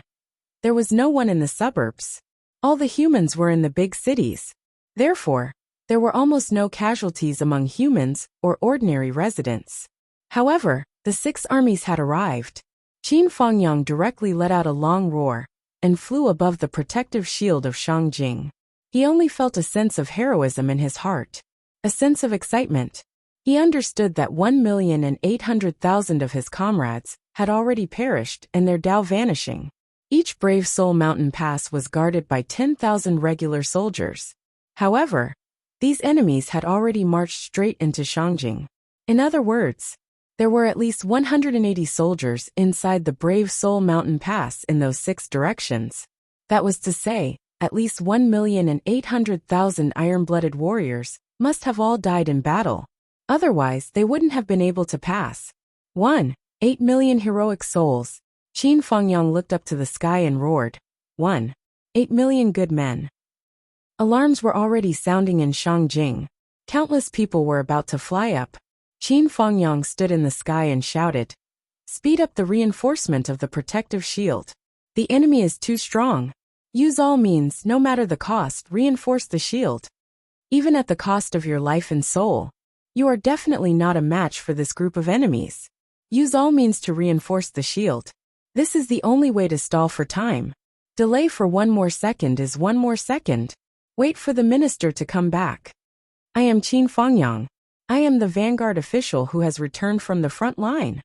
There was no one in the suburbs. All the humans were in the big cities. Therefore, there were almost no casualties among humans or ordinary residents. However, the 6 armies had arrived. Qin Fangyang directly let out a long roar and flew above the protective shield of Shangjing. He only felt a sense of heroism in his heart, a sense of excitement. He understood that 1,800,000 of his comrades had already perished and their Tao vanishing. Each brave soul mountain pass was guarded by 10,000 regular soldiers. However, these enemies had already marched straight into Shangjing. In other words, there were at least 180 soldiers inside the brave soul mountain pass in those 6 directions. That was to say, at least 1,800,000 iron-blooded warriors must have all died in battle. Otherwise, they wouldn't have been able to pass. 8 million heroic souls. Qin Fangyang looked up to the sky and roared. 8 million good men. Alarms were already sounding in Shangjing. Countless people were about to fly up. Qin Fangyang stood in the sky and shouted, "Speed up the reinforcement of the protective shield. The enemy is too strong. Use all means, no matter the cost, reinforce the shield. Even at the cost of your life and soul. You are definitely not a match for this group of enemies. Use all means to reinforce the shield. This is the only way to stall for time. Delay for 1 more second is 1 more second. Wait for the minister to come back. I am Qin Fangyang. I am the vanguard official who has returned from the front line.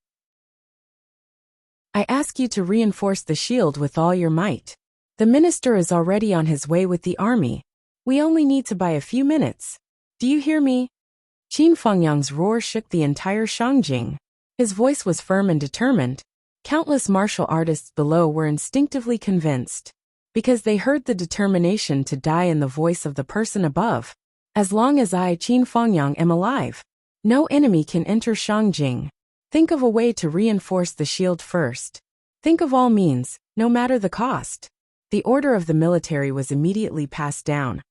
I ask you to reinforce the shield with all your might. The minister is already on his way with the army. We only need to buy a few minutes. Do you hear me?" Qin Fangyang's roar shook the entire Shangjing. His voice was firm and determined. Countless martial artists below were instinctively convinced, because they heard the determination to die in the voice of the person above. As long as I, Qin Fangyang, am alive, no enemy can enter Shangjing. Think of a way to reinforce the shield first. Think of all means, no matter the cost. The order of the military was immediately passed down.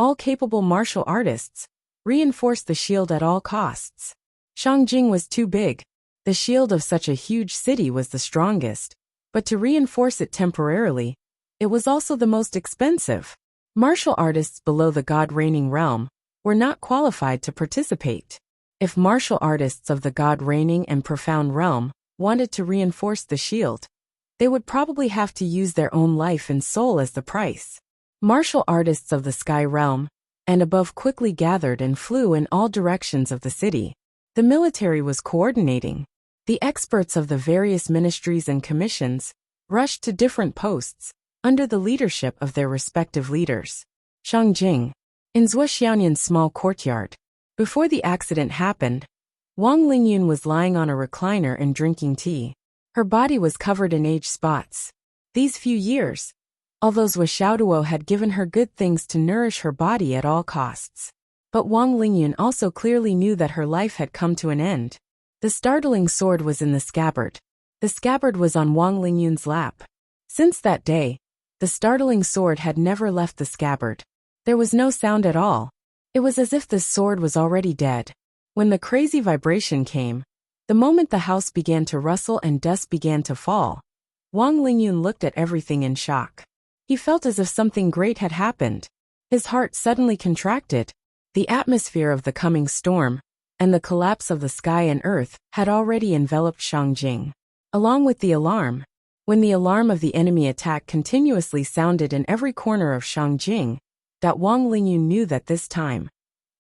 All capable martial artists, reinforce the shield at all costs. Shangjing was too big. The shield of such a huge city was the strongest, but to reinforce it temporarily, it was also the most expensive. Martial artists below the God-reigning realm were not qualified to participate. If martial artists of the God-reigning and profound realm wanted to reinforce the shield, they would probably have to use their own life and soul as the price. Martial artists of the sky realm and above quickly gathered and flew in all directions of the city. The military was coordinating. The experts of the various ministries and commissions rushed to different posts under the leadership of their respective leaders. Shangjing. In Zhuoxianyan's small courtyard. Before the accident happened, Wang Lingyun was lying on a recliner and drinking tea. Her body was covered in age spots. These few years, although Zhuoxiaoduo had given her good things to nourish her body at all costs. But Wang Lingyun also clearly knew that her life had come to an end. The startling sword was in the scabbard. The scabbard was on Wang Lingyun's lap. Since that day, the startling sword had never left the scabbard. There was no sound at all. It was as if the sword was already dead. When the crazy vibration came, the moment the house began to rustle and dust began to fall, Wang Lingyun looked at everything in shock. He felt as if something great had happened. His heart suddenly contracted. The atmosphere of the coming storm and the collapse of the sky and earth had already enveloped Shangjing. Along with the alarm, when the alarm of the enemy attack continuously sounded in every corner of Shangjing, that Wang Lingyun knew that this time,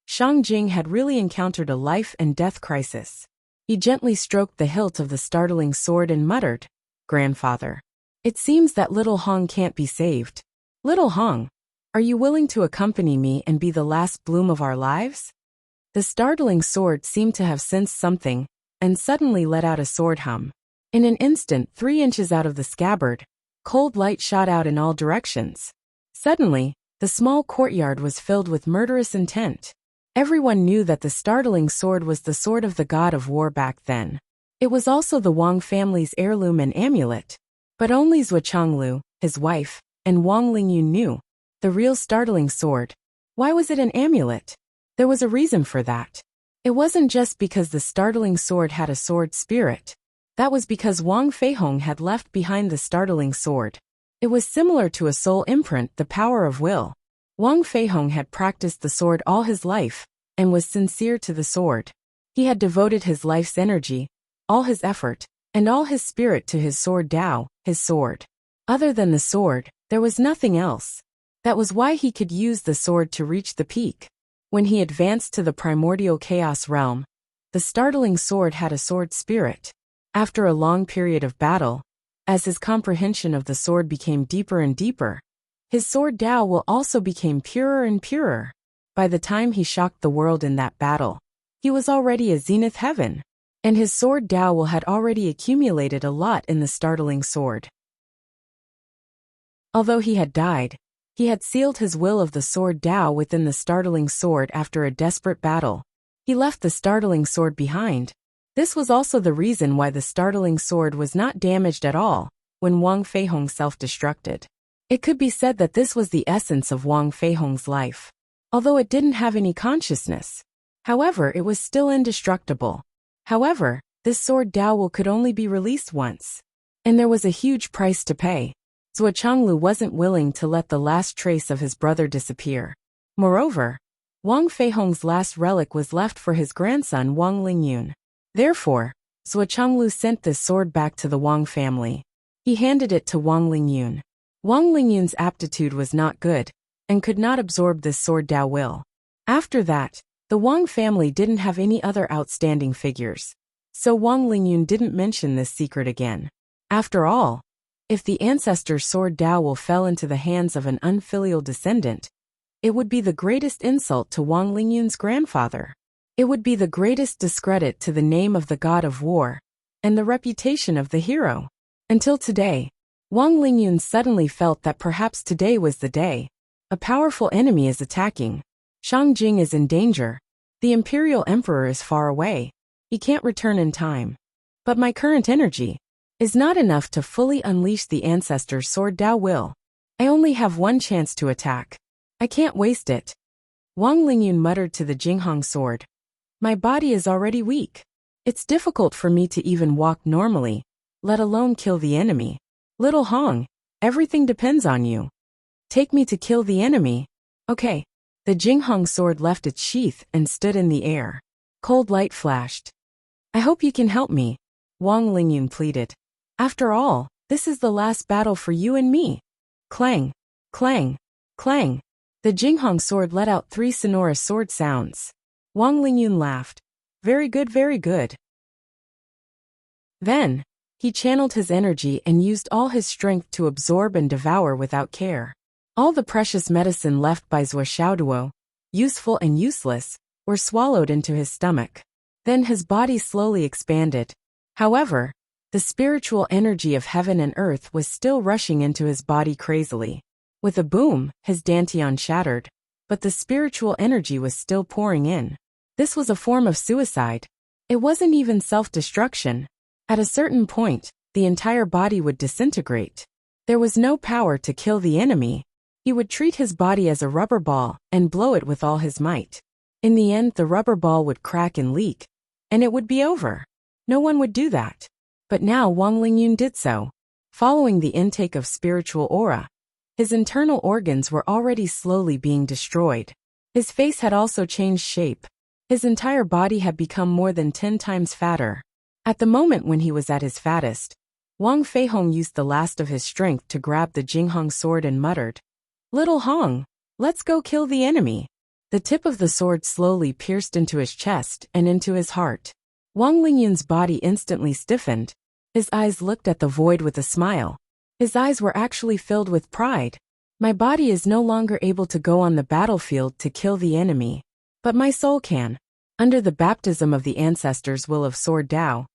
Shangjing had really encountered a life and death crisis. He gently stroked the hilt of the startling sword and muttered, "Grandfather. It seems that little Hong can't be saved." Little Hong, are you willing to accompany me and be the last bloom of our lives? The startling sword seemed to have sensed something, and suddenly let out a sword hum. In an instant, 3 inches out of the scabbard, cold light shot out in all directions. Suddenly, the small courtyard was filled with murderous intent. Everyone knew that the startling sword was the sword of the god of war back then. It was also the Wang family's heirloom and amulet. But only Zhuo Changlu, his wife, and Wang Lingyun knew the real startling sword. Why was it an amulet? There was a reason for that. It wasn't just because the startling sword had a sword spirit. That was because Wang Feihong had left behind the startling sword. It was similar to a soul imprint, the power of will. Wang Feihong had practiced the sword all his life, and was sincere to the sword. He had devoted his life's energy, all his effort, and all his spirit to his sword Dao, his sword. Other than the sword, there was nothing else. That was why he could use the sword to reach the peak. When he advanced to the primordial chaos realm, the startling sword had a sword spirit. After a long period of battle, as his comprehension of the sword became deeper and deeper, his sword Dao will also became purer and purer. By the time he shocked the world in that battle, he was already a zenith heaven, and his sword Dao will had already accumulated a lot in the startling sword. Although he had died, he had sealed his will of the sword Dao within the startling sword after a desperate battle. He left the startling sword behind. This was also the reason why the startling sword was not damaged at all when Wang Feihong self-destructed. It could be said that this was the essence of Wang Feihong's life. Although it didn't have any consciousness. However, it was still indestructible. However, this sword Dao will could only be released once. And there was a huge price to pay. Zhuo Changlu wasn't willing to let the last trace of his brother disappear. Moreover, Wang Feihong's last relic was left for his grandson Wang Lingyun. Therefore, Zhuo Changlu sent this sword back to the Wang family. He handed it to Wang Lingyun. Wang Lingyun's aptitude was not good, and could not absorb this sword Dao will. After that, the Wang family didn't have any other outstanding figures. So Wang Lingyun didn't mention this secret again. After all, if the ancestor's sword Dao will fell into the hands of an unfilial descendant, it would be the greatest insult to Wang Lingyun's grandfather. It would be the greatest discredit to the name of the god of war, and the reputation of the hero. Until today, Wang Lingyun suddenly felt that perhaps today was the day. A powerful enemy is attacking. Shangjing is in danger. The imperial emperor is far away. He can't return in time. But my current energy is not enough to fully unleash the ancestor's sword Dao will. I only have one chance to attack. I can't waste it. Wang Lingyun muttered to the Jinghong sword. My body is already weak. It's difficult for me to even walk normally, let alone kill the enemy. Little Hong, everything depends on you. Take me to kill the enemy. Okay. The Jinghong sword left its sheath and stood in the air. Cold light flashed. I hope you can help me, Wang Lingyun pleaded. After all, this is the last battle for you and me. Clang, clang, clang. The Jinghong sword let out 3 sonorous sword sounds. Wang Lingyun laughed. Very good, very good. Then, he channeled his energy and used all his strength to absorb and devour without care. All the precious medicine left by Zhuo Xiaoduo, useful and useless, were swallowed into his stomach. Then his body slowly expanded. However, the spiritual energy of heaven and earth was still rushing into his body crazily. With a boom, his dantian shattered, but the spiritual energy was still pouring in. This was a form of suicide. It wasn't even self-destruction. At a certain point, the entire body would disintegrate. There was no power to kill the enemy. He would treat his body as a rubber ball and blow it with all his might. In the end, the rubber ball would crack and leak, and it would be over. No one would do that. But now Wang Lingyun did so. Following the intake of spiritual aura, his internal organs were already slowly being destroyed. His face had also changed shape. His entire body had become more than 10 times fatter. At the moment when he was at his fattest, Wang Feihong used the last of his strength to grab the Jinghong sword and muttered, Little Hong, let's go kill the enemy. The tip of the sword slowly pierced into his chest and into his heart. Wang Lingyun's body instantly stiffened. His eyes looked at the void with a smile. His eyes were actually filled with pride. My body is no longer able to go on the battlefield to kill the enemy. But my soul can. Under the baptism of the ancestors' will of Sword Tao,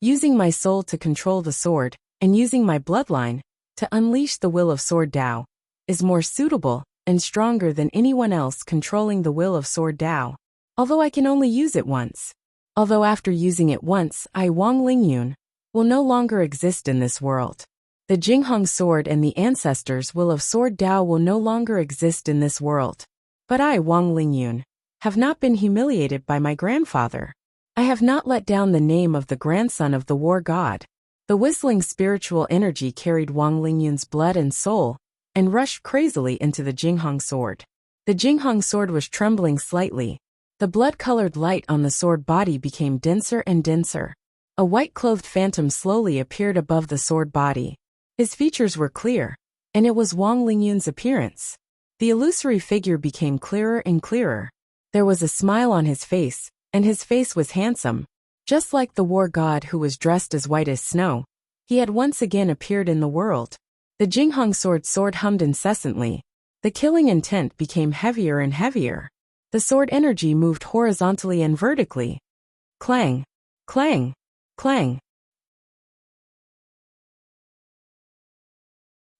using my soul to control the sword, and using my bloodline to unleash the will of Sword Tao, is more suitable and stronger than anyone else controlling the will of Sword Tao. Although I can only use it once. Although after using it once, I, Wang Lingyun, will no longer exist in this world. The Jinghong sword and the ancestors' will of Sword Tao will no longer exist in this world. But I, Wang Lingyun, have not been humiliated by my grandfather. I have not let down the name of the grandson of the war god. The whistling spiritual energy carried Wang Lingyun's blood and soul, and rushed crazily into the Jinghong sword. The Jinghong sword was trembling slightly. The blood-colored light on the sword body became denser and denser. A white-clothed phantom slowly appeared above the sword body. His features were clear, and it was Wang Lingyun's appearance. The illusory figure became clearer and clearer. There was a smile on his face, and his face was handsome. Just like the war god who was dressed as white as snow, he had once again appeared in the world. The Jinghong sword hummed incessantly. The killing intent became heavier and heavier. The sword energy moved horizontally and vertically. Clang, clang, clang.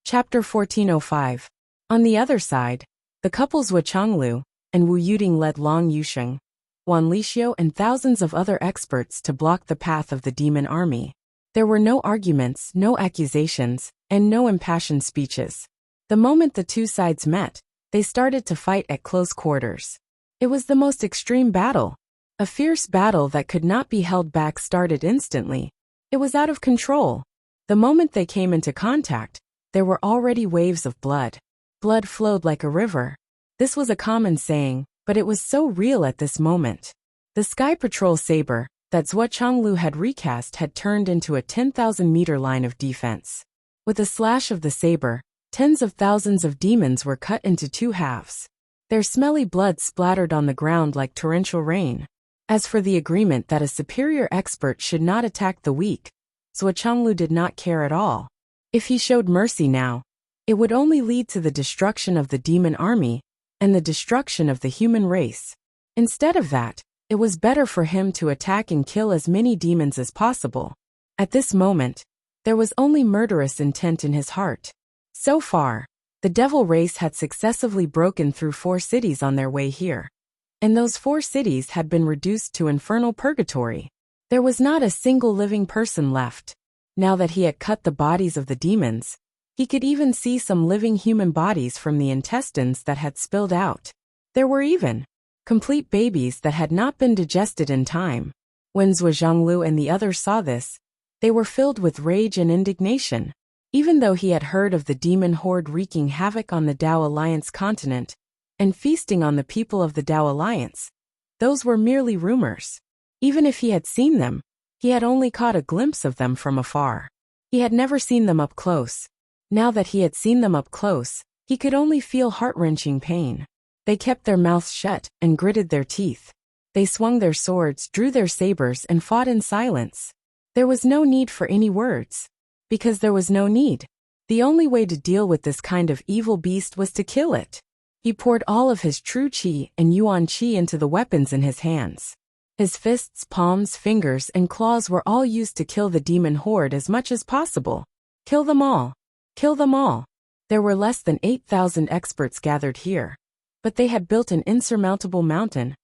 Chapter 1405. On the other side, the couples Wu Chonglu and Wu Yuding led Long Yusheng, Wan Lixiu and thousands of other experts to block the path of the demon army. There were no arguments, no accusations, and no impassioned speeches. The moment the two sides met, they started to fight at close quarters. It was the most extreme battle. A fierce battle that could not be held back started instantly. It was out of control. The moment they came into contact, there were already waves of blood. Blood flowed like a river. This was a common saying, but it was so real at this moment. The Sky Patrol saber that Zhuo Chonglu had recast had turned into a 10,000-meter line of defense. With a slash of the saber, tens of thousands of demons were cut into two halves. Their smelly blood splattered on the ground like torrential rain. As for the agreement that a superior expert should not attack the weak, Zhuo Chonglu did not care at all. If he showed mercy now, it would only lead to the destruction of the demon army and the destruction of the human race. Instead of that, it was better for him to attack and kill as many demons as possible. At this moment, there was only murderous intent in his heart. So far, the devil race had successively broken through 4 cities on their way here. And those 4 cities had been reduced to infernal purgatory. There was not a single living person left. Now that he had cut the bodies of the demons, he could even see some living human bodies from the intestines that had spilled out. There were even complete babies that had not been digested in time. When Zhuo Zhonglu and the others saw this, they were filled with rage and indignation. Even though he had heard of the demon horde wreaking havoc on the Dao Alliance continent and feasting on the people of the Dao Alliance, those were merely rumors. Even if he had seen them, he had only caught a glimpse of them from afar. He had never seen them up close. Now that he had seen them up close, he could only feel heart-wrenching pain. They kept their mouths shut and gritted their teeth. They swung their swords, drew their sabers, and fought in silence. There was no need for any words. Because there was no need. The only way to deal with this kind of evil beast was to kill it. He poured all of his true qi and yuan qi into the weapons in his hands. His fists, palms, fingers, and claws were all used to kill the demon horde as much as possible. Kill them all. Kill them all. There were less than 8,000 experts gathered here. But they had built an insurmountable mountain,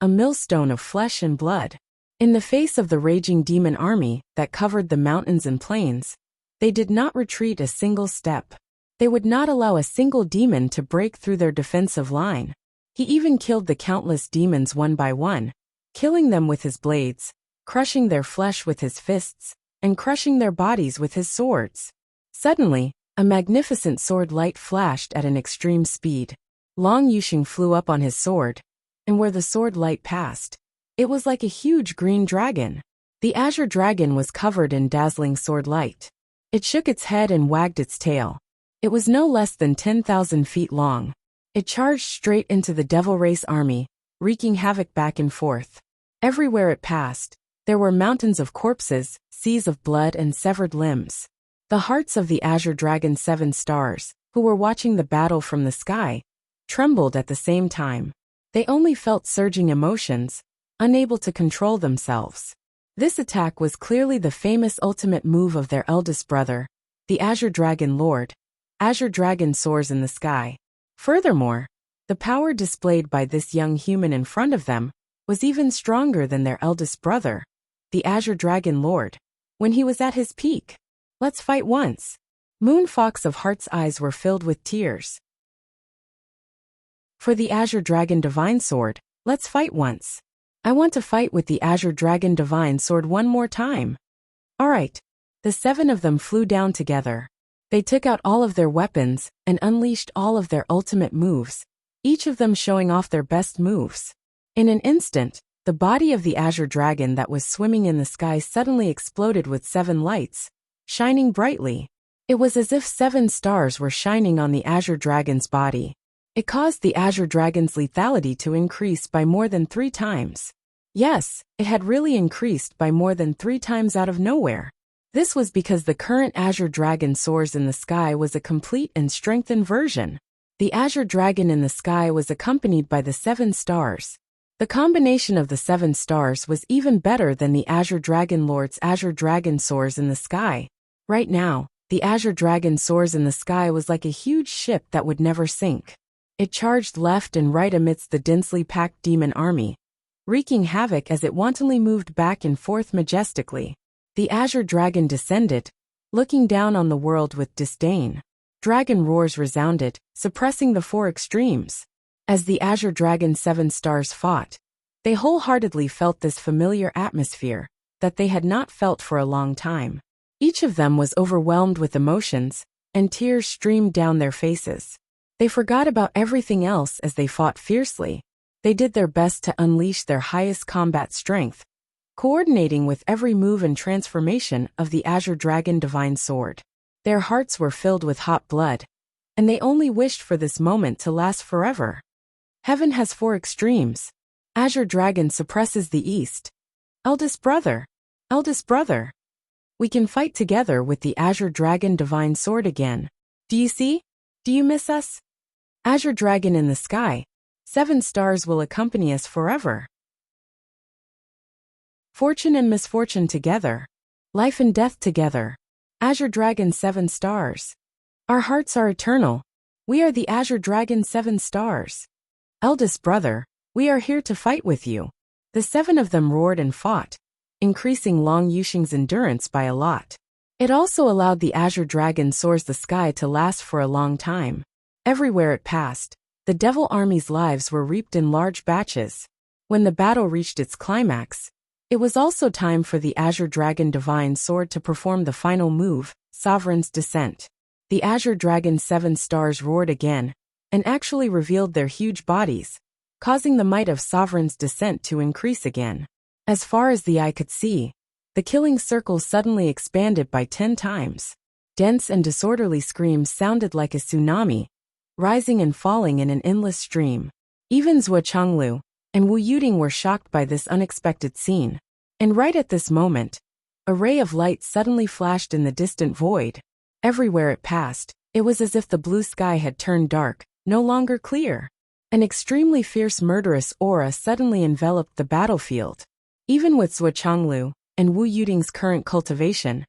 a millstone of flesh and blood. In the face of the raging demon army that covered the mountains and plains, they did not retreat a single step. They would not allow a single demon to break through their defensive line. He even killed the countless demons one by one, killing them with his blades, crushing their flesh with his fists, and crushing their bodies with his swords. Suddenly, a magnificent sword light flashed at an extreme speed. Long Yusheng flew up on his sword, and where the sword light passed, it was like a huge green dragon. The azure dragon was covered in dazzling sword light. It shook its head and wagged its tail. It was no less than 10,000 feet long. It charged straight into the devil race army, wreaking havoc back and forth. Everywhere it passed, there were mountains of corpses, seas of blood and severed limbs. The hearts of the azure dragon's 7 stars, who were watching the battle from the sky, trembled at the same time. They only felt surging emotions, unable to control themselves. This attack was clearly the famous ultimate move of their eldest brother, the Azure Dragon Lord. Azure Dragon soars in the sky. Furthermore, the power displayed by this young human in front of them was even stronger than their eldest brother, the Azure Dragon Lord, when he was at his peak. Let's fight once. Moon Fox of Heart's eyes were filled with tears. For the Azure Dragon Divine Sword, let's fight once. I want to fight with the Azure Dragon Divine Sword one more time. Alright. The 7 of them flew down together. They took out all of their weapons and unleashed all of their ultimate moves, each of them showing off their best moves. In an instant, the body of the Azure Dragon that was swimming in the sky suddenly exploded with 7 lights, shining brightly. It was as if 7 stars were shining on the Azure Dragon's body. It caused the Azure Dragon's lethality to increase by more than 3 times. Yes, it had really increased by more than 3 times out of nowhere. This was because the current Azure Dragon soars in the sky was a complete and strengthened version. The Azure Dragon in the sky was accompanied by the 7 stars. The combination of the 7 stars was even better than the Azure Dragon Lord's Azure Dragon soars in the sky. Right now, the Azure Dragon soars in the sky was like a huge ship that would never sink. It charged left and right amidst the densely packed demon army, wreaking havoc as it wantonly moved back and forth majestically. The Azure Dragon descended, looking down on the world with disdain. Dragon roars resounded, suppressing the 4 extremes. As the Azure Dragon 7 stars fought, they wholeheartedly felt this familiar atmosphere that they had not felt for a long time. Each of them was overwhelmed with emotions, and tears streamed down their faces. They forgot about everything else as they fought fiercely. They did their best to unleash their highest combat strength, coordinating with every move and transformation of the Azure Dragon Divine Sword. Their hearts were filled with hot blood, and they only wished for this moment to last forever. Heaven has 4 extremes. Azure Dragon suppresses the east. Eldest brother. Eldest brother. We can fight together with the Azure Dragon Divine Sword again. Do you see? Do you miss us? Azure Dragon in the sky. 7 stars will accompany us forever. Fortune and misfortune together. Life and death together. Azure Dragon 7 stars. Our hearts are eternal. We are the Azure Dragon 7 stars. Eldest brother, we are here to fight with you. The 7 of them roared and fought, increasing Long Yuxing's endurance by a lot. It also allowed the Azure Dragon soars the sky to last for a long time. Everywhere it passed, the Devil Army's lives were reaped in large batches. When the battle reached its climax, it was also time for the Azure Dragon Divine Sword to perform the final move, Sovereign's Descent. The Azure Dragon 7 stars roared again, and actually revealed their huge bodies, causing the might of Sovereign's Descent to increase again. As far as the eye could see, the killing circle suddenly expanded by 10 times. Dense and disorderly screams sounded like a tsunami, rising and falling in an endless stream. Even Zhuo Chonglu and Wu Yuding were shocked by this unexpected scene. And right at this moment, a ray of light suddenly flashed in the distant void. Everywhere it passed, it was as if the blue sky had turned dark, no longer clear. An extremely fierce murderous aura suddenly enveloped the battlefield. Even with Zhuo Chonglu and Wu Yuding's current cultivation,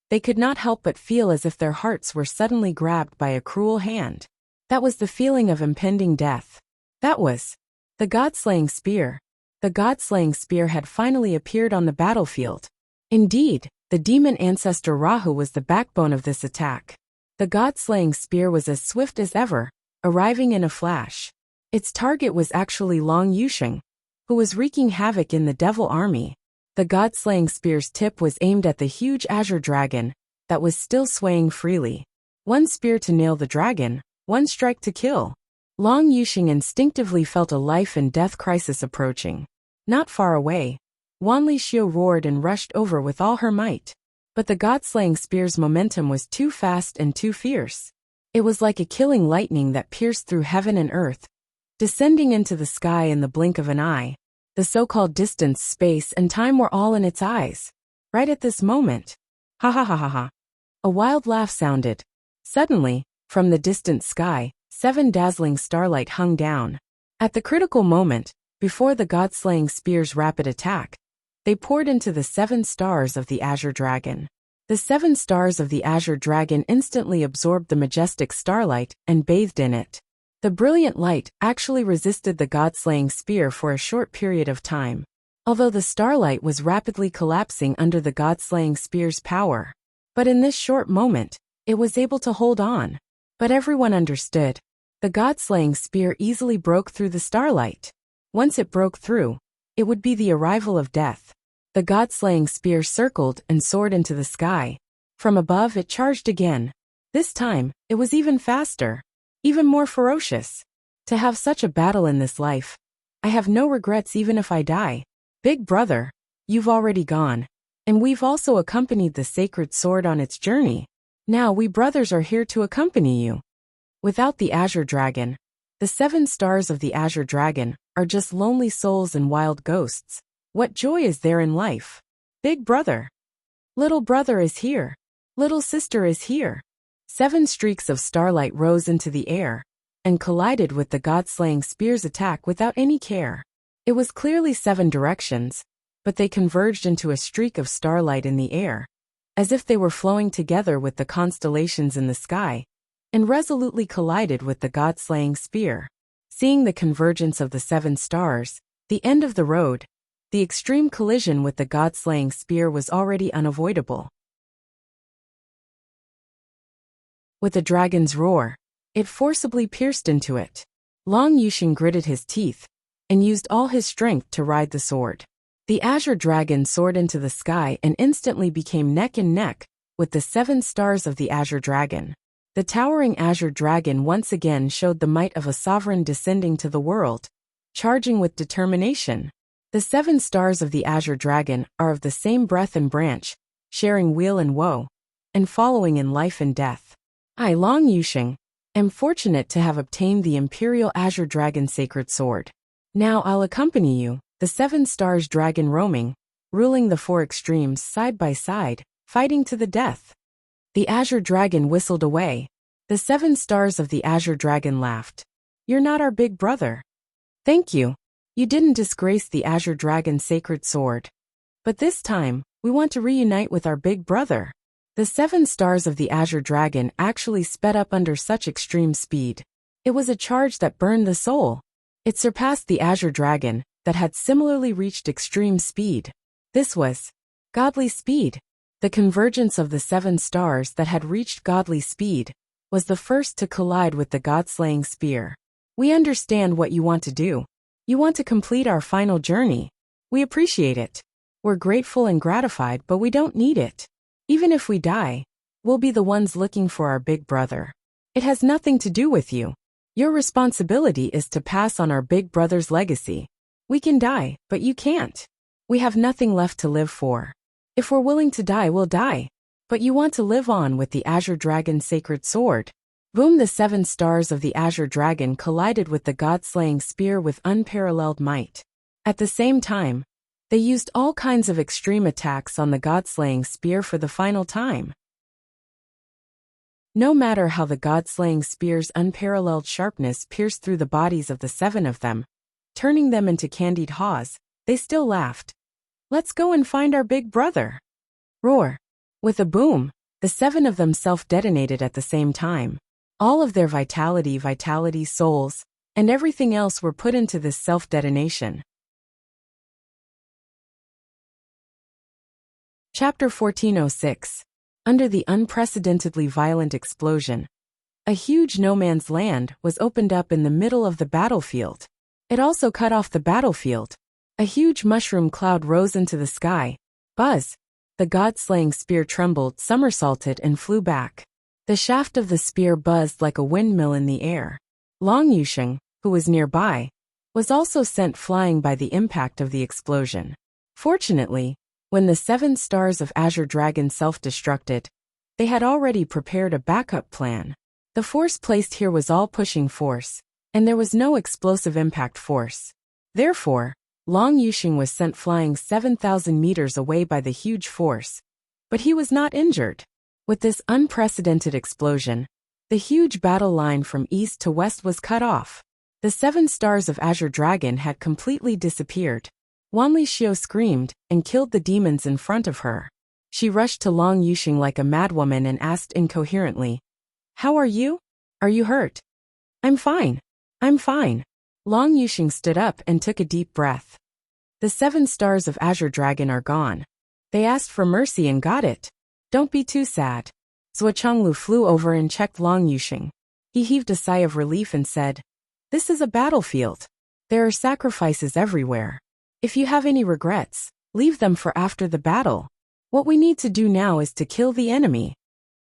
they could not help but feel as if their hearts were suddenly grabbed by a cruel hand. That was the feeling of impending death. That was the God-slaying spear. The God-slaying spear had finally appeared on the battlefield. Indeed, the demon ancestor Rahu was the backbone of this attack. The God-slaying spear was as swift as ever, arriving in a flash. Its target was actually Long Yuxing, who was wreaking havoc in the Devil Army. The God-slaying spear's tip was aimed at the huge Azure Dragon that was still swaying freely. One spear to nail the dragon, one strike to kill. Long Yuxing instinctively felt a life and death crisis approaching. Not far away, Wanli Xiu roared and rushed over with all her might. But the God-slaying spear's momentum was too fast and too fierce. It was like a killing lightning that pierced through heaven and earth, descending into the sky in the blink of an eye. The so-called distance, space, and time were all in its eyes. Right at this moment. Ha ha ha ha ha. A wild laugh sounded. Suddenly, From the distant sky, 7 dazzling starlight hung down. At the critical moment, before the god-slaying spear's rapid attack, they poured into the 7 stars of the azure dragon. The 7 stars of the azure dragon instantly absorbed the majestic starlight and bathed in it. The brilliant light actually resisted the god-slaying spear for a short period of time, although the starlight was rapidly collapsing under the god-slaying spear's power. But in this short moment, it was able to hold on. But everyone understood. The god-slaying spear easily broke through the starlight. Once it broke through, it would be the arrival of death. The god-slaying spear circled and soared into the sky. From above it charged again. This time, it was even faster. Even more ferocious. To have such a battle in this life. I have no regrets even if I die. Big brother, you've already gone. And we've also accompanied the sacred sword on its journey. Now we brothers are here to accompany you. Without the azure dragon, the 7 stars of the azure dragon are just lonely souls and wild ghosts. What joy is there in life? Big brother. Little brother is here. Little sister is here. 7 streaks of starlight rose into the air and collided with the god-slaying spear's attack without any care. It was clearly 7 directions, but they converged into a streak of starlight in the air, as if they were flowing together with the constellations in the sky, and resolutely collided with the god-slaying spear. Seeing the convergence of the 7 stars, the end of the road, the extreme collision with the god-slaying spear was already unavoidable. With a dragon's roar, it forcibly pierced into it. Long Yusheng gritted his teeth and used all his strength to ride the sword. The azure dragon soared into the sky and instantly became neck and neck with the 7 stars of the azure dragon. The towering azure dragon once again showed the might of a sovereign descending to the world, charging with determination. The 7 stars of the azure dragon are of the same breath and branch, sharing weal and woe, and following in life and death. I, Long Yusheng, am fortunate to have obtained the Imperial Azure Dragon Sacred Sword. Now I'll accompany you, the 7 stars dragon roaming, ruling the 4 extremes side by side, fighting to the death. The Azure Dragon whistled away. The 7 stars of the Azure Dragon laughed. You're not our big brother. Thank you. You didn't disgrace the Azure Dragon Sacred Sword. But this time, we want to reunite with our big brother. The 7 stars of the Azure Dragon actually sped up under such extreme speed. It was a charge that burned the soul. It surpassed the Azure Dragon, that had similarly reached extreme speed. This was godly speed. The convergence of the 7 stars that had reached godly speed was the first to collide with the god-slaying spear. We understand what you want to do. You want to complete our final journey. We appreciate it. We're grateful and gratified, but we don't need it. Even if we die, we'll be the ones looking for our big brother. It has nothing to do with you. Your responsibility is to pass on our big brother's legacy. We can die, but you can't. We have nothing left to live for. If we're willing to die, we'll die. But you want to live on with the Azure Dragon Sacred Sword. Boom! The 7 stars of the Azure Dragon collided with the god-slaying spear with unparalleled might. At the same time, they used all kinds of extreme attacks on the god-slaying spear for the final time. No matter how the god-slaying spear's unparalleled sharpness pierced through the bodies of the 7 of them, turning them into candied haws, they still laughed. Let's go and find our big brother. Roar. With a boom, the 7 of them self-detonated at the same time. All of their vitality, souls, and everything else were put into this self-detonation. Chapter 1406. Under the unprecedentedly violent explosion, a huge no-man's land was opened up in the middle of the battlefield. It also cut off the battlefield. A huge mushroom cloud rose into the sky. Buzz! The god-slaying spear trembled, somersaulted, and flew back. The shaft of the spear buzzed like a windmill in the air. Long Yusheng, who was nearby, was also sent flying by the impact of the explosion. Fortunately, when the 7 stars of Azure Dragon self-destructed, they had already prepared a backup plan. The force placed here was all pushing force, and there was no explosive impact force. Therefore, Long Yusheng was sent flying 7,000 meters away by the huge force, but he was not injured. With this unprecedented explosion, The huge battle line from east to west was cut off. The 7 stars of Azure Dragon had completely disappeared. Wanli Xiao screamed and killed the demons in front of her. She rushed to Long Yuxing like a madwoman and asked incoherently, "How are you? Are you hurt?" "I'm fine. I'm fine." Long Yuxing stood up and took a deep breath. "The 7 stars of Azure Dragon are gone. They asked for mercy and got it. Don't be too sad." Zuochenglu flew over and checked Long Yuxing. He heaved a sigh of relief and said, "This is a battlefield. There are sacrifices everywhere. If you have any regrets, leave them for after the battle. What we need to do now is to kill the enemy."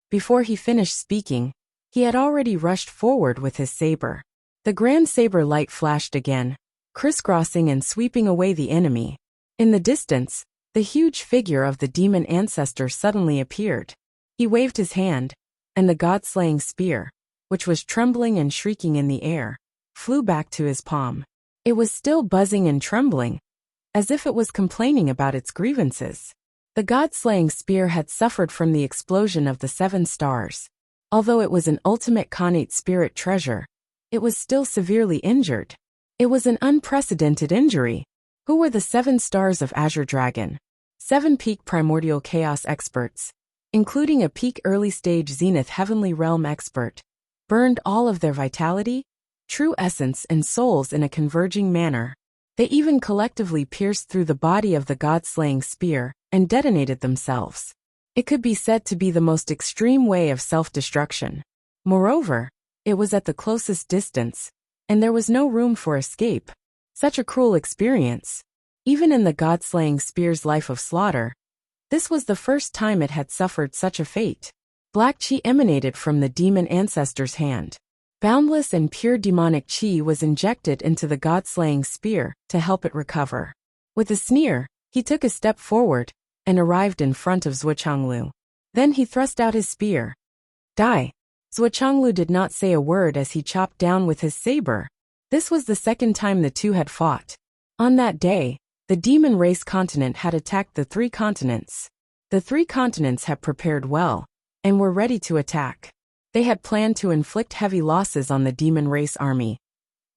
Before he finished speaking, he had already rushed forward with his saber. The grand saber light flashed again, crisscrossing and sweeping away the enemy. In the distance, the huge figure of the demon ancestor suddenly appeared. He waved his hand, and the god-slaying spear, which was trembling and shrieking in the air, flew back to his palm. It was still buzzing and trembling, as if it was complaining about its grievances. The god-slaying spear had suffered from the explosion of the 7 stars. Although it was an ultimate Khanate spirit treasure, it was still severely injured. It was an unprecedented injury. Who were the 7 stars of Azure Dragon? 7 peak primordial chaos experts, including a peak early-stage zenith heavenly realm expert, burned all of their vitality, true essence and souls in a converging manner. They even collectively pierced through the body of the god-slaying spear and detonated themselves. It could be said to be the most extreme way of self-destruction. Moreover, it was at the closest distance, and there was no room for escape. Such a cruel experience. Even in the god-slaying spear's life of slaughter, this was the first time it had suffered such a fate. Black chi emanated from the demon ancestor's hand. Boundless and pure demonic chi was injected into the god-slaying spear to help it recover. With a sneer, he took a step forward and arrived in front of Zuochenglu. Then he thrust out his spear. "Die!" Zuochenglu did not say a word as he chopped down with his saber. This was the second time the two had fought. On that day, the demon race continent had attacked the 3 continents. The 3 continents had prepared well and were ready to attack. They had planned to inflict heavy losses on the demon race army.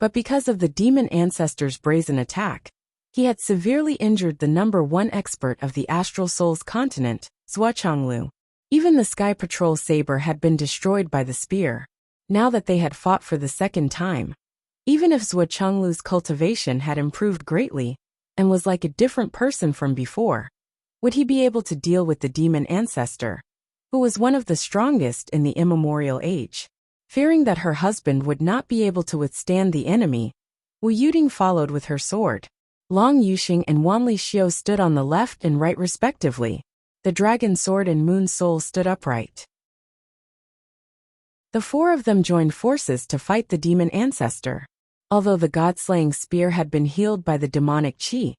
But because of the demon ancestor's brazen attack, he had severely injured the number 1 expert of the Astral Souls continent, Zuochenglu. Even the Sky Patrol saber had been destroyed by the spear. Now that they had fought for the second time, even if Zuochenglu's cultivation had improved greatly and was like a different person from before, would he be able to deal with the demon ancestor, who was one of the strongest in the immemorial age? Fearing that her husband would not be able to withstand the enemy, Wu Yuding followed with her sword. Long Yuxing and Wanli Xiao stood on the left and right respectively. The dragon sword and moon soul stood upright. The 4 of them joined forces to fight the demon ancestor. Although the god-slaying spear had been healed by the demonic chi,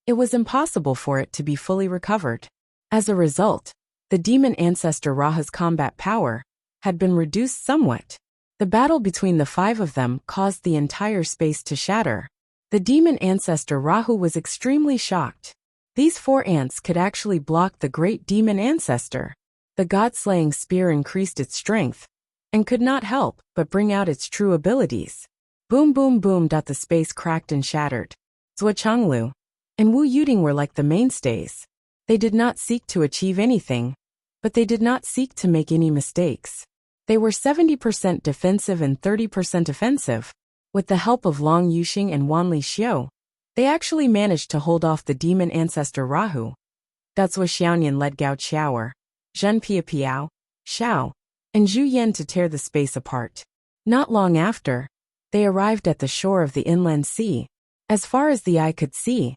it was impossible for it to be fully recovered. As a result, the demon ancestor Raha's combat power had been reduced somewhat. The battle between the 5 of them caused the entire space to shatter. The demon ancestor Rahu was extremely shocked. These 4 ants could actually block the great demon ancestor. The god-slaying spear increased its strength and could not help but bring out its true abilities. Boom boom boom. The space cracked and shattered. Zuochenglu and Wu Yuding were like the mainstays. They did not seek to achieve anything, but they did not seek to make any mistakes. They were 70% defensive and 30% offensive. With the help of Long Yuxing and Wanli Xiao, they actually managed to hold off the demon ancestor Rahu. Zuo Xiaoyan led Gao Qiaoer, Zhen Piapiao, Xiao, and Zhu Yan to tear the space apart. Not long after, they arrived at the shore of the inland sea. As far as the eye could see,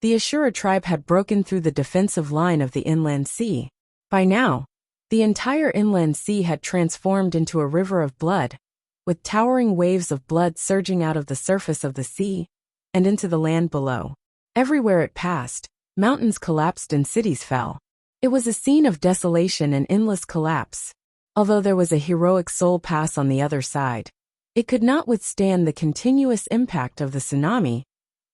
the Ashura tribe had broken through the defensive line of the inland sea. By now, the entire inland sea had transformed into a river of blood, with towering waves of blood surging out of the surface of the sea and into the land below. Everywhere it passed, mountains collapsed and cities fell. It was a scene of desolation and endless collapse. Although there was a heroic soul pass on the other side, it could not withstand the continuous impact of the tsunami,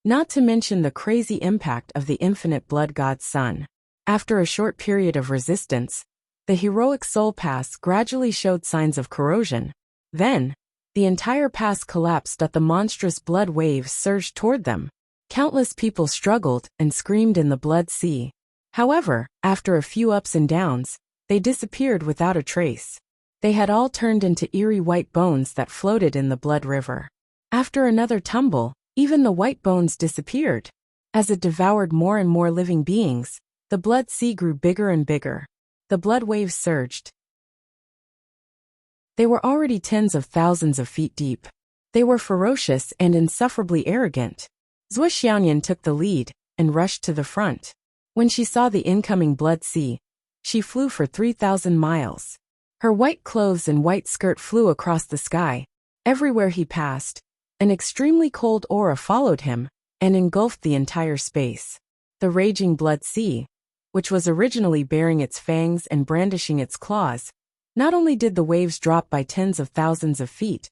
not to mention the crazy impact of the infinite blood god's sun. After a short period of resistance, the heroic soul pass gradually showed signs of corrosion. Then, the entire pass collapsed as the monstrous blood waves surged toward them. Countless people struggled and screamed in the blood sea. However, after a few ups and downs, they disappeared without a trace. They had all turned into eerie white bones that floated in the blood river. After another tumble, even the white bones disappeared. As it devoured more and more living beings, the blood sea grew bigger and bigger. The blood waves surged. They were already tens of thousands of feet deep. They were ferocious and insufferably arrogant. Zhuo Xiaoyan took the lead and rushed to the front. When she saw the incoming blood sea, she flew for 3,000 miles. Her white clothes and white skirt flew across the sky. Everywhere he passed, an extremely cold aura followed him and engulfed the entire space. The raging blood sea, which was originally baring its fangs and brandishing its claws, not only did the waves drop by tens of thousands of feet,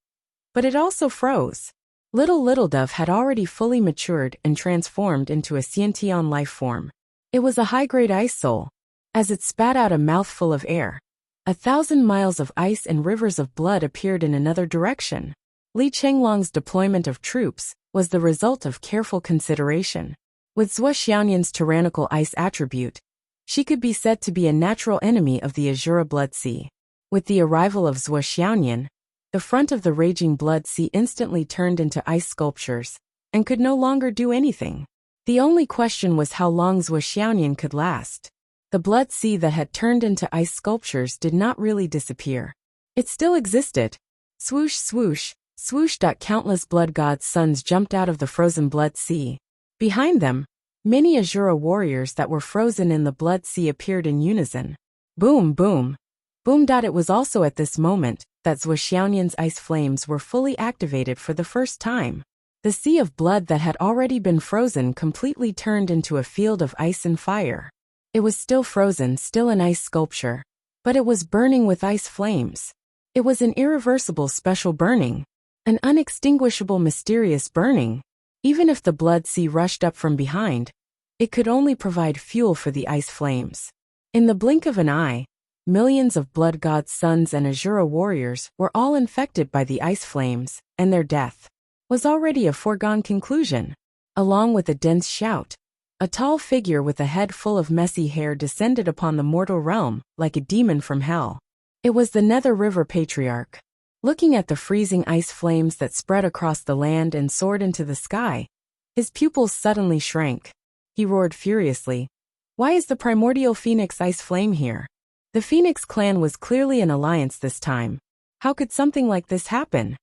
but it also froze. Little Dove had already fully matured and transformed into a sentient life form. It was a high-grade ice soul. As it spat out a mouthful of air, 1,000 miles of ice and rivers of blood appeared in another direction. Li Chenglong's deployment of troops was the result of careful consideration. With Zhuo Xiaoyan's tyrannical ice attribute, she could be said to be a natural enemy of the Azura Blood Sea. With the arrival of Zhuo Xiaoyan, the front of the raging blood sea instantly turned into ice sculptures and could no longer do anything. The only question was how long Zhuo Xiaoyan could last. The blood sea that had turned into ice sculptures did not really disappear. It still existed. Swoosh, swoosh, swoosh. Countless blood god's sons jumped out of the frozen blood sea. Behind them, many Azura warriors that were frozen in the blood sea appeared in unison. Boom, boom, boom. It was also at this moment that Zhuo Xiaoyan's ice flames were fully activated for the first time. The sea of blood that had already been frozen completely turned into a field of ice and fire. It was still frozen, still an ice sculpture, but it was burning with ice flames. It was an irreversible special burning, an unextinguishable mysterious burning. Even if the blood sea rushed up from behind, it could only provide fuel for the ice flames. In the blink of an eye, millions of blood god's sons and Azura warriors were all infected by the ice flames, and their death was already a foregone conclusion. Along with a dense shout, a tall figure with a head full of messy hair descended upon the mortal realm like a demon from hell. It was the Nether River Patriarch. Looking at the freezing ice flames that spread across the land and soared into the sky, his pupils suddenly shrank. He roared furiously. Why is the primordial Phoenix ice flame here? The Phoenix clan was clearly an alliance this time. How could something like this happen?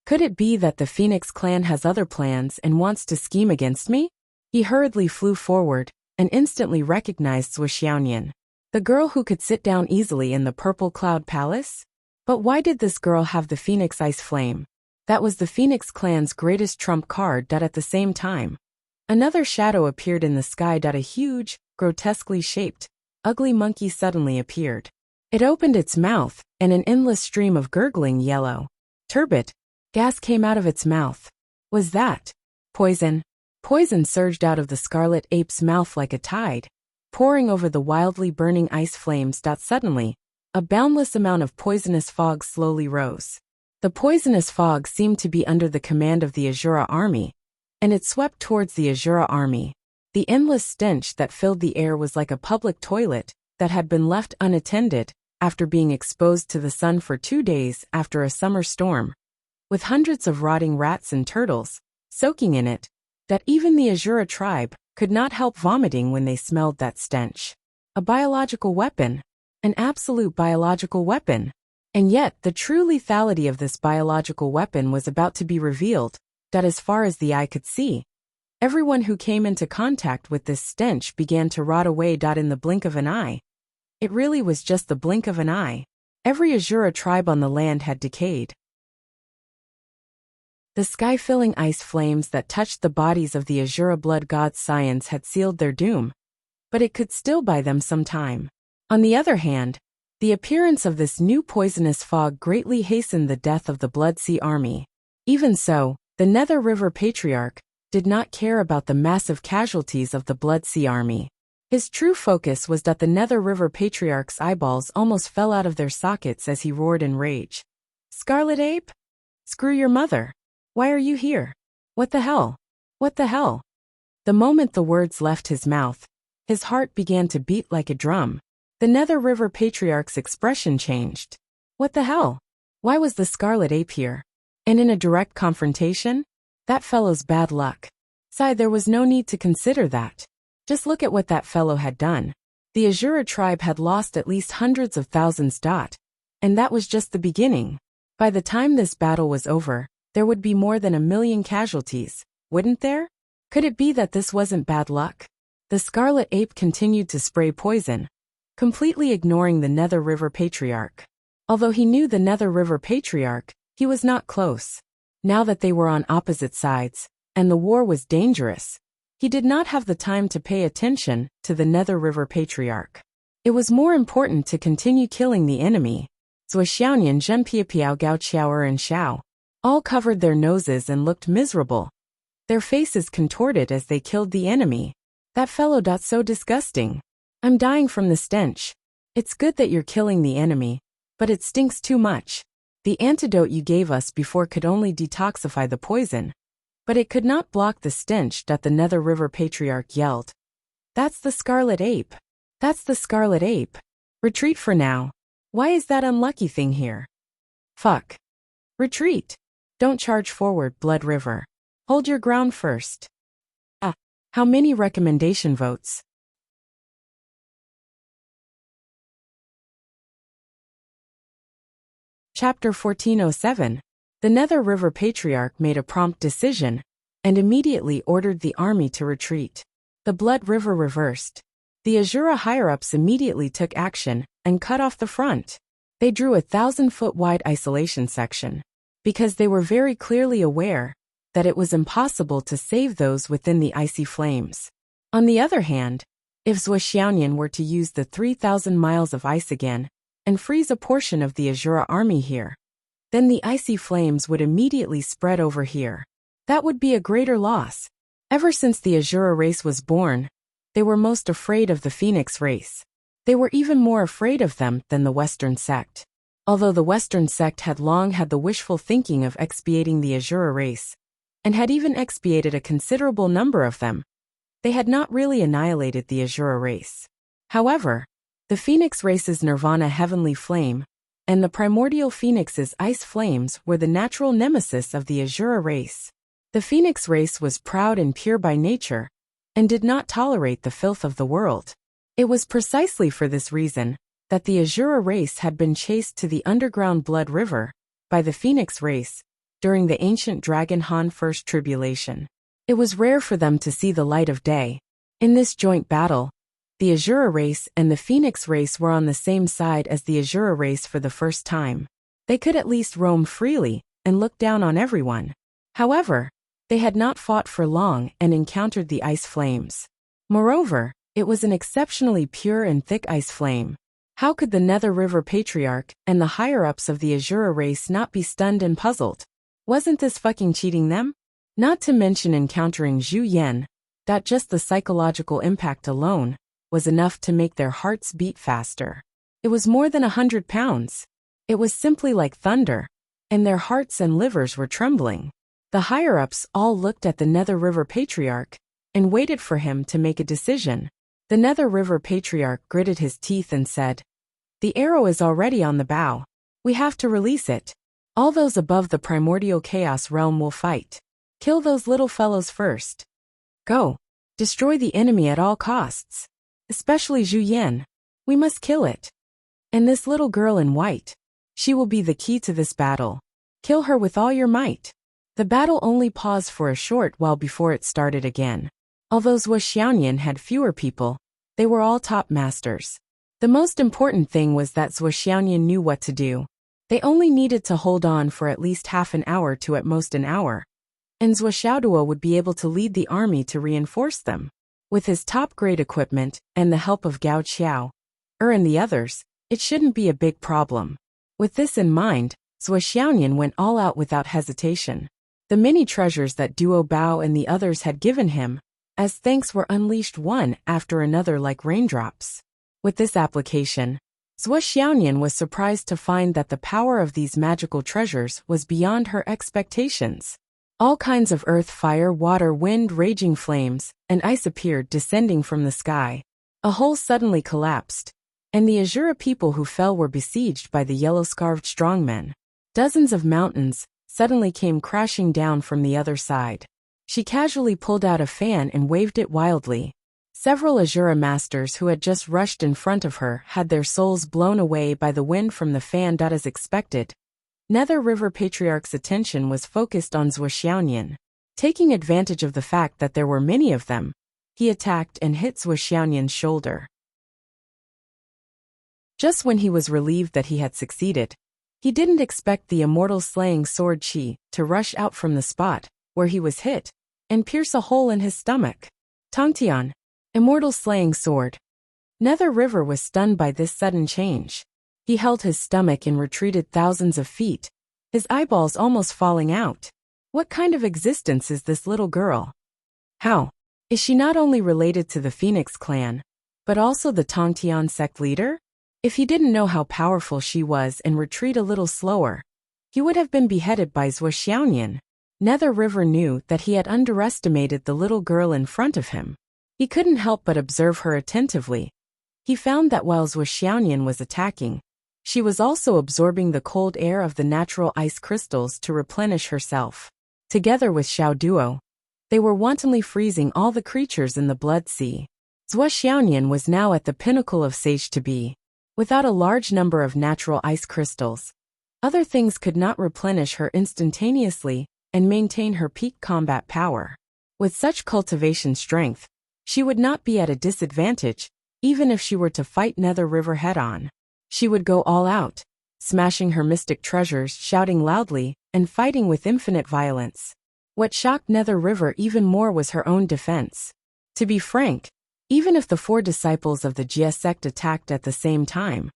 Could it be that the Phoenix clan has other plans and wants to scheme against me? He hurriedly flew forward and instantly recognized Zhuo Xiaoyan, the girl who could sit down easily in the Purple Cloud Palace. But why did this girl have the Phoenix Ice Flame? That was the Phoenix clan's greatest trump card. At the same time, another shadow appeared in the sky. A huge, grotesquely shaped, ugly monkey suddenly appeared. It opened its mouth, and an endless stream of gurgling yellow, turbid gas came out of its mouth. Was that poison? Poison surged out of the scarlet ape's mouth like a tide, pouring over the wildly burning ice flames. Suddenly, a boundless amount of poisonous fog slowly rose. The poisonous fog seemed to be under the command of the Azura army, and it swept towards the Azura army. The endless stench that filled the air was like a public toilet that had been left unattended after being exposed to the sun for 2 days after a summer storm, with hundreds of rotting rats and turtles soaking in it, that even the Azura tribe could not help vomiting when they smelled that stench. A biological weapon. An absolute biological weapon. And yet, the true lethality of this biological weapon was about to be revealed, that as far as the eye could see, everyone who came into contact with this stench began to rot away. In the blink of an eye. It really was just the blink of an eye. Every Azura tribe on the land had decayed. The sky-filling ice flames that touched the bodies of the Azura blood god scions had sealed their doom, but it could still buy them some time. On the other hand, the appearance of this new poisonous fog greatly hastened the death of the Blood Sea army. Even so, the Nether River Patriarch did not care about the massive casualties of the Blood Sea army. His true focus was that the Nether River Patriarch's eyeballs almost fell out of their sockets as he roared in rage. Scarlet Ape? Screw your mother. Why are you here? What the hell? What the hell? The moment the words left his mouth, his heart began to beat like a drum. The Nether River Patriarch's expression changed. What the hell? Why was the Scarlet Ape here? And in a direct confrontation? That fellow's bad luck. There was no need to consider that. Just look at what that fellow had done. The Azura tribe had lost at least hundreds of thousands. And that was just the beginning. By the time this battle was over, there would be more than 1 million casualties, wouldn't there? Could it be that this wasn't bad luck? The Scarlet Ape continued to spray poison, completely ignoring the Nether River Patriarch. Although he knew the Nether River Patriarch, he was not close. Now that they were on opposite sides, and the war was dangerous, he did not have the time to pay attention to the Nether River Patriarch. It was more important to continue killing the enemy. Zhuoxiaonian, Zhenpiapiao, Gao Qiaoer and Xiao all covered their noses and looked miserable. Their faces contorted as they killed the enemy. That fellow. So disgusting. I'm dying from the stench. It's good that you're killing the enemy, but it stinks too much. The antidote you gave us before could only detoxify the poison, but it could not block the stench. The Nether River Patriarch yelled. That's the Scarlet Ape. That's the Scarlet Ape. Retreat for now. Why is that unlucky thing here? Fuck. Retreat. Don't charge forward, Blood River. Hold your ground first. How many recommendation votes? Chapter 1407. The Nether River Patriarch made a prompt decision and immediately ordered the army to retreat. The Blood River reversed. The Azura higher-ups immediately took action and cut off the front. They drew a 1,000-foot wide isolation section because they were very clearly aware that it was impossible to save those within the icy flames. On the other hand, if Zhuoxiaonian were to use the 3,000 miles of ice again and freeze a portion of the Azura army here, then the icy flames would immediately spread over here. That would be a greater loss. Ever since the Azura race was born, they were most afraid of the Phoenix race. They were even more afraid of them than the Western sect. Although the Western sect had long had the wishful thinking of expiating the Azura race, and had even expiated a considerable number of them, they had not really annihilated the Azura race. However, the Phoenix race's Nirvana heavenly flame and the primordial Phoenix's ice flames were the natural nemesis of the Azura race. The Phoenix race was proud and pure by nature and did not tolerate the filth of the world. It was precisely for this reason that the Azura race had been chased to the underground Blood River by the Phoenix race during the ancient Dragon Han First Tribulation. It was rare for them to see the light of day. In this joint battle, the Azura race and the Phoenix race were on the same side as the Azura race for the first time. They could at least roam freely and look down on everyone. However, they had not fought for long and encountered the ice flames. Moreover, it was an exceptionally pure and thick ice flame. How could the Nether River Patriarch and the higher-ups of the Azura race not be stunned and puzzled? Wasn't this fucking cheating them? Not to mention encountering Zhu Yan. Just the psychological impact alone was enough to make their hearts beat faster. It was more than 100 pounds. It was simply like thunder, and their hearts and livers were trembling. The higher-ups all looked at the Nether River Patriarch and waited for him to make a decision. The Nether River Patriarch gritted his teeth and said, "The arrow is already on the bow. We have to release it. All those above the primordial chaos realm will fight. Kill those little fellows first. Go. Destroy the enemy at all costs. Especially Zhu Yan. We must kill it. And this little girl in white. She will be the key to this battle. Kill her with all your might." The battle only paused for a short while before it started again. Although Zhuoxiaonian had fewer people, they were all top masters. The most important thing was that Zhuoxiaonian knew what to do. They only needed to hold on for at least half an hour to at most an hour, and Zhuoxiaoduo would be able to lead the army to reinforce them. With his top-grade equipment and the help of Gao Qiao, and the others, it shouldn't be a big problem. With this in mind, Zhuoxiaonian went all out without hesitation. The many treasures that Duo Bao and the others had given him, as thanks, were unleashed one after another like raindrops. With this application, Zhou Xiaoyan was surprised to find that the power of these magical treasures was beyond her expectations. All kinds of earth, fire, water, wind, raging flames, and ice appeared descending from the sky. A hole suddenly collapsed, and the Azura people who fell were besieged by the yellow-scarved strongmen. Dozens of mountains suddenly came crashing down from the other side. She casually pulled out a fan and waved it wildly. Several Azura masters who had just rushed in front of her had their souls blown away by the wind from the fan. As expected, Nether River Patriarch's attention was focused on Zhou Xiaoyan. Taking advantage of the fact that there were many of them, he attacked and hit Zhou Xiaoyan's shoulder. Just when he was relieved that he had succeeded, he didn't expect the immortal slaying sword Qi to rush out from the spot where he was hit and pierce a hole in his stomach. Tongtian, immortal slaying sword. Nether River was stunned by this sudden change. He held his stomach and retreated thousands of feet, his eyeballs almost falling out. What kind of existence is this little girl? How? Is she not only related to the Phoenix clan, but also the Tongtian sect leader? If he didn't know how powerful she was and retreat a little slower, he would have been beheaded by Zhou Xiaoyan. Nether River knew that he had underestimated the little girl in front of him. He couldn't help but observe her attentively. He found that while Zhou Xiaoyan was attacking, she was also absorbing the cold air of the natural ice crystals to replenish herself. Together with Xiao Duo, they were wantonly freezing all the creatures in the Blood Sea. Zhou Xiaoyan was now at the pinnacle of sage to be. Without a large number of natural ice crystals, other things could not replenish her instantaneously and maintain her peak combat power. With such cultivation strength, she would not be at a disadvantage, even if she were to fight Nether River head-on. She would go all out, smashing her mystic treasures, shouting loudly, and fighting with infinite violence. What shocked Nether River even more was her own defense. To be frank, even if the 4 disciples of the Jia sect attacked at the same time,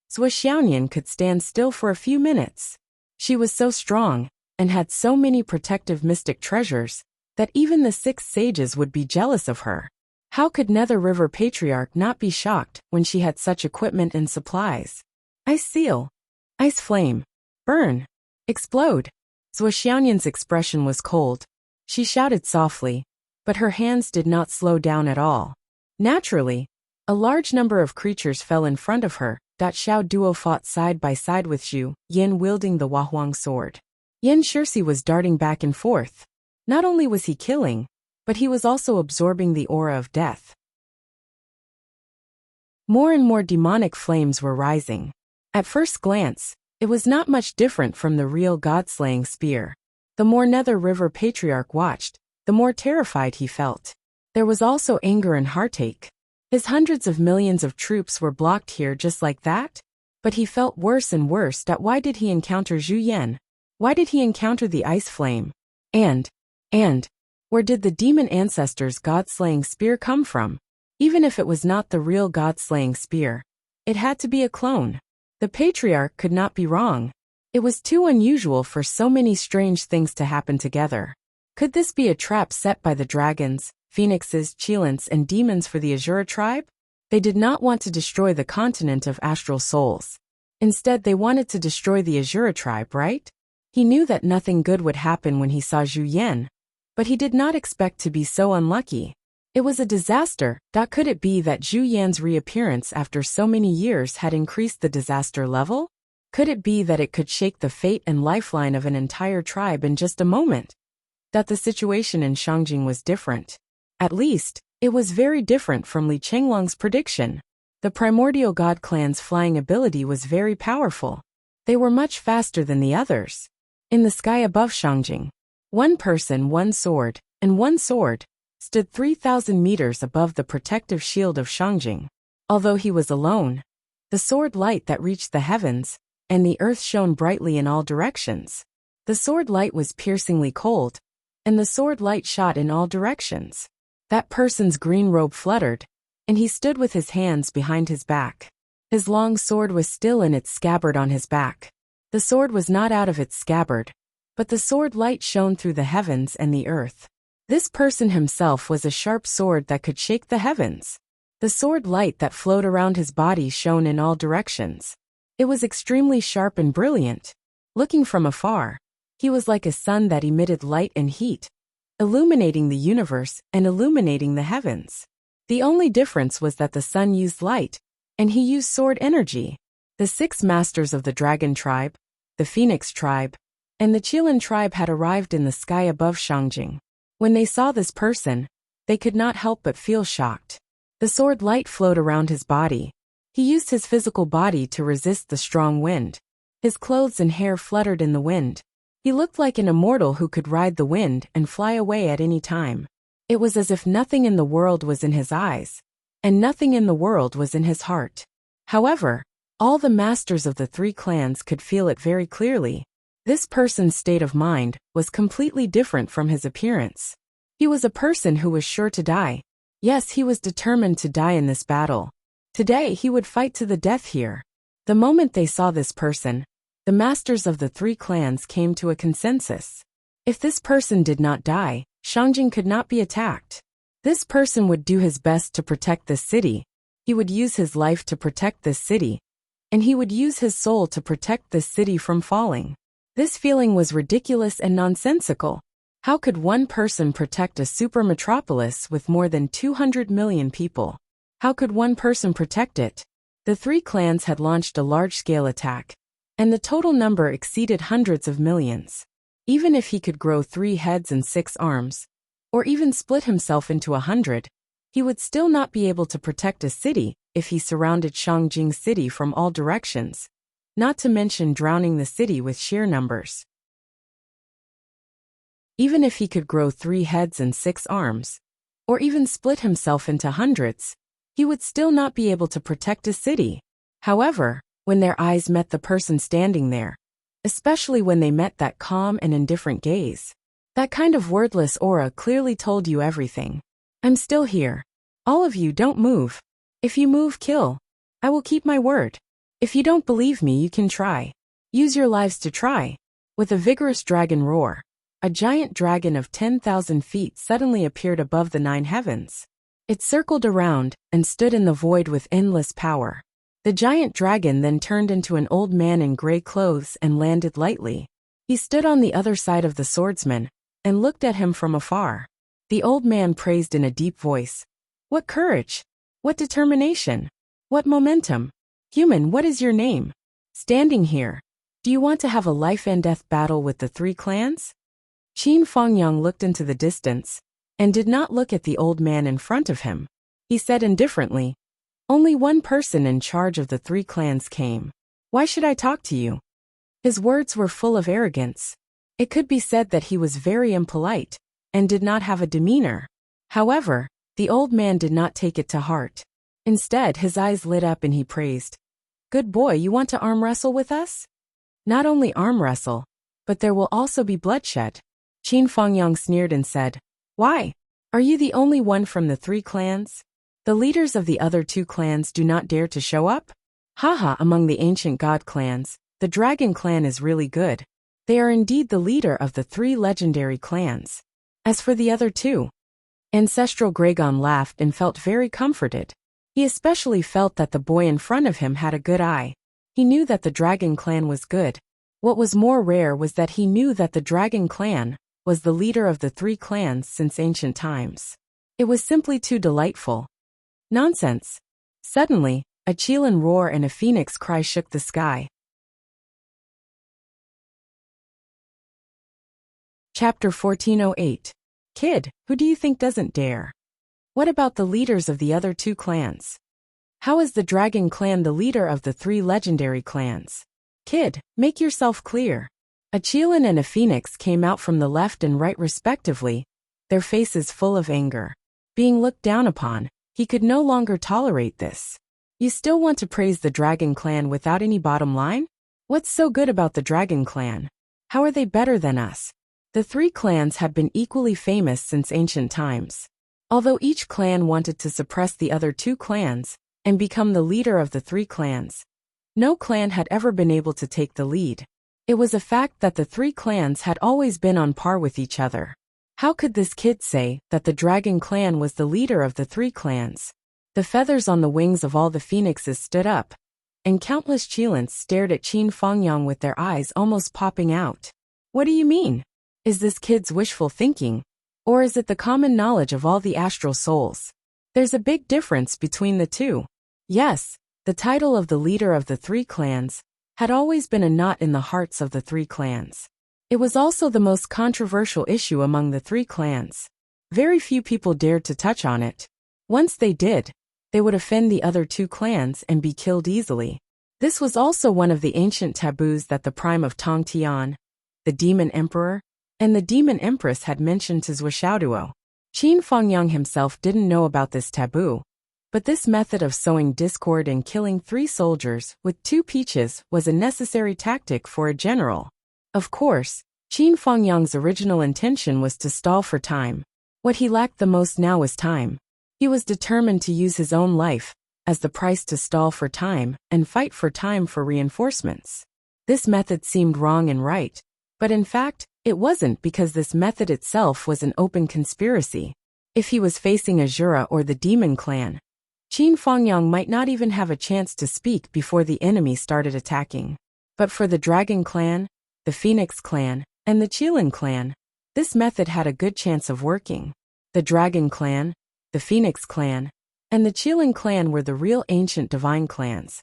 Zhou Xiaoyan could stand still for a few minutes. She was so strong, and had so many protective mystic treasures, that even the 6 sages would be jealous of her. How could Nether River Patriarch not be shocked when she had such equipment and supplies? Ice seal. Ice flame. Burn. Explode. Zhou Xiaoyan's expression was cold. She shouted softly, but her hands did not slow down at all. Naturally, a large number of creatures fell in front of her. Xiao Duo fought side by side with Zhu Yan wielding the Wahuang sword. Yan Shirsi was darting back and forth. Not only was he killing, but he was also absorbing the aura of death. More and more demonic flames were rising. At first glance, it was not much different from the real god-slaying spear. The more Nether River Patriarch watched, the more terrified he felt. There was also anger and heartache. His hundreds of millions of troops were blocked here just like that? But he felt worse and worse. Why did he encounter Zhu Yan? Why did he encounter the ice flame? And, where did the demon ancestors' god-slaying spear come from? Even if it was not the real god-slaying spear, it had to be a clone. The Patriarch could not be wrong. It was too unusual for so many strange things to happen together. Could this be a trap set by the dragons, phoenixes, Chilants, and demons for the Azura tribe? They did not want to destroy the continent of astral souls. Instead, they wanted to destroy the Azura tribe, right? He knew that nothing good would happen when he saw Zhu Yan, but he did not expect to be so unlucky. It was a disaster. Could it be that Zhu Yan's reappearance after so many years had increased the disaster level? Could it be that it could shake the fate and lifeline of an entire tribe in just a moment? That the situation in Shangjing was different. At least, it was very different from Li Chenglong's prediction. The primordial god clan's flying ability was very powerful. They were much faster than the others. In the sky above Shangjing, one person, one sword, and one sword, stood 3,000 meters above the protective shield of Shangjing. Although he was alone, the sword light that reached the heavens, and the earth shone brightly in all directions. The sword light was piercingly cold, and the sword light shot in all directions. That person's green robe fluttered, and he stood with his hands behind his back. His long sword was still in its scabbard on his back. The sword was not out of its scabbard, but the sword light shone through the heavens and the earth. This person himself was a sharp sword that could shake the heavens. The sword light that flowed around his body shone in all directions. It was extremely sharp and brilliant. Looking from afar, he was like a sun that emitted light and heat, illuminating the universe and illuminating the heavens. The only difference was that the sun used light, and he used sword energy. The 6 masters of the dragon tribe, the phoenix tribe, and the Qilin tribe had arrived in the sky above Shangjing. When they saw this person, they could not help but feel shocked. The sword light flowed around his body. He used his physical body to resist the strong wind. His clothes and hair fluttered in the wind. He looked like an immortal who could ride the wind and fly away at any time. It was as if nothing in the world was in his eyes, and nothing in the world was in his heart. However, all the masters of the 3 clans could feel it very clearly. This person's state of mind was completely different from his appearance. He was a person who was sure to die. Yes, he was determined to die in this battle. Today he would fight to the death here. The moment they saw this person, the masters of the 3 clans came to a consensus. If this person did not die, Shangjing could not be attacked. This person would do his best to protect this city. He would use his life to protect this city, and he would use his soul to protect this city from falling. This feeling was ridiculous and nonsensical. How could one person protect a super metropolis with more than 200 million people? How could one person protect it? The 3 clans had launched a large-scale attack, and the total number exceeded hundreds of millions. Even if he could grow 3 heads and 6 arms, or even split himself into 100, he would still not be able to protect a city if he surrounded Shangjing City from all directions, not to mention drowning the city with sheer numbers. Even if he could grow 3 heads and 6 arms, or even split himself into hundreds, he would still not be able to protect a city. However, when their eyes met the person standing there, especially when they met that calm and indifferent gaze, that kind of wordless aura clearly told you everything. I'm still here. All of you don't move. If you move, kill. I will keep my word. If you don't believe me, you can try. Use your lives to try. With a vigorous dragon roar, a giant dragon of 10,000 feet suddenly appeared above the 9 heavens. It circled around and stood in the void with endless power. The giant dragon then turned into an old man in gray clothes and landed lightly. He stood on the other side of the swordsman and looked at him from afar. The old man praised in a deep voice. What courage! What determination! What momentum! Human, what is your name? Standing here, do you want to have a life and death battle with the 3 clans? Qin Fangyang looked into the distance and did not look at the old man in front of him. He said indifferently, only one person in charge of the 3 clans came. Why should I talk to you? His words were full of arrogance. It could be said that he was very impolite and did not have a demeanor. However, the old man did not take it to heart. Instead, his eyes lit up and he praised. Good boy, you want to arm wrestle with us? Not only arm wrestle, but there will also be bloodshed. Qin Fangyang sneered and said, Why? Are you the only one from the 3 clans? The leaders of the other 2 clans do not dare to show up? Haha, among the ancient god clans, the dragon clan is really good. They are indeed the leader of the 3 legendary clans. As for the other 2, Ancestral Gragon laughed and felt very comforted. He especially felt that the boy in front of him had a good eye. He knew that the dragon clan was good. What was more rare was that he knew that the dragon clan was the leader of the 3 clans since ancient times. It was simply too delightful. Nonsense. Suddenly, a Qilin roar and a phoenix cry shook the sky. Chapter 1408. Kid, who do you think doesn't dare? What about the leaders of the other 2 clans? How is the dragon clan the leader of the 3 legendary clans? Kid, make yourself clear. A Qilin and a phoenix came out from the left and right respectively, their faces full of anger. Being looked down upon, he could no longer tolerate this. You still want to praise the dragon clan without any bottom line? What's so good about the dragon clan? How are they better than us? The 3 clans have been equally famous since ancient times. Although each clan wanted to suppress the other 2 clans and become the leader of the 3 clans, no clan had ever been able to take the lead. It was a fact that the 3 clans had always been on par with each other. How could this kid say that the dragon clan was the leader of the 3 clans? The feathers on the wings of all the phoenixes stood up, and countless Qilins stared at Qin Fengyang with their eyes almost popping out. What do you mean? Is this kid's wishful thinking? Or is it the common knowledge of all the astral souls? There's a big difference between the two. Yes, the title of the leader of the three clans had always been a knot in the hearts of the three clans. It was also the most controversial issue among the three clans. Very few people dared to touch on it. Once they did, they would offend the other two clans and be killed easily. This was also one of the ancient taboos that the prime of Tong Tian, the Demon Emperor, and the Demon Empress had mentioned to Zhuo. Qin Fengyang himself didn't know about this taboo, but this method of sowing discord and killing 3 soldiers with 2 peaches was a necessary tactic for a general. Of course, Qin Fengyang's original intention was to stall for time. What he lacked the most now was time. He was determined to use his own life as the price to stall for time and fight for time for reinforcements. This method seemed wrong and right, but in fact, it wasn't, because this method itself was an open conspiracy. If he was facing Azura or the Demon Clan, Qin Fengyang might not even have a chance to speak before the enemy started attacking. But for the Dragon Clan, the Phoenix Clan, and the Qilin Clan, this method had a good chance of working. The Dragon Clan, the Phoenix Clan, and the Qilin Clan were the real ancient divine clans.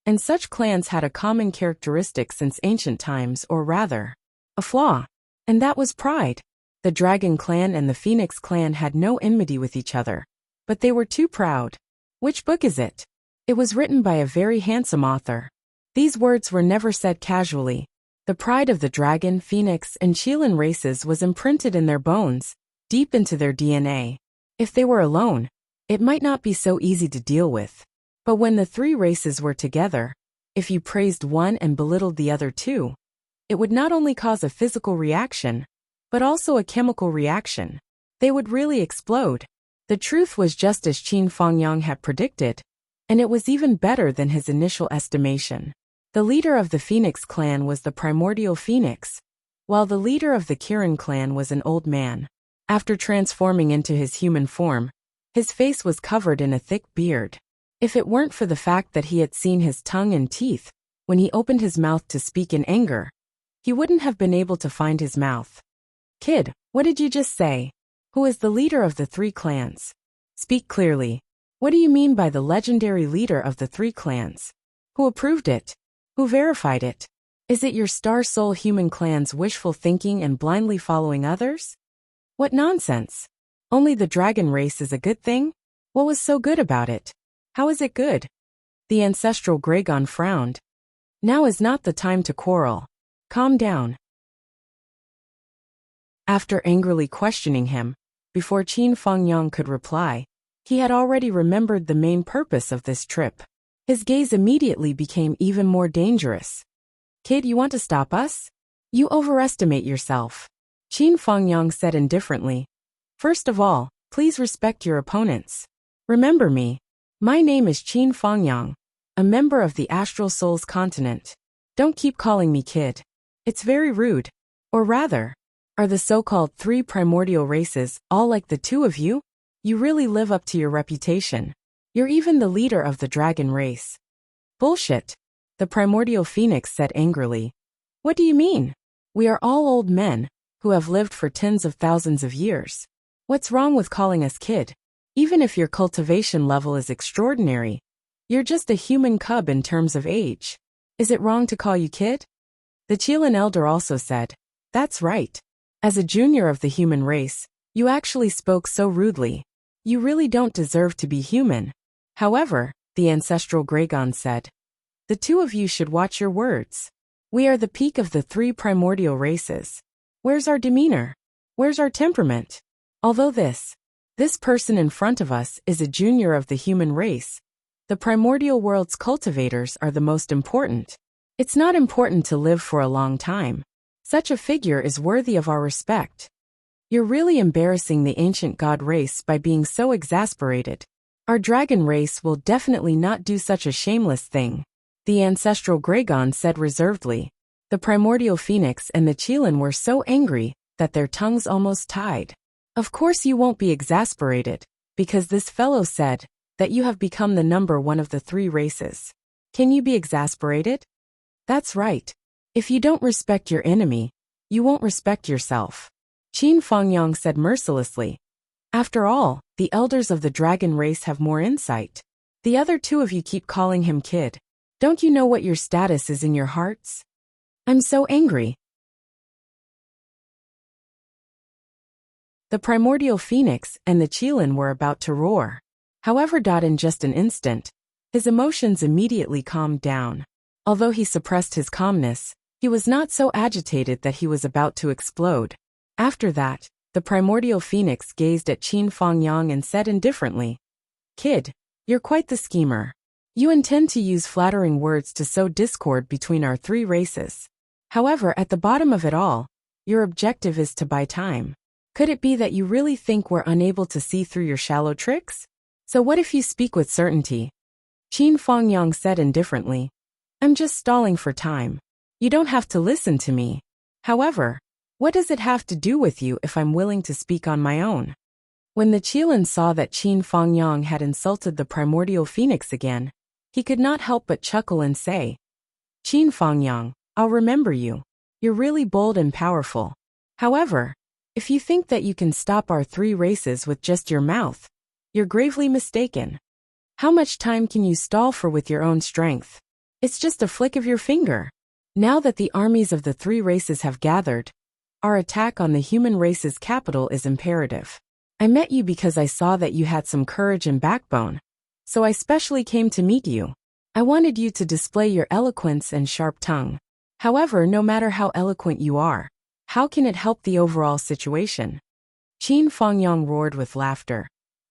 And such clans had a common characteristic since ancient times, or rather, a flaw. And that was pride. The Dragon Clan and the Phoenix Clan had no enmity with each other, but they were too proud. Which book is it? It was written by a very handsome author. These words were never said casually. The pride of the Dragon, Phoenix, and Qilin races was imprinted in their bones, deep into their DNA. If they were alone, it might not be so easy to deal with. But when the 3 races were together, if you praised one and belittled the other 2, it would not only cause a physical reaction, but also a chemical reaction. They would really explode. The truth was just as Qin Fengyang had predicted, and it was even better than his initial estimation. The leader of the Phoenix Clan was the primordial phoenix, while the leader of the Kirin Clan was an old man. After transforming into his human form, his face was covered in a thick beard. If it weren't for the fact that he had seen his tongue and teeth when he opened his mouth to speak in anger, he wouldn't have been able to find his mouth. Kid, what did you just say? Who is the leader of the 3 clans? Speak clearly. What do you mean by the legendary leader of the 3 clans? Who approved it? Who verified it? Is it your Star Soul human clan's wishful thinking and blindly following others? What nonsense! Only the dragon race is a good thing? What was so good about it? How is it good? The ancestral Gragon frowned. Now is not the time to quarrel. Calm down. After angrily questioning him, before Qin Fengyang could reply, he had already remembered the main purpose of this trip. His gaze immediately became even more dangerous. Kid, you want to stop us? You overestimate yourself. Qin Fengyang said indifferently. First of all, please respect your opponents. Remember me. My name is Qin Fengyang, a member of the Astral Souls continent. Don't keep calling me kid. It's very rude. Or rather, are the so-called 3 primordial races all like the 2 of you? You really live up to your reputation. You're even the leader of the dragon race. Bullshit. The primordial phoenix said angrily. What do you mean? We are all old men who have lived for tens of thousands of years. What's wrong with calling us kid? Even if your cultivation level is extraordinary, you're just a human cub in terms of age. Is it wrong to call you kid? The Qilin elder also said. That's right. As a junior of the human race, you actually spoke so rudely. You really don't deserve to be human. However, the ancestral Gragon said, the 2 of you should watch your words. We are the peak of the 3 primordial races. Where's our demeanor? Where's our temperament? Although this person in front of us is a junior of the human race, the primordial world's cultivators are the most important. It's not important to live for a long time. Such a figure is worthy of our respect. You're really embarrassing the ancient god race by being so exasperated. Our dragon race will definitely not do such a shameless thing. The ancestral Gragon said reservedly. The primordial phoenix and the Qilin were so angry that their tongues almost tied. Of course you won't be exasperated, because this fellow said that you have become the number one of the three races. Can you be exasperated? That's right. If you don't respect your enemy, you won't respect yourself. Qin Fengyang said mercilessly. After all, the elders of the dragon race have more insight. The other two of you keep calling him kid. Don't you know what your status is in your hearts? I'm so angry. The primordial phoenix and the Qilin were about to roar. However, in just an instant, his emotions immediately calmed down. Although he suppressed his calmness, he was not so agitated that he was about to explode. After that, the primordial phoenix gazed at Qin Fengyang and said indifferently, "Kid, you're quite the schemer. You intend to use flattering words to sow discord between our three races. However, at the bottom of it all, your objective is to buy time. Could it be that you really think we're unable to see through your shallow tricks? So what if you speak with certainty?" Qin Fengyang said indifferently, "I'm just stalling for time. You don't have to listen to me. However, what does it have to do with you if I'm willing to speak on my own?" When the Qilin saw that Qin Fengyang had insulted the primordial phoenix again, he could not help but chuckle and say, "Qin Fengyang, I'll remember you. You're really bold and powerful. However, if you think that you can stop our three races with just your mouth, you're gravely mistaken. How much time can you stall for with your own strength? It's just a flick of your finger. Now that the armies of the three races have gathered, our attack on the human race's capital is imperative. I met you because I saw that you had some courage and backbone, so I specially came to meet you. I wanted you to display your eloquence and sharp tongue. However, no matter how eloquent you are, how can it help the overall situation?" Qin Fengyang roared with laughter.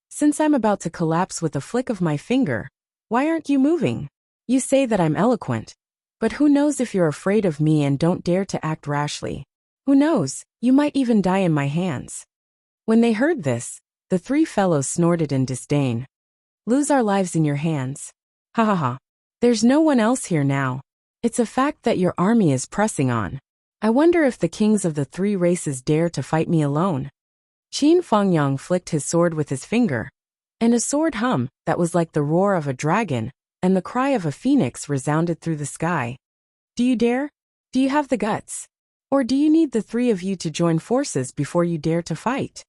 "Since I'm about to collapse with a flick of my finger, why aren't you moving? You say that I'm eloquent, but who knows if you're afraid of me and don't dare to act rashly? Who knows, you might even die in my hands." When they heard this, the three fellows snorted in disdain. "Lose our lives in your hands? Ha ha ha. There's no one else here now. It's a fact that your army is pressing on. I wonder if the kings of the three races dare to fight me alone." Qin Fengyang flicked his sword with his finger, and a sword hum that was like the roar of a dragon and the cry of a phoenix resounded through the sky. "Do you dare? Do you have the guts? Or do you need the three of you to join forces before you dare to fight?"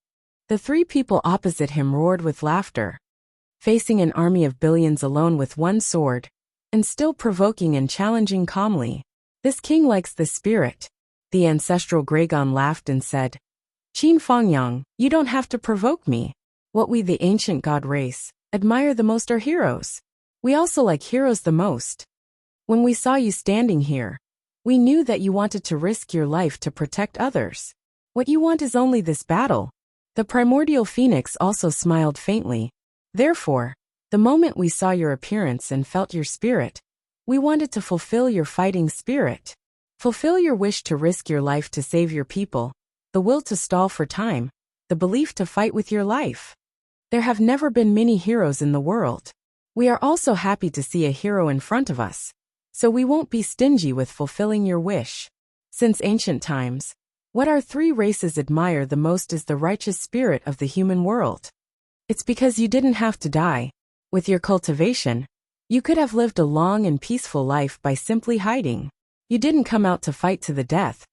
The three people opposite him roared with laughter. Facing an army of billions alone with one sword, and still provoking and challenging calmly, this king likes the spirit. The ancestral Dragon laughed and said, "Qin Fengyang, you don't have to provoke me. What we, the ancient god race, admire the most are heroes. We also like heroes the most. When we saw you standing here, we knew that you wanted to risk your life to protect others. What you want is only this battle." The primordial phoenix also smiled faintly. "Therefore, the moment we saw your appearance and felt your spirit, we wanted to fulfill your fighting spirit. Fulfill your wish to risk your life to save your people, the will to stall for time, the belief to fight with your life. There have never been many heroes in the world. We are also happy to see a hero in front of us, so we won't be stingy with fulfilling your wish. Since ancient times, what our three races admire the most is the righteous spirit of the human world. It's because you didn't have to die. With your cultivation, you could have lived a long and peaceful life by simply hiding. You didn't come out to fight to the death,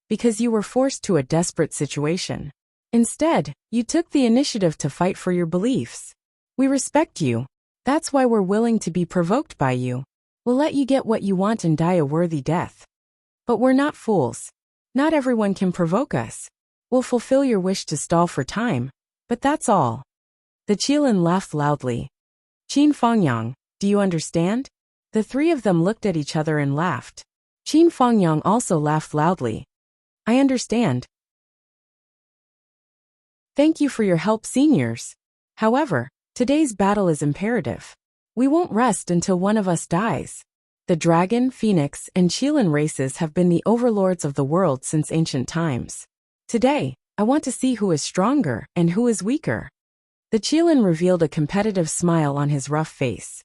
because you were forced to a desperate situation. Instead, you took the initiative to fight for your beliefs. We respect you. That's why we're willing to be provoked by you. We'll let you get what you want and die a worthy death. But we're not fools. Not everyone can provoke us. We'll fulfill your wish to stall for time, but that's all." The Qilin laughed loudly. "Qin Fengyang, do you understand?" The three of them looked at each other and laughed. Qin Fengyang also laughed loudly. "I understand. Thank you for your help, seniors. However, today's battle is imperative. We won't rest until one of us dies. The dragon, phoenix, and Qilin races have been the overlords of the world since ancient times. Today, I want to see who is stronger and who is weaker." The Qilin revealed a competitive smile on his rough face.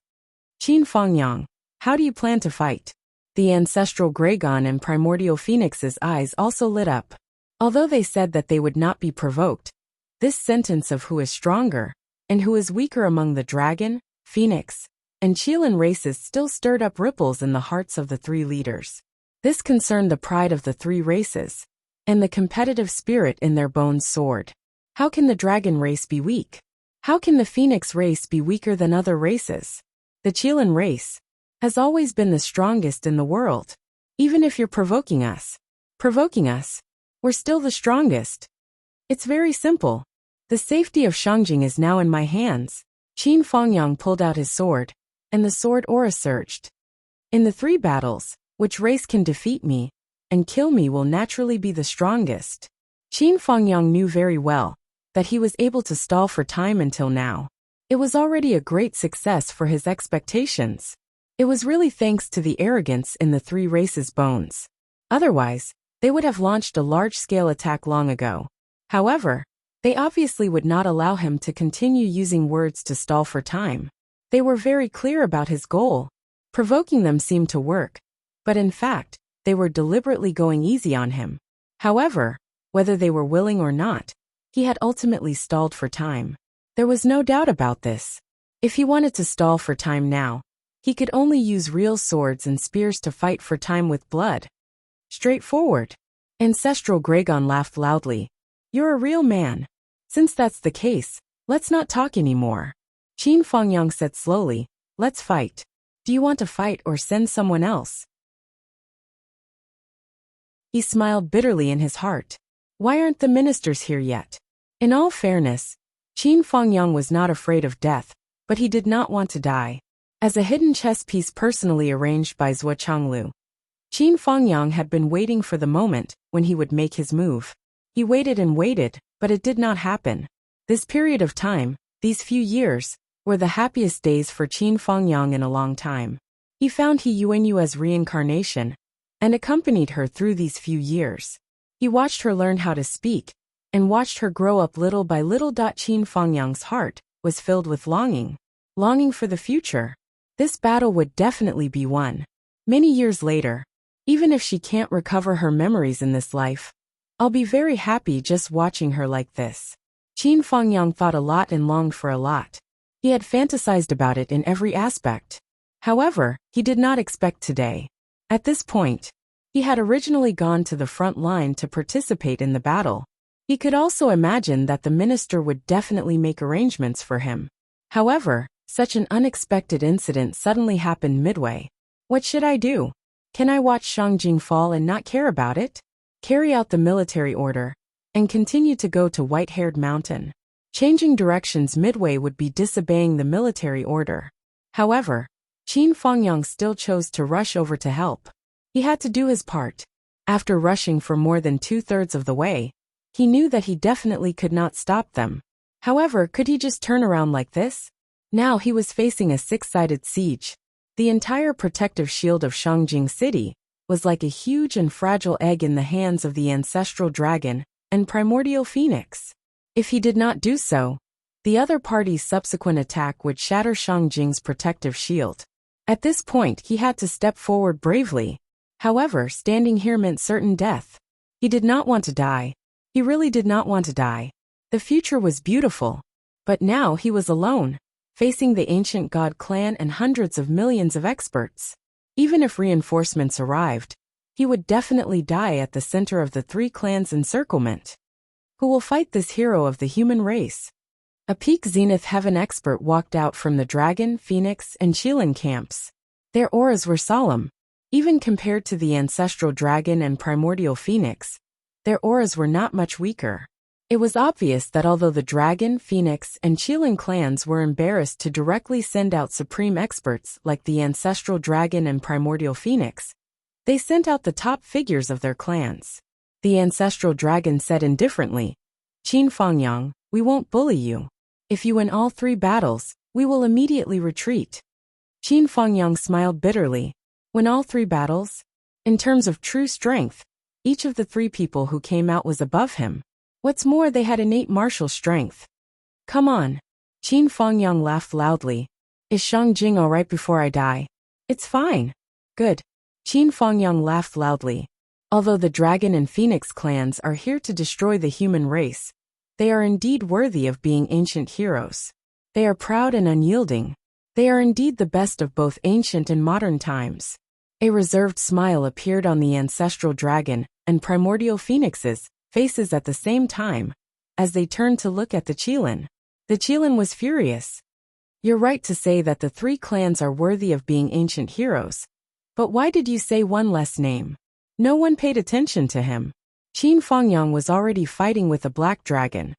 "Qin Fengyang, how do you plan to fight?" The ancestral Dragon and primordial phoenix's eyes also lit up. Although they said that they would not be provoked, this sentence of who is stronger and who is weaker among the dragon, Phoenix, and Qilin races still stirred up ripples in the hearts of the three leaders. This concerned the pride of the three races, and the competitive spirit in their bones soared. How can the dragon race be weak? How can the Phoenix race be weaker than other races? The Qilin race has always been the strongest in the world. Even if you're provoking us, we're still the strongest. It's very simple. The safety of Shangjing is now in my hands. Qin Fangyang pulled out his sword, and the sword aura surged. In the 3 battles, which race can defeat me and kill me will naturally be the strongest? Qin Fangyang knew very well that he was able to stall for time until now. It was already a great success for his expectations. It was really thanks to the arrogance in the 3 races' bones. Otherwise, they would have launched a large-scale attack long ago. However, they obviously would not allow him to continue using words to stall for time. They were very clear about his goal. Provoking them seemed to work, but in fact, they were deliberately going easy on him. However, whether they were willing or not, he had ultimately stalled for time. There was no doubt about this. If he wanted to stall for time now, he could only use real swords and spears to fight for time with blood. Straightforward. Ancestral Gragon laughed loudly. You're a real man. Since that's the case, let's not talk anymore. Qin Fangyang said slowly, let's fight. Do you want to fight or send someone else? He smiled bitterly in his heart. Why aren't the ministers here yet? In all fairness, Qin Fangyang was not afraid of death, but he did not want to die. As a hidden chess piece personally arranged by Zhuo Changlu, Qin Fangyang had been waiting for the moment when he would make his move. He waited and waited, but it did not happen. This period of time, these few years, were the happiest days for Qin Fangyang in a long time. He found He Yuanyue's reincarnation and accompanied her through these few years. He watched her learn how to speak and watched her grow up little by little. Qin Fangyang's heart was filled with longing for the future. This battle would definitely be won. Many years later, even if she can't recover her memories in this life, I'll be very happy just watching her like this. Qin Fangyang thought a lot and longed for a lot. He had fantasized about it in every aspect. However, he did not expect today. At this point, he had originally gone to the front line to participate in the battle. He could also imagine that the minister would definitely make arrangements for him. However, such an unexpected incident suddenly happened midway. What should I do? Can I watch Shangjing fall and not care about it? Carry out the military order and continue to go to White-Haired Mountain. Changing directions midway would be disobeying the military order. However, Qin Fangyang still chose to rush over to help. He had to do his part. After rushing for more than 2/3 of the way, he knew that he definitely could not stop them. However, could he just turn around like this? Now he was facing a 6-sided siege. The entire protective shield of Shangjing City was like a huge and fragile egg in the hands of the ancestral dragon and primordial phoenix. If he did not do so, the other party's subsequent attack would shatter Shangjing's protective shield. At this point, he had to step forward bravely. However, standing here meant certain death. He did not want to die. He really did not want to die. The future was beautiful. But now he was alone, facing the ancient god clan and hundreds of millions of experts. Even if reinforcements arrived, he would definitely die at the center of the 3 clans' encirclement. Who will fight this hero of the human race? A peak Zenith Heaven expert walked out from the Dragon, Phoenix, and Qilin camps. Their auras were solemn. Even compared to the ancestral dragon and primordial phoenix, their auras were not much weaker. It was obvious that although the Dragon, Phoenix, and Qilin clans were embarrassed to directly send out supreme experts like the ancestral dragon and primordial phoenix, they sent out the top figures of their clans. The ancestral dragon said indifferently, Qin Fangyang, we won't bully you. If you win all 3 battles, we will immediately retreat. Qin Fangyang smiled bitterly. Win all 3 battles? In terms of true strength, each of the 3 people who came out was above him. What's more, they had innate martial strength. Come on. Qin Fangyang laughed loudly. Is Shangjing alright before I die? It's fine. Good. Qin Fangyang laughed loudly. Although the Dragon and Phoenix clans are here to destroy the human race, they are indeed worthy of being ancient heroes. They are proud and unyielding. They are indeed the best of both ancient and modern times. A reserved smile appeared on the ancestral dragon and primordial phoenix's faces at the same time, as they turned to look at the Qilin. The Qilin was furious. You're right to say that the three clans are worthy of being ancient heroes. But why did you say one less name? No one paid attention to him. Qin Fengyang was already fighting with a black dragon.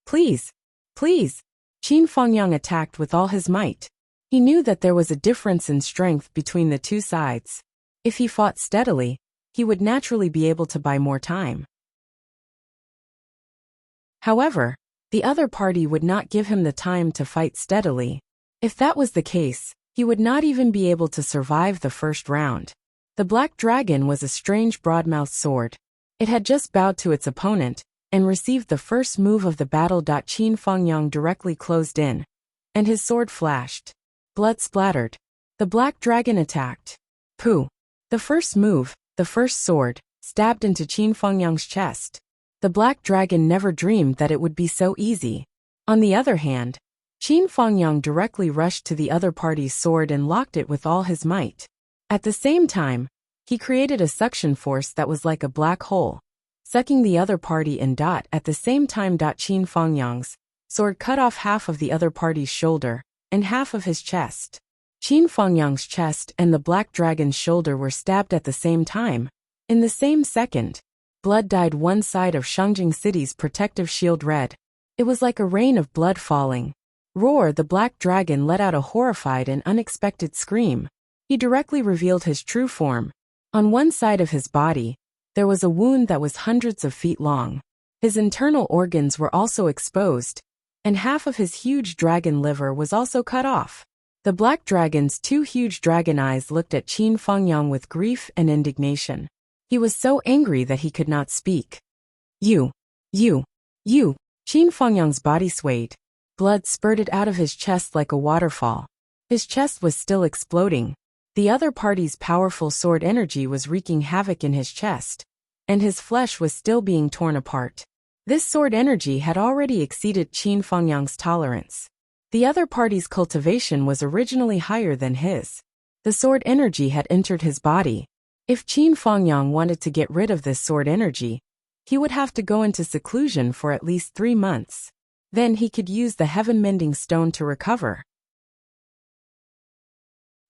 Please, please. Qin Fengyang attacked with all his might. He knew that there was a difference in strength between the two sides. If he fought steadily, he would naturally be able to buy more time. However, the other party would not give him the time to fight steadily. If that was the case, he would not even be able to survive the first round. The black dragon was a strange broad-mouthed sword. It had just bowed to its opponent and received the first move of the battle. Qin Fengyang directly closed in, and his sword flashed. Blood splattered. The black dragon attacked. Pooh! The first move, the first sword, stabbed into Qin Fengyang's chest. The black dragon never dreamed that it would be so easy. On the other hand, Qin Fengyang directly rushed to the other party's sword and locked it with all his might. At the same time, he created a suction force that was like a black hole, sucking the other party in. At the same time, Qin Fengyang's sword cut off half of the other party's shoulder and half of his chest. Qin Fengyang's chest and the black dragon's shoulder were stabbed at the same time. In the same second, blood dyed one side of Shangjing City's protective shield red. It was like a rain of blood falling. Roar! The black dragon let out a horrified and unexpected scream. He directly revealed his true form. On one side of his body, there was a wound that was hundreds of feet long. His internal organs were also exposed, and half of his huge dragon liver was also cut off. The black dragon's two huge dragon eyes looked at Qin Fengyang with grief and indignation. He was so angry that he could not speak. You! Qin Fengyang's body swayed. Blood spurted out of his chest like a waterfall. His chest was still exploding. The other party's powerful sword energy was wreaking havoc in his chest, and his flesh was still being torn apart. This sword energy had already exceeded Qin Fengyang's tolerance. The other party's cultivation was originally higher than his. The sword energy had entered his body. If Qin Fengyang wanted to get rid of this sword energy, he would have to go into seclusion for at least 3 months. Then he could use the heaven-mending stone to recover.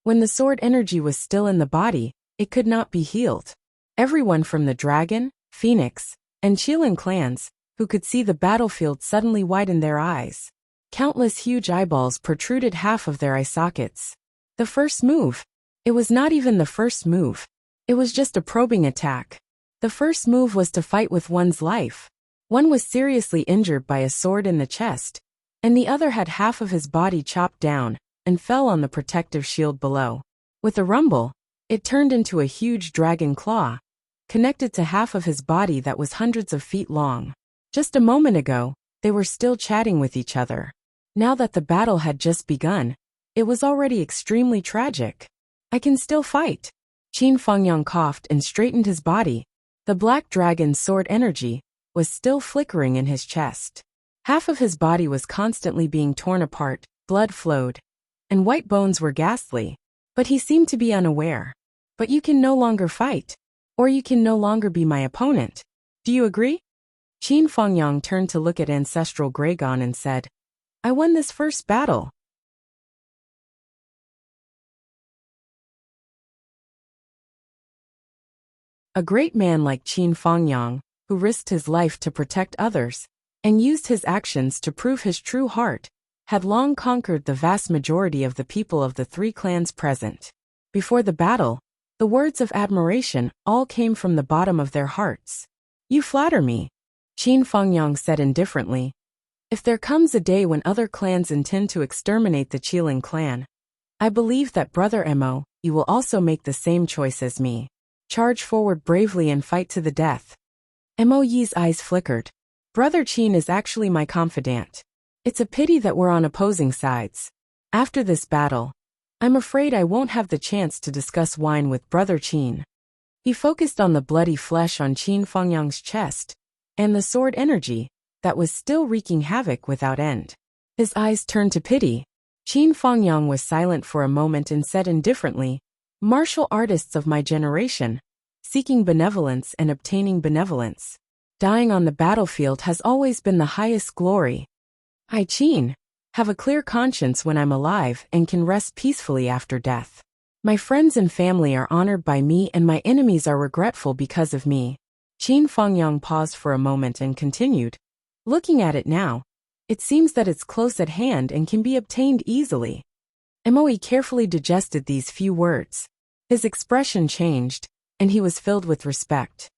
When the sword energy was still in the body, it could not be healed. Everyone from the Dragon, Phoenix, and Qilin clans, who could see the battlefield, suddenly widened their eyes. Countless huge eyeballs protruded half of their eye sockets. The first move. It was not even the first move. It was just a probing attack. The first move was to fight with one's life. One was seriously injured by a sword in the chest, and the other had half of his body chopped down and fell on the protective shield below. With a rumble, it turned into a huge dragon claw, connected to half of his body that was hundreds of feet long. Just a moment ago, they were still chatting with each other. Now that the battle had just begun, it was already extremely tragic. I can still fight. Qin Fengyang coughed and straightened his body. The black dragon's sword energy was still flickering in his chest. Half of his body was constantly being torn apart, blood flowed, and white bones were ghastly. But he seemed to be unaware. But you can no longer fight. Or you can no longer be my opponent. Do you agree? Qin Fengyang turned to look at Ancestral Gragon and said, I won this first battle. A great man like Qin Fengyang, who risked his life to protect others, and used his actions to prove his true heart, had long conquered the vast majority of the people of the 3 clans present. Before the battle, the words of admiration all came from the bottom of their hearts. You flatter me, Qin Fengyang said indifferently. If there comes a day when other clans intend to exterminate the Qilin clan, I believe that Brother Mo, you will also make the same choice as me. Charge forward bravely and fight to the death. Mo Yi's eyes flickered. Brother Qin is actually my confidant. It's a pity that we're on opposing sides. After this battle, I'm afraid I won't have the chance to discuss wine with Brother Qin. He focused on the bloody flesh on Qin Fengyang's chest, and the sword energy that was still wreaking havoc without end. His eyes turned to pity. Qin Fengyang was silent for a moment and said indifferently, "Martial artists of my generation, seeking benevolence and obtaining benevolence. Dying on the battlefield has always been the highest glory. I, Qin, have a clear conscience when I'm alive and can rest peacefully after death. My friends and family are honored by me and my enemies are regretful because of me." Qin Fengyang paused for a moment and continued, "Looking at it now, it seems that it's close at hand and can be obtained easily." Moe carefully digested these few words. His expression changed, and he was filled with respect.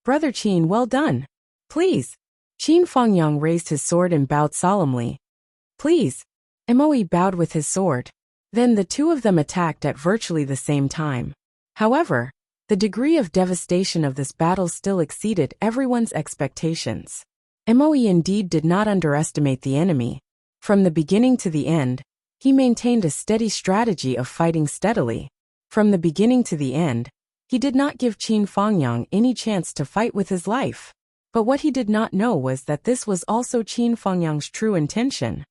"Brother Qin, well done. Please." Qin Fengyang raised his sword and bowed solemnly. "Please." Moe bowed with his sword. Then the two of them attacked at virtually the same time. However, the degree of devastation of this battle still exceeded everyone's expectations. Moe indeed did not underestimate the enemy. From the beginning to the end, he maintained a steady strategy of fighting steadily. From the beginning to the end, he did not give Qin Fengyang any chance to fight with his life. But what he did not know was that this was also Qin Fengyang's true intention.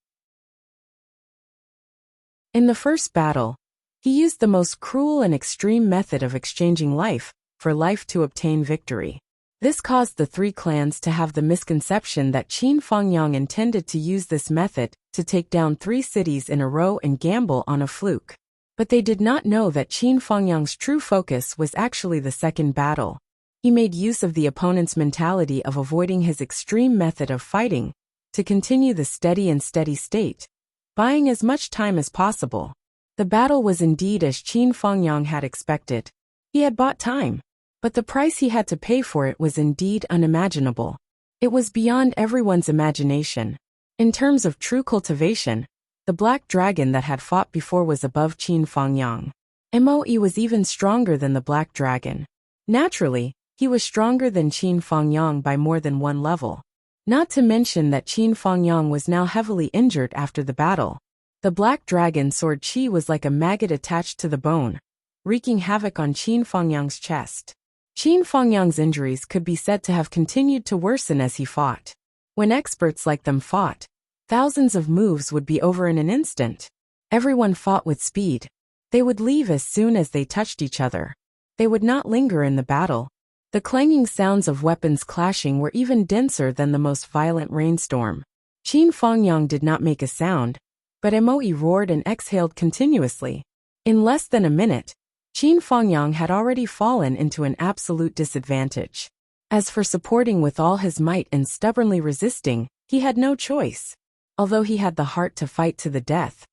In the first battle, he used the most cruel and extreme method of exchanging life for life to obtain victory. This caused the three clans to have the misconception that Qin Fengyang intended to use this method to take down 3 cities in a row and gamble on a fluke. But they did not know that Qin Fengyang's true focus was actually the second battle. He made use of the opponent's mentality of avoiding his extreme method of fighting to continue the steady state, buying as much time as possible. The battle was indeed as Qin Fengyang had expected. He had bought time, but the price he had to pay for it was indeed unimaginable. It was beyond everyone's imagination. In terms of true cultivation, the black dragon that had fought before was above Qin Fengyang. Moe was even stronger than the black dragon. Naturally, he was stronger than Qin Fengyang by more than one level. Not to mention that Qin Fengyang was now heavily injured after the battle. The black dragon sword Qi was like a maggot attached to the bone, wreaking havoc on Qin Fengyang's chest. Qin Fengyang's injuries could be said to have continued to worsen as he fought. When experts like them fought, thousands of moves would be over in an instant. Everyone fought with speed. They would leave as soon as they touched each other. They would not linger in the battle. The clanging sounds of weapons clashing were even denser than the most violent rainstorm. Qin Fengyang did not make a sound, but Moe roared and exhaled continuously. In less than a minute, Qin Fengyang had already fallen into an absolute disadvantage. As for supporting with all his might and stubbornly resisting, he had no choice. Although he had the heart to fight to the death,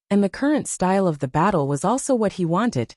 and the current style of the battle was also what he wanted,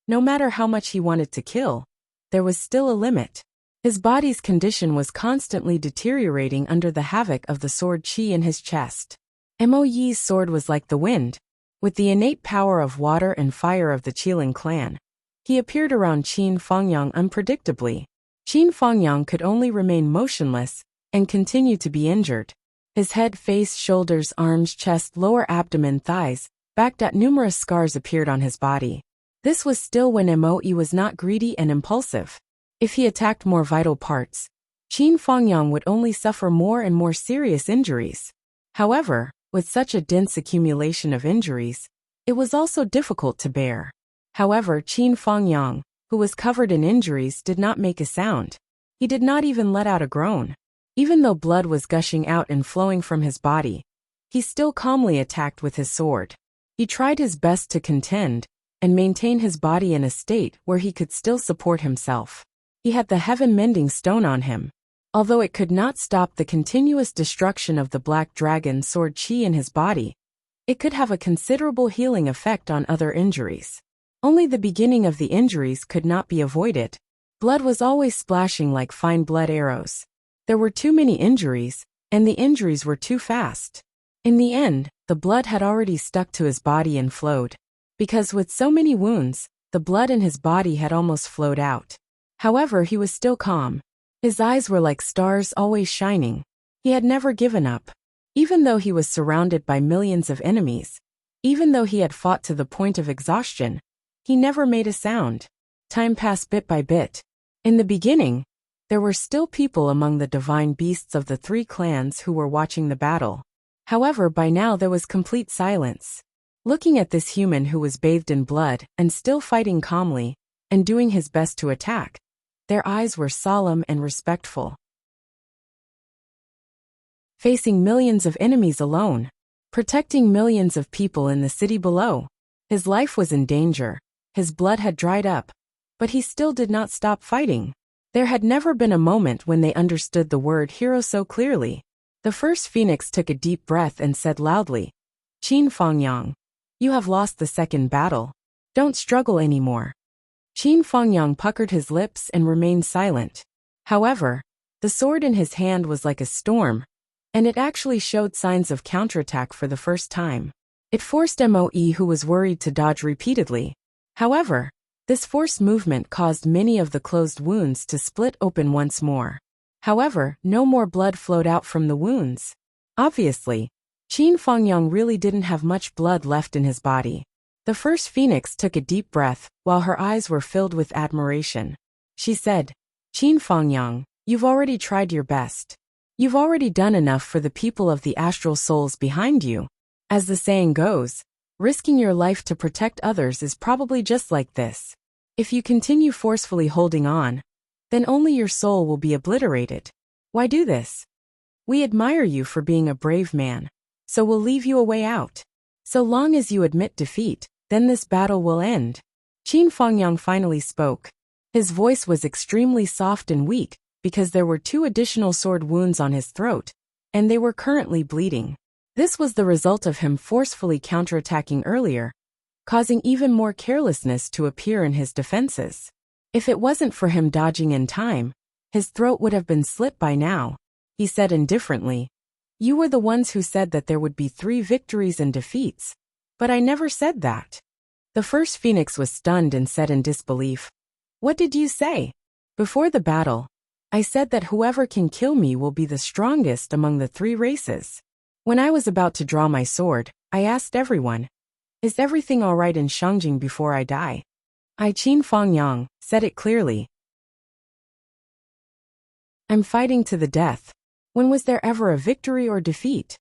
no matter how much he wanted to kill, there was still a limit. His body's condition was constantly deteriorating under the havoc of the sword Qi in his chest. Moe's sword was like the wind. With the innate power of water and fire of the Qilin clan, he appeared around Qin Fengyang unpredictably. Qin Fengyang could only remain motionless and continue to be injured. His head, face, shoulders, arms, chest, lower abdomen, thighs, back, numerous scars appeared on his body. This was still when Moe was not greedy and impulsive. If he attacked more vital parts, Qin Fengyang would only suffer more and more serious injuries. However, with such a dense accumulation of injuries, it was also difficult to bear. However, Qin Fengyang, who was covered in injuries, did not make a sound. He did not even let out a groan. Even though blood was gushing out and flowing from his body, he still calmly attacked with his sword. He tried his best to contend and maintain his body in a state where he could still support himself. He had the heaven-mending stone on him. Although it could not stop the continuous destruction of the black dragon sword Qi in his body, it could have a considerable healing effect on other injuries. Only the beginning of the injuries could not be avoided. Blood was always splashing like fine blood arrows. There were too many injuries, and the injuries were too fast. In the end, the blood had already stuck to his body and flowed. Because with so many wounds, the blood in his body had almost flowed out. However, he was still calm. His eyes were like stars always shining. He had never given up. Even though he was surrounded by millions of enemies, even though he had fought to the point of exhaustion, he never made a sound. Time passed bit by bit. In the beginning, there were still people among the divine beasts of the 3 clans who were watching the battle. However, by now there was complete silence. Looking at this human who was bathed in blood and still fighting calmly and doing his best to attack, their eyes were solemn and respectful. Facing millions of enemies alone, protecting millions of people in the city below, his life was in danger, his blood had dried up, but he still did not stop fighting. There had never been a moment when they understood the word hero so clearly. The first phoenix took a deep breath and said loudly, "Qin Fangyang, you have lost the second battle. Don't struggle anymore." Qin Fangyang puckered his lips and remained silent. However, the sword in his hand was like a storm, and it actually showed signs of counterattack for the first time. It forced Moe, who was worried, to dodge repeatedly. However, this forced movement caused many of the closed wounds to split open once more. However, no more blood flowed out from the wounds. Obviously, Qin Fangyang really didn't have much blood left in his body. The first phoenix took a deep breath, while her eyes were filled with admiration. She said, "Qin Fangyang, you've already tried your best. You've already done enough for the people of the astral souls behind you. As the saying goes, risking your life to protect others is probably just like this. If you continue forcefully holding on, then only your soul will be obliterated. Why do this? We admire you for being a brave man, so we'll leave you a way out. So long as you admit defeat, then this battle will end." Qin Fangyang finally spoke. His voice was extremely soft and weak, because there were 2 additional sword wounds on his throat, and they were currently bleeding. This was the result of him forcefully counterattacking earlier, causing even more carelessness to appear in his defenses. If it wasn't for him dodging in time, his throat would have been slit by now. He said indifferently, "You were the ones who said that there would be 3 victories and defeats, but I never said that." The first phoenix was stunned and said in disbelief, "What did you say?" "Before the battle, I said that whoever can kill me will be the strongest among the 3 races. When I was about to draw my sword, I asked everyone, 'Is everything all right in Shangjing before I die?' I, Qin Fangyang, said it clearly. I'm fighting to the death. When was there ever a victory or defeat?"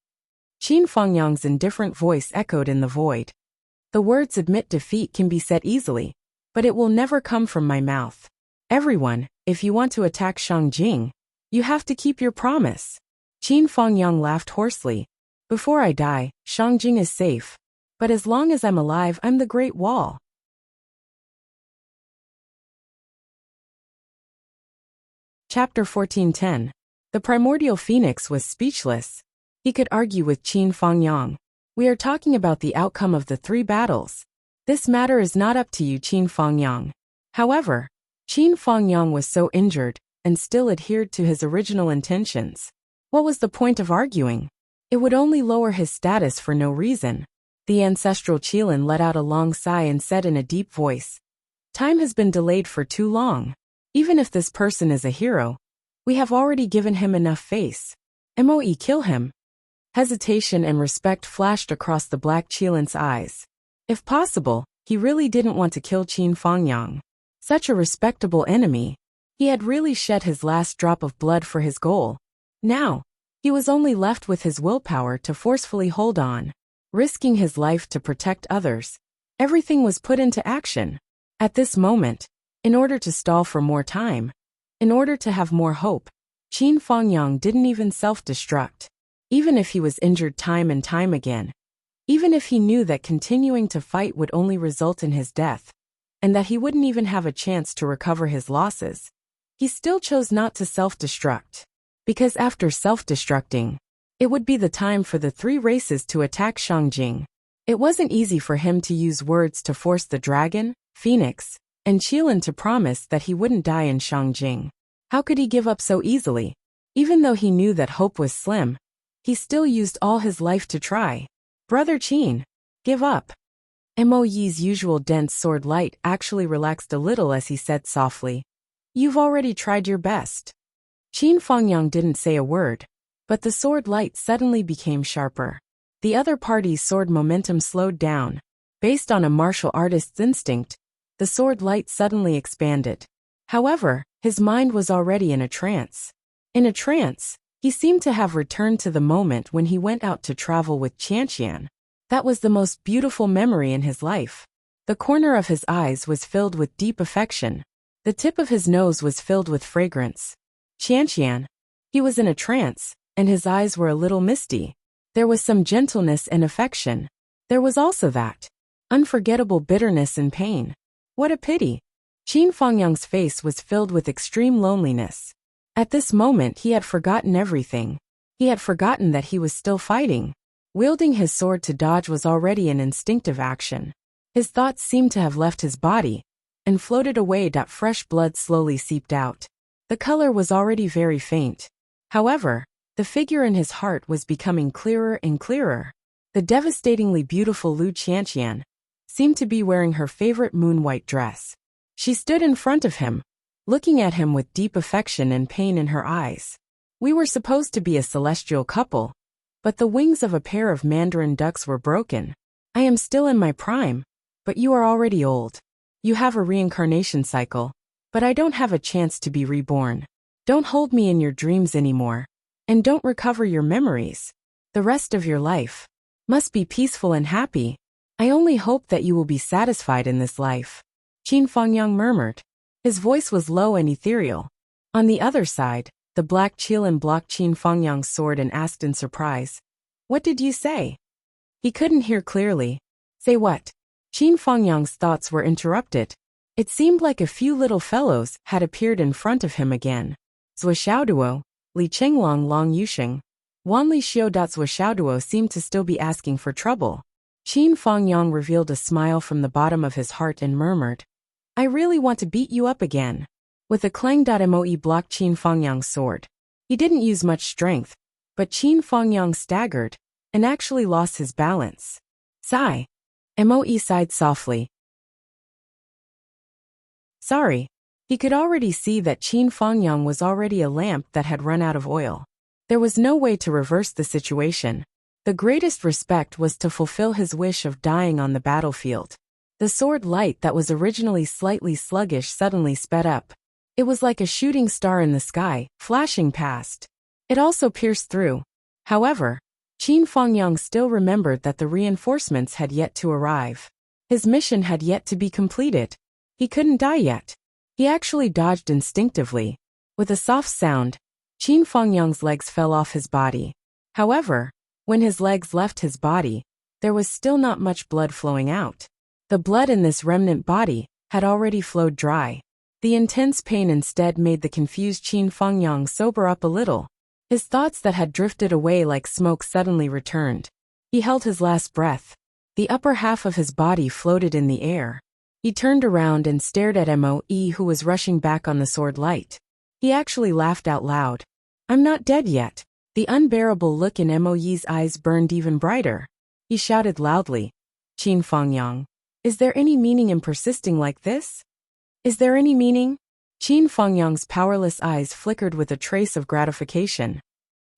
Qin Fangyang's indifferent voice echoed in the void. "The words admit defeat can be said easily, but it will never come from my mouth. Everyone, if you want to attack Shangjing, you have to keep your promise." Qin Fangyang laughed hoarsely. "Before I die, Shangjing is safe. But as long as I'm alive, I'm the Great Wall." Chapter 14:10. The primordial phoenix was speechless. He could argue with Qin Fangyang. "We are talking about the outcome of the 3 battles. This matter is not up to you, Qin Fangyang." However, Qin Fangyang was so injured and still adhered to his original intentions. What was the point of arguing? It would only lower his status for no reason. The ancestral Qilin let out a long sigh and said in a deep voice, "Time has been delayed for too long. Even if this person is a hero, we have already given him enough face. Moe, kill him." Hesitation and respect flashed across the black Qilin's eyes. If possible, he really didn't want to kill Qin Fangyang. Such a respectable enemy. He had really shed his last drop of blood for his goal. Now, he was only left with his willpower to forcefully hold on, risking his life to protect others. Everything was put into action. At this moment, in order to stall for more time, in order to have more hope, Qin Fangyang didn't even self-destruct. Even if he was injured time and time again, even if he knew that continuing to fight would only result in his death, and that he wouldn't even have a chance to recover his losses, he still chose not to self-destruct. Because after self-destructing, it would be the time for the 3 races to attack Shangjing. It wasn't easy for him to use words to force the dragon, phoenix, and Qilin to promise that he wouldn't die in Shangjing. How could he give up so easily? Even though he knew that hope was slim, he still used all his life to try. "Brother Qin, give up." Moe's usual dense sword light actually relaxed a little as he said softly, "You've already tried your best." Qin Fangyang didn't say a word, but the sword light suddenly became sharper. The other party's sword momentum slowed down. Based on a martial artist's instinct, the sword light suddenly expanded. However, his mind was already in a trance. In a trance, he seemed to have returned to the moment when he went out to travel with Qianqian. That was the most beautiful memory in his life. The corner of his eyes was filled with deep affection. The tip of his nose was filled with fragrance. Qianqian. He was in a trance, and his eyes were a little misty. There was some gentleness and affection. There was also that unforgettable bitterness and pain. What a pity. Qin Fengyang's face was filled with extreme loneliness. At this moment he had forgotten everything. He had forgotten that he was still fighting. Wielding his sword to dodge was already an instinctive action. His thoughts seemed to have left his body and floated away. Fresh blood slowly seeped out. The color was already very faint. However, the figure in his heart was becoming clearer and clearer. The devastatingly beautiful Lu Qianqian seemed to be wearing her favorite moon-white dress. She stood in front of him, looking at him with deep affection and pain in her eyes. We were supposed to be a celestial couple, but the wings of a pair of mandarin ducks were broken. I am still in my prime, but you are already old. You have a reincarnation cycle, but I don't have a chance to be reborn. Don't hold me in your dreams anymore, and don't recover your memories. The rest of your life must be peaceful and happy. I only hope that you will be satisfied in this life. Qin Fengyang murmured. His voice was low and ethereal. On the other side, the black Qilin blocked Qin Fengyang's sword and asked in surprise, "What did you say?" He couldn't hear clearly. Say what? Qin Fengyang's thoughts were interrupted. It seemed like a few little fellows had appeared in front of him again. Zhou Xiaoduo, Li Chenglong Long Yusheng, Wanli Xiu. Zhou Xiaoduo seemed to still be asking for trouble. Qin Fengyang revealed a smile from the bottom of his heart and murmured, "I really want to beat you up again." With a clang, Moe blocked Qin Fengyang's sword. He didn't use much strength, but Qin Fengyang staggered and actually lost his balance. Sigh. Moe sighed softly. Sorry. He could already see that Qin Fengyang was already a lamp that had run out of oil. There was no way to reverse the situation. The greatest respect was to fulfill his wish of dying on the battlefield. The sword light that was originally slightly sluggish suddenly sped up. It was like a shooting star in the sky, flashing past. It also pierced through. However, Qin Fengyang still remembered that the reinforcements had yet to arrive. His mission had yet to be completed. He couldn't die yet. He actually dodged instinctively. With a soft sound, Qin Fengyang's legs fell off his body. However, when his legs left his body, there was still not much blood flowing out. The blood in this remnant body had already flowed dry. The intense pain instead made the confused Qin Fengyang sober up a little. His thoughts that had drifted away like smoke suddenly returned. He held his last breath. The upper half of his body floated in the air. He turned around and stared at Moe, who was rushing back on the sword light. He actually laughed out loud. "I'm not dead yet." The unbearable look in Moe's eyes burned even brighter. He shouted loudly, "Qin Fengyang, is there any meaning in persisting like this? Is there any meaning?" Qin Fengyang's powerless eyes flickered with a trace of gratification.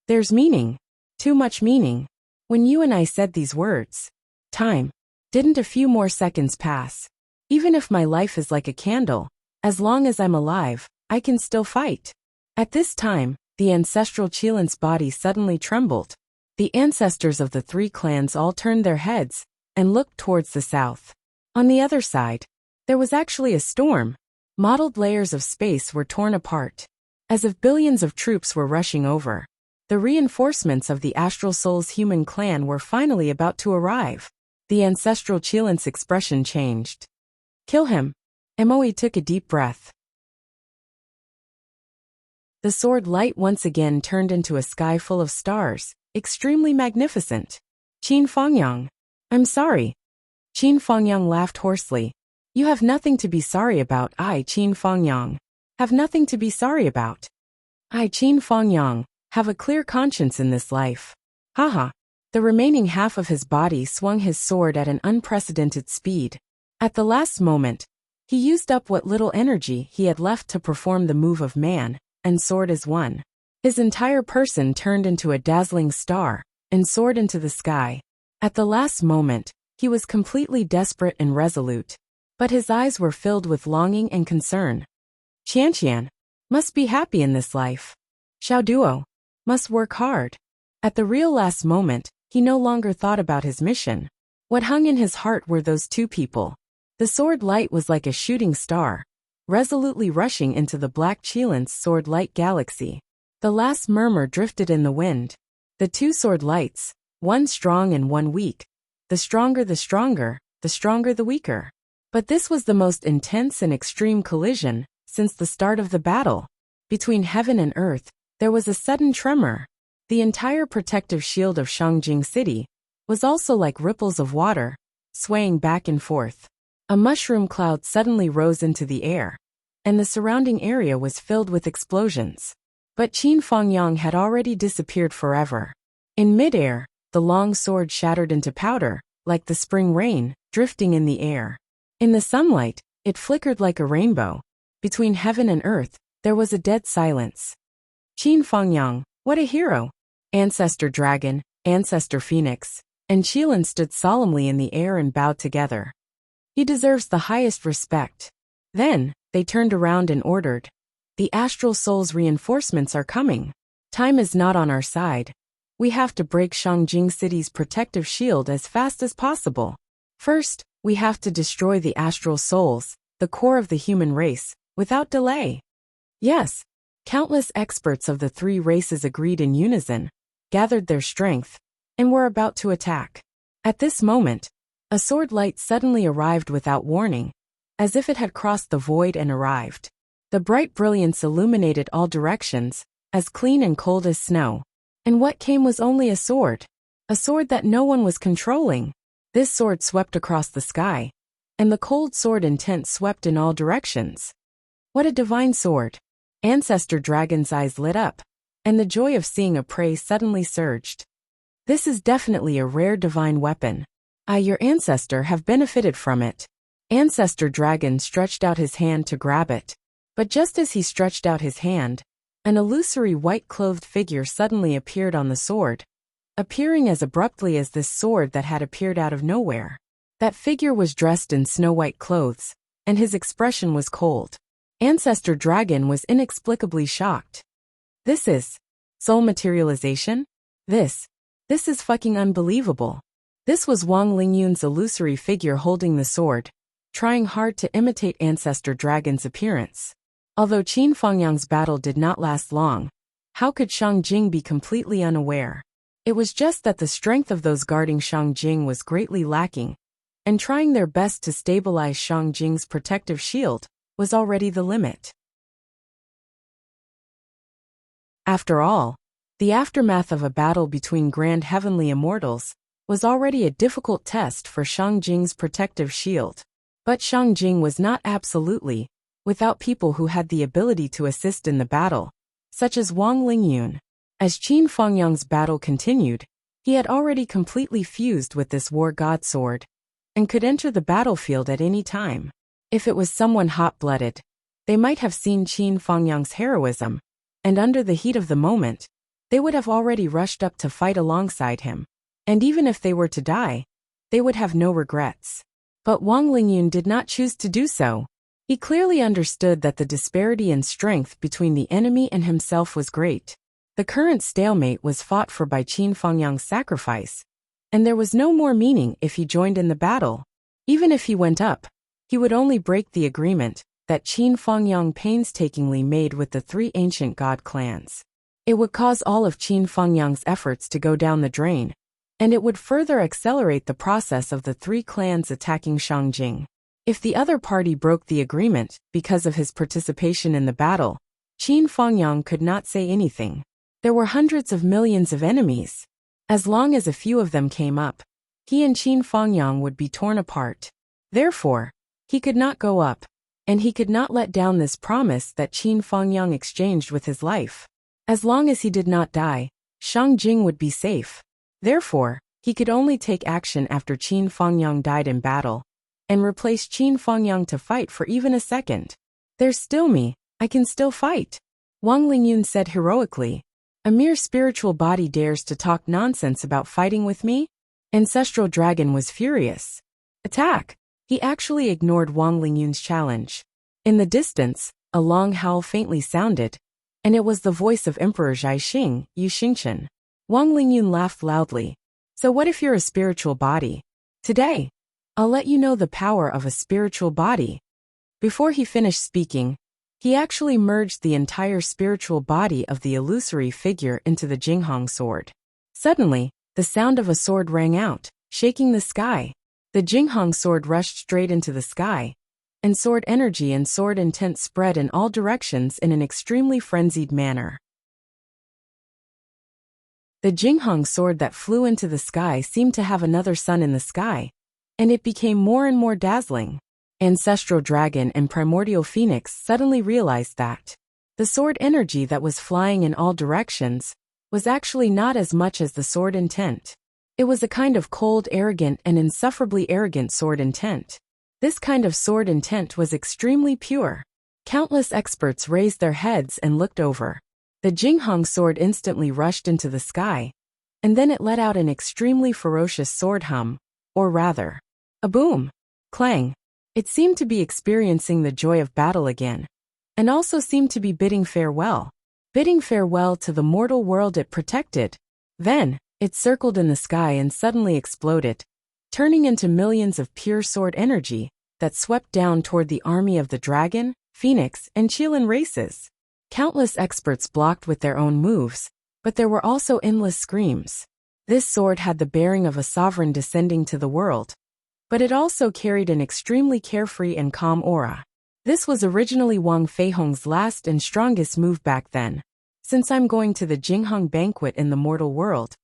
"There's meaning. Too much meaning. When you and I said these words, time. Didn't a few more seconds pass? Even if my life is like a candle, as long as I'm alive, I can still fight." At this time, the ancestral Qilin's body suddenly trembled. The ancestors of the three clans all turned their heads and looked towards the south. On the other side, there was actually a storm. Mottled layers of space were torn apart, as if billions of troops were rushing over. The reinforcements of the Astral Soul's human clan were finally about to arrive. The ancestral Qilin's expression changed. "Kill him." Moe took a deep breath. The sword light once again turned into a sky full of stars, extremely magnificent. "Qin Fengyang, I'm sorry." Qin Fengyang laughed hoarsely. "You have nothing to be sorry about. I, Qin Fengyang, have nothing to be sorry about. I, Qin Fengyang, have a clear conscience in this life." Haha. The remaining half of his body swung his sword at an unprecedented speed. At the last moment, he used up what little energy he had left to perform the move of man and sword as one. His entire person turned into a dazzling star and soared into the sky. At the last moment, he was completely desperate and resolute, but his eyes were filled with longing and concern. Qianqian must be happy in this life. Xiaoduo must work hard. At the real last moment, he no longer thought about his mission. What hung in his heart were those two people. The sword light was like a shooting star, resolutely rushing into the black Qilin's sword light galaxy. The last murmur drifted in the wind. The two sword lights, one strong and one weak. The stronger the stronger, the stronger the weaker. But this was the most intense and extreme collision since the start of the battle. Between heaven and earth, there was a sudden tremor. The entire protective shield of Shangjing City was also like ripples of water, swaying back and forth. A mushroom cloud suddenly rose into the air, and the surrounding area was filled with explosions. But Qin Fengyang had already disappeared forever. In midair, the long sword shattered into powder, like the spring rain, drifting in the air. In the sunlight, it flickered like a rainbow. Between heaven and earth, there was a dead silence. Qin Fengyang, what a hero! Ancestor Dragon, Ancestor Phoenix, and Qilin stood solemnly in the air and bowed together. He deserves the highest respect. Then, they turned around and ordered. The Astral Soul's reinforcements are coming. Time is not on our side. We have to break Shangjing City's protective shield as fast as possible. First, we have to destroy the Astral Souls, the core of the human race, without delay. Yes, countless experts of the three races agreed in unison, gathered their strength, and were about to attack. At this moment, a sword light suddenly arrived without warning, as if it had crossed the void and arrived. The bright brilliance illuminated all directions, as clean and cold as snow. And what came was only a sword that no one was controlling. This sword swept across the sky, and the cold sword intent swept in all directions. What a divine sword! Ancestor Dragon's eyes lit up, and the joy of seeing a prey suddenly surged. This is definitely a rare divine weapon. Your ancestor have benefited from it. Ancestor Dragon stretched out his hand to grab it. But just as he stretched out his hand, an illusory white-clothed figure suddenly appeared on the sword, appearing as abruptly as this sword that had appeared out of nowhere. That figure was dressed in snow-white clothes, and his expression was cold. Ancestor Dragon was inexplicably shocked. This is soul materialization? This is fucking unbelievable. This was Wang Lingyun's illusory figure holding the sword, trying hard to imitate Ancestor Dragon's appearance. Although Qin Fengyang's battle did not last long, how could Shangjing be completely unaware? It was just that the strength of those guarding Shangjing was greatly lacking, and trying their best to stabilize Shangjing's protective shield was already the limit. After all, the aftermath of a battle between grand heavenly immortals was already a difficult test for Shangjing's protective shield. But Shangjing was not absolutely without people who had the ability to assist in the battle, such as Wang Lingyun. As Qin Fengyang's battle continued, he had already completely fused with this war god sword, and could enter the battlefield at any time. If it was someone hot-blooded, they might have seen Qin Fengyang's heroism, and under the heat of the moment, they would have already rushed up to fight alongside him. And even if they were to die, they would have no regrets. But Wang Lingyun did not choose to do so. He clearly understood that the disparity in strength between the enemy and himself was great. The current stalemate was fought for by Qin Fengyang's sacrifice, and there was no more meaning if he joined in the battle. Even if he went up, he would only break the agreement that Qin Fengyang painstakingly made with the three ancient god clans. It would cause all of Qin Fengyang's efforts to go down the drain, and it would further accelerate the process of the three clans attacking Shangjing. If the other party broke the agreement because of his participation in the battle, Qin Fengyang could not say anything. There were hundreds of millions of enemies. As long as a few of them came up, he and Qin Fengyang would be torn apart. Therefore, he could not go up, and he could not let down this promise that Qin Fengyang exchanged with his life. As long as he did not die, Shangjing would be safe. Therefore, he could only take action after Qin Fengyang died in battle, and replace Qin Fengyang to fight for even a second. There's still me, I can still fight. Wang Lingyun said heroically. A mere spiritual body dares to talk nonsense about fighting with me? Ancestral Dragon was furious. Attack! He actually ignored Wang Lingyun's challenge. In the distance, a long howl faintly sounded, and it was the voice of Emperor Zhaixing, Yu Xingchen. Wang Lingyun laughed loudly. So what if you're a spiritual body? Today, I'll let you know the power of a spiritual body. Before he finished speaking, he actually merged the entire spiritual body of the illusory figure into the Jinghong sword. Suddenly, the sound of a sword rang out, shaking the sky. The Jinghong sword rushed straight into the sky, and sword energy and sword intent spread in all directions in an extremely frenzied manner. The Jinghong sword that flew into the sky seemed to have another sun in the sky, and it became more and more dazzling. Ancestral Dragon and Primordial Phoenix suddenly realized that the sword energy that was flying in all directions was actually not as much as the sword intent. It was a kind of cold, arrogant, and insufferably arrogant sword intent. This kind of sword intent was extremely pure. Countless experts raised their heads and looked over. The Jinghong sword instantly rushed into the sky, and then it let out an extremely ferocious sword hum, or rather, a boom, clang. It seemed to be experiencing the joy of battle again, and also seemed to be bidding farewell to the mortal world it protected. Then, it circled in the sky and suddenly exploded, turning into millions of pure sword energy that swept down toward the army of the Dragon, Phoenix, and Qilin races. Countless experts blocked with their own moves, but there were also endless screams. This sword had the bearing of a sovereign descending to the world, but it also carried an extremely carefree and calm aura. This was originally Wang Feihong's last and strongest move back then. Since I'm going to the Jinghong banquet in the mortal world,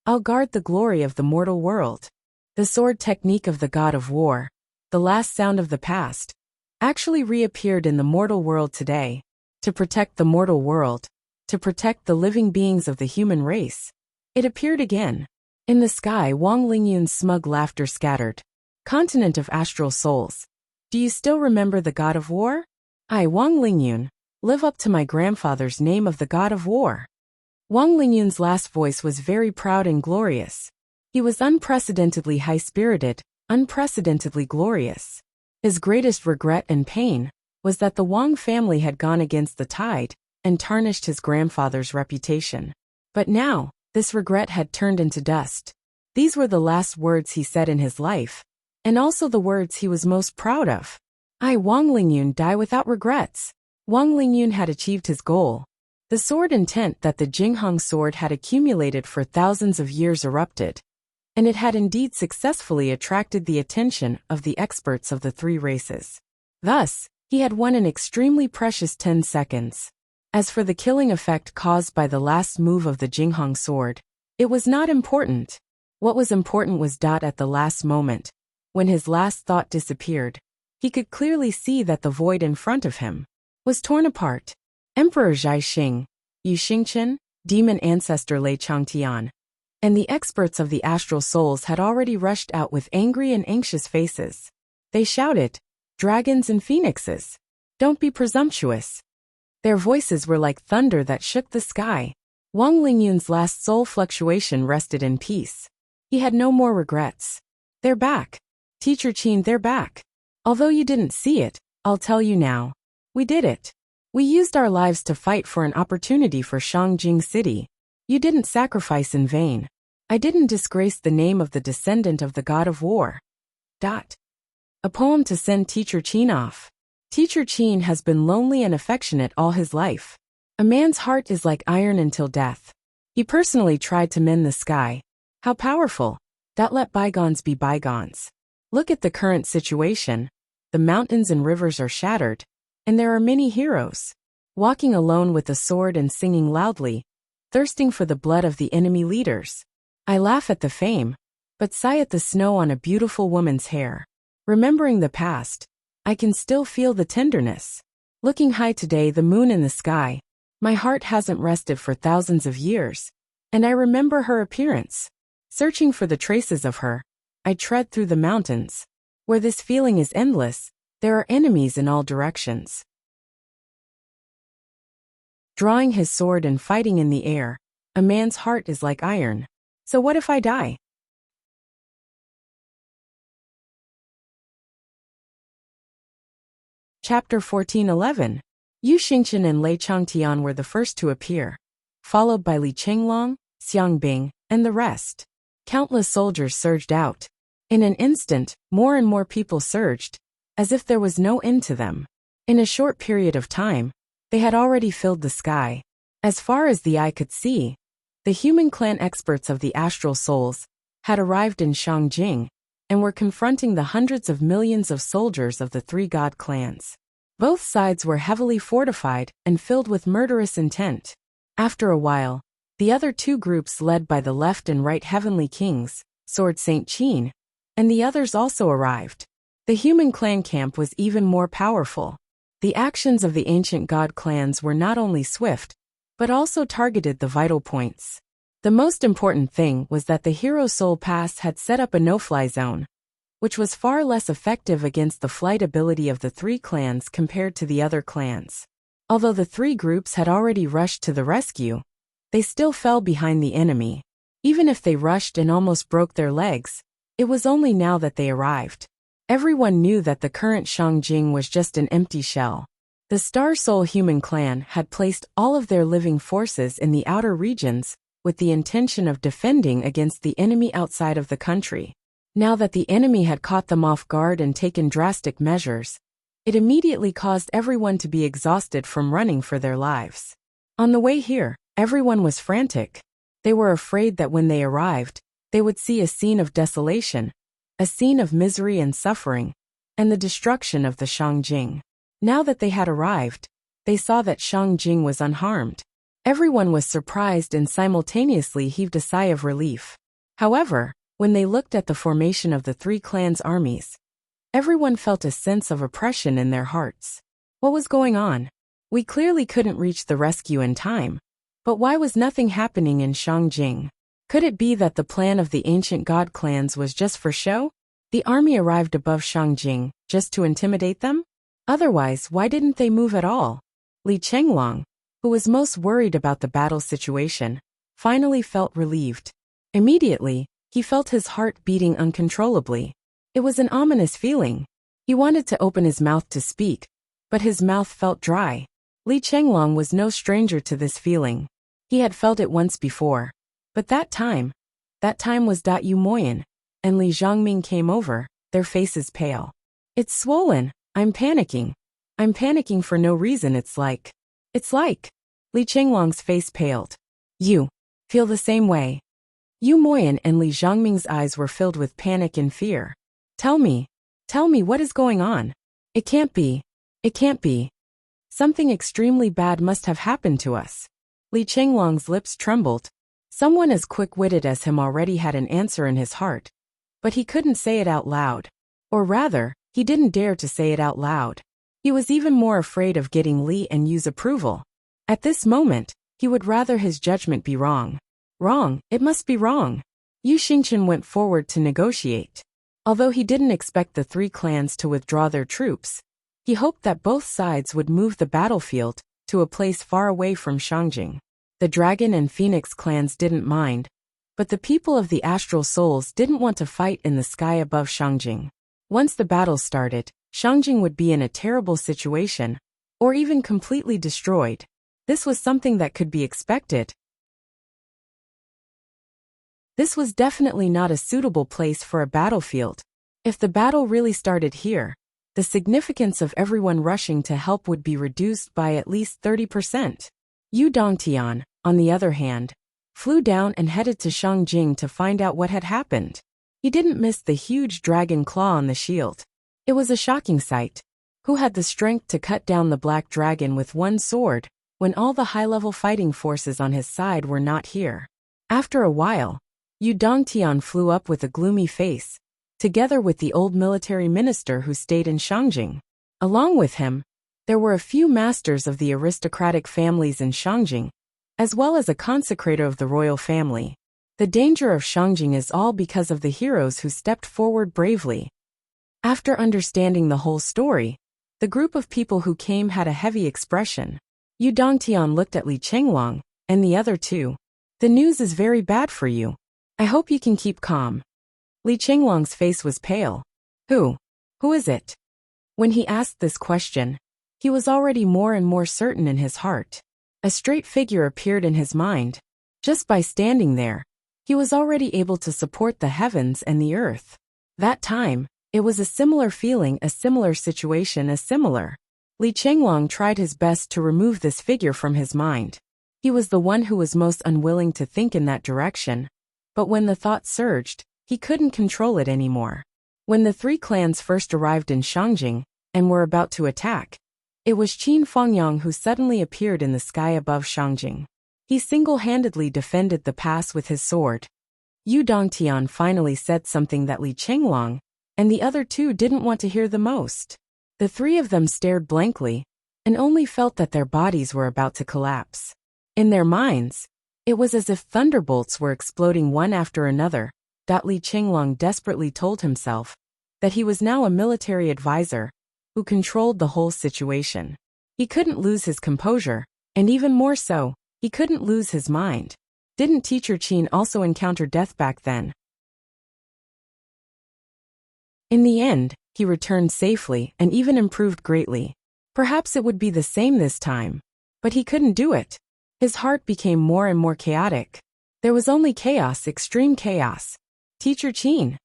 I'll guard the glory of the mortal world. The sword technique of the god of war, the last sound of the past, actually reappeared in the mortal world today. To protect the mortal world, to protect the living beings of the human race. It appeared again. In the sky, Wang Lingyun's smug laughter scattered. Continent of astral souls. Do you still remember the god of war? I, Wang Lingyun, live up to my grandfather's name of the god of war. Wang Lingyun's last voice was very proud and glorious. He was unprecedentedly high-spirited, unprecedentedly glorious. His greatest regret and pain was that the Wang family had gone against the tide and tarnished his grandfather's reputation. But now, this regret had turned into dust. These were the last words he said in his life, and also the words he was most proud of. I, Wang Lingyun, die without regrets. Wang Lingyun had achieved his goal. The sword intent that the Jinghong sword had accumulated for thousands of years erupted, and it had indeed successfully attracted the attention of the experts of the three races. Thus, he had won an extremely precious 10 seconds. As for the killing effect caused by the last move of the Jinghong sword, it was not important. What was important was at the last moment, when his last thought disappeared, he could clearly see that the void in front of him was torn apart. Emperor Zhai Xing, Yu Xingchen, demon ancestor Lei Changtian, and the experts of the astral souls had already rushed out with angry and anxious faces. They shouted, "Dragons and phoenixes! Don't be presumptuous!" Their voices were like thunder that shook the sky. Wang Lingyun's last soul fluctuation rested in peace. He had no more regrets. They're back. Teacher Qin, they're back. Although you didn't see it, I'll tell you now. We did it. We used our lives to fight for an opportunity for Shangjing City. You didn't sacrifice in vain. I didn't disgrace the name of the descendant of the god of war. A poem to send Teacher Qin off. Teacher Qin has been lonely and affectionate all his life. A man's heart is like iron until death. He personally tried to mend the sky. How powerful. Let bygones be bygones. Look at the current situation. The mountains and rivers are shattered, and there are many heroes, walking alone with a sword and singing loudly, thirsting for the blood of the enemy leaders. I laugh at the fame, but sigh at the snow on a beautiful woman's hair. Remembering the past, I can still feel the tenderness. Looking high today, the moon in the sky, my heart hasn't rested for thousands of years, and I remember her appearance. Searching for the traces of her, I tread through the mountains. Where this feeling is endless, there are enemies in all directions. Drawing his sword and fighting in the air, a man's heart is like iron. So what if I die? Chapter 14:11. Yu Xingchen and Lei Changtian were the first to appear, followed by Li Qinglong, Xiang Bing, and the rest. Countless soldiers surged out. In an instant, more and more people surged, as if there was no end to them. In a short period of time, they had already filled the sky. As far as the eye could see, the human clan experts of the astral souls had arrived in Shangjing and were confronting the hundreds of millions of soldiers of the three god clans. Both sides were heavily fortified and filled with murderous intent. After a while, the other two groups led by the left and right heavenly kings, Sword Saint Qin, and the others also arrived. The human clan camp was even more powerful. The actions of the ancient god clans were not only swift, but also targeted the vital points. The most important thing was that the Hero Soul Pass had set up a no-fly zone, which was far less effective against the flight ability of the three clans compared to the other clans. Although the three groups had already rushed to the rescue, they still fell behind the enemy. Even if they rushed and almost broke their legs, it was only now that they arrived. Everyone knew that the current Shangjing was just an empty shell. The Star Soul human clan had placed all of their living forces in the outer regions with the intention of defending against the enemy outside of the country. Now that the enemy had caught them off guard and taken drastic measures, it immediately caused everyone to be exhausted from running for their lives. On the way here, everyone was frantic. They were afraid that when they arrived, they would see a scene of desolation, a scene of misery and suffering, and the destruction of the Shangjing. Now that they had arrived, they saw that Shangjing was unharmed. Everyone was surprised and simultaneously heaved a sigh of relief. However, when they looked at the formation of the three clans' armies, everyone felt a sense of oppression in their hearts. What was going on? We clearly couldn't reach the rescue in time. But why was nothing happening in Shangjing? Could it be that the plan of the ancient god clans was just for show? The army arrived above Shangjing just to intimidate them? Otherwise, why didn't they move at all? Li Chenglong, who was most worried about the battle situation, finally felt relieved. Immediately, he felt his heart beating uncontrollably. It was an ominous feeling. He wanted to open his mouth to speak, but his mouth felt dry. Li Chenglong was no stranger to this feeling. He had felt it once before. But that time was Yu Moyen, and Li Zhangming came over, their faces pale. It's swollen. I'm panicking. I'm panicking for no reason. It's like. Li Chenglong's face paled. You feel the same way? Yu Moyen and Li Zhangming's eyes were filled with panic and fear. Tell me what is going on? It can't be. Something extremely bad must have happened to us. Li Chenglong's lips trembled. Someone as quick-witted as him already had an answer in his heart, but he couldn't say it out loud. Or rather, he didn't dare to say it out loud. He was even more afraid of getting Li and Yu's approval. At this moment, he would rather his judgment be wrong. Wrong, it must be wrong. Yu Xingchen went forward to negotiate. Although he didn't expect the three clans to withdraw their troops, he hoped that both sides would move the battlefield to a place far away from Shangjing. The Dragon and Phoenix clans didn't mind, but the people of the Astral Souls didn't want to fight in the sky above Shangjing. Once the battle started, Shangjing would be in a terrible situation, or even completely destroyed. This was something that could be expected. This was definitely not a suitable place for a battlefield. If the battle really started here, the significance of everyone rushing to help would be reduced by at least 30%. Yu Dongtian, on the other hand, flew down and headed to Shangjing to find out what had happened. He didn't miss the huge dragon claw on the shield. It was a shocking sight. Who had the strength to cut down the black dragon with one sword, when all the high-level fighting forces on his side were not here? After a while, Yu Dongtian flew up with a gloomy face, together with the old military minister who stayed in Shangjing. Along with him, there were a few masters of the aristocratic families in Shangjing, as well as a consecrator of the royal family. The danger of Shangjing is all because of the heroes who stepped forward bravely. After understanding the whole story, the group of people who came had a heavy expression. Yu Dongtian looked at Li Chenglong, and the other two. The news is very bad for you. I hope you can keep calm. Li Chenglong's face was pale. Who is it? When he asked this question, he was already more and more certain in his heart. A straight figure appeared in his mind. Just by standing there, he was already able to support the heavens and the earth. That time, it was a similar feeling, a similar situation, a similar. Li Chenglong tried his best to remove this figure from his mind. He was the one who was most unwilling to think in that direction, but when the thought surged, he couldn't control it anymore. When the three clans first arrived in Shangjing and were about to attack, it was Qin Fangyang who suddenly appeared in the sky above Shangjing. He single-handedly defended the pass with his sword. Yu Dongtian finally said something that Li Chenglong and the other two didn't want to hear the most. The three of them stared blankly and only felt that their bodies were about to collapse. In their minds, it was as if thunderbolts were exploding one after another. Li Chenglong desperately told himself that he was now a military advisor who controlled the whole situation. He couldn't lose his composure, and even more so, he couldn't lose his mind. Didn't Teacher Qin also encounter death back then? In the end, he returned safely and even improved greatly. Perhaps it would be the same this time. But he couldn't do it. His heart became more and more chaotic. There was only chaos, extreme chaos. Teacher Qin.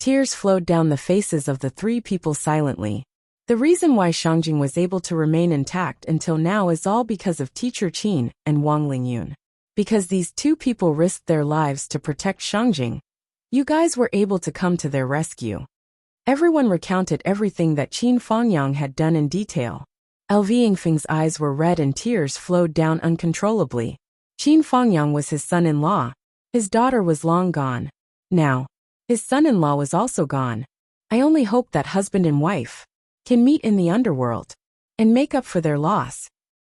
Tears flowed down the faces of the three people silently. The reason why Shangjing was able to remain intact until now is all because of Teacher Qin and Wang Lingyun. Because these two people risked their lives to protect Shangjing, you guys were able to come to their rescue. Everyone recounted everything that Qin Fangyang had done in detail. LV Yingfeng's eyes were red and tears flowed down uncontrollably. Qin Fangyang was his son-in-law. His daughter was long gone. Now, his son-in-law was also gone. I only hope that husband and wife can meet in the underworld and make up for their loss.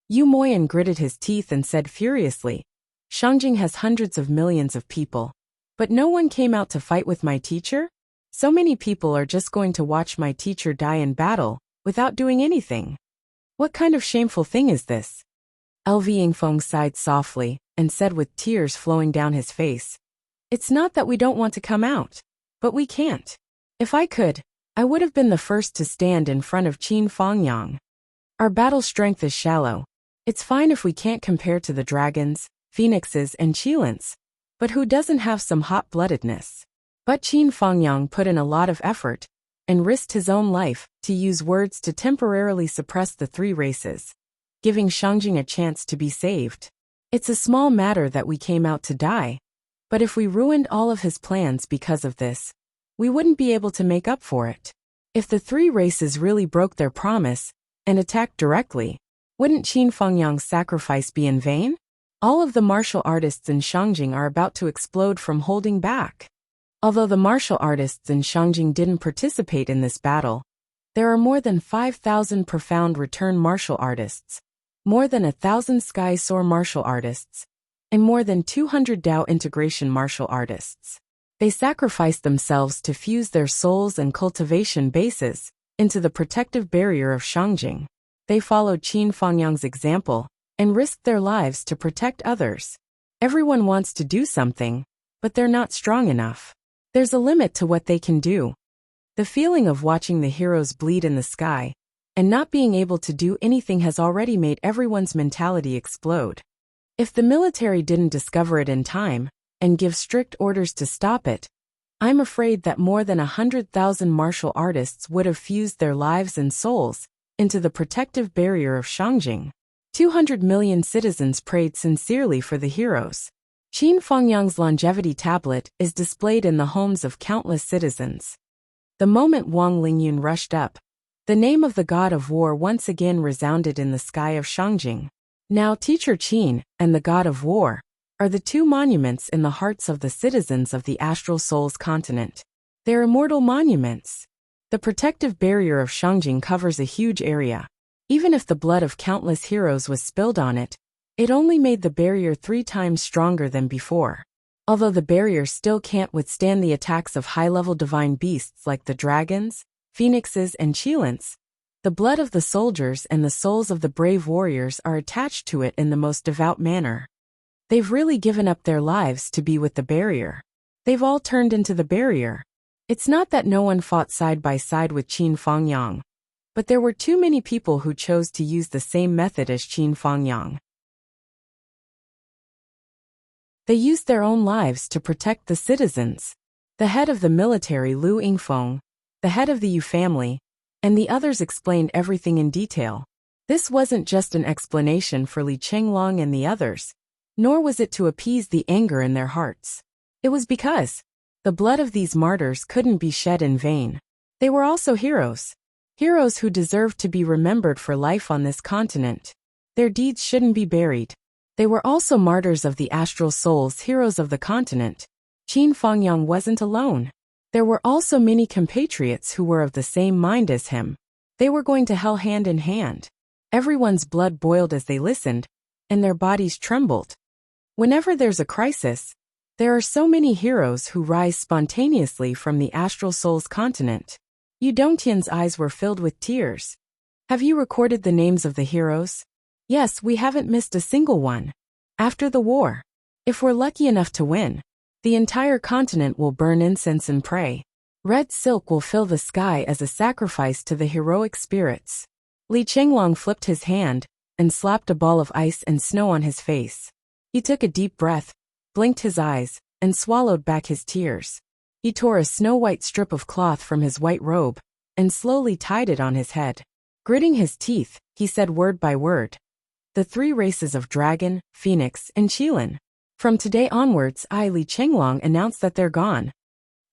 Yu Moyan gritted his teeth and said furiously, Shangjing has hundreds of millions of people. But no one came out to fight with my teacher? So many people are just going to watch my teacher die in battle without doing anything. What kind of shameful thing is this? LV Yingfeng sighed softly and said with tears flowing down his face, it's not that we don't want to come out, but we can't. If I could, I would have been the first to stand in front of Qin Fangyang. Our battle strength is shallow. It's fine if we can't compare to the dragons, phoenixes and Qilins, but who doesn't have some hot-bloodedness? But Qin Fangyang put in a lot of effort and risked his own life to use words to temporarily suppress the three races, giving Shangjing a chance to be saved. It's a small matter that we came out to die, but if we ruined all of his plans because of this, we wouldn't be able to make up for it. If the three races really broke their promise and attacked directly, wouldn't Qin Fangyang's sacrifice be in vain? All of the martial artists in Shangjing are about to explode from holding back. Although the martial artists in Shangjing didn't participate in this battle, there are more than 5,000 profound return martial artists, more than 1,000 Sky Soar martial artists, and more than 200 Dao integration martial artists. They sacrificed themselves to fuse their souls and cultivation bases into the protective barrier of Shangjing. They followed Qin Fangyang's example and risked their lives to protect others. Everyone wants to do something, but they're not strong enough. There's a limit to what they can do. The feeling of watching the heroes bleed in the sky and not being able to do anything has already made everyone's mentality explode. If the military didn't discover it in time and give strict orders to stop it, I'm afraid that more than 100,000 martial artists would have fused their lives and souls into the protective barrier of Shangjing. 200 million citizens prayed sincerely for the heroes. Qin Fangyang's longevity tablet is displayed in the homes of countless citizens. The moment Wang Lingyun rushed up, the name of the god of war once again resounded in the sky of Shangjing. Now Teacher Qin and the god of war are the two monuments in the hearts of the citizens of the Astral Souls continent. They're immortal monuments. The protective barrier of Shangjing covers a huge area. Even if the blood of countless heroes was spilled on it, it only made the barrier 3 times stronger than before. Although the barrier still can't withstand the attacks of high-level divine beasts like the dragons, phoenixes and Qilins, the blood of the soldiers and the souls of the brave warriors are attached to it in the most devout manner. They've really given up their lives to be with the barrier. They've all turned into the barrier. It's not that no one fought side by side with Qin Fangyang, but there were too many people who chose to use the same method as Qin Fangyang. They used their own lives to protect the citizens. The head of the military, Lu Yingfeng, the head of the Yu family, and the others explained everything in detail. This wasn't just an explanation for Li Chenglong and the others, nor was it to appease the anger in their hearts. It was because the blood of these martyrs couldn't be shed in vain. They were also heroes. Heroes who deserved to be remembered for life on this continent. Their deeds shouldn't be buried. They were also martyrs of the astral souls, heroes of the continent. Qin Fangyang wasn't alone. There were also many compatriots who were of the same mind as him. They were going to hell hand in hand. Everyone's blood boiled as they listened, and their bodies trembled. Whenever there's a crisis, there are so many heroes who rise spontaneously from the astral souls continent. Yu Dongtian's eyes were filled with tears. Have you recorded the names of the heroes? Yes, we haven't missed a single one. After the war, if we're lucky enough to win, the entire continent will burn incense and pray. Red silk will fill the sky as a sacrifice to the heroic spirits. Li Chenglong flipped his hand and slapped a ball of ice and snow on his face. He took a deep breath, blinked his eyes, and swallowed back his tears. He tore a snow-white strip of cloth from his white robe and slowly tied it on his head. Gritting his teeth, he said word by word, "The three races of dragon, phoenix, and qilin. From today onwards, I, Li Chenglong, announce that they're gone.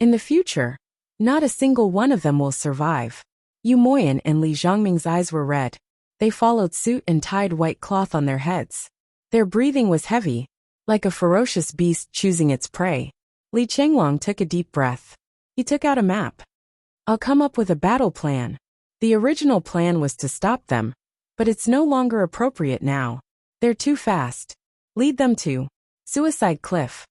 In the future, not a single one of them will survive." Yu Moyan and Li Zhongming's eyes were red. They followed suit and tied white cloth on their heads. Their breathing was heavy, like a ferocious beast choosing its prey. Li Chenglong took a deep breath. He took out a map. "I'll come up with a battle plan. The original plan was to stop them, but it's no longer appropriate now. They're too fast. Lead them to Suicide Cliff."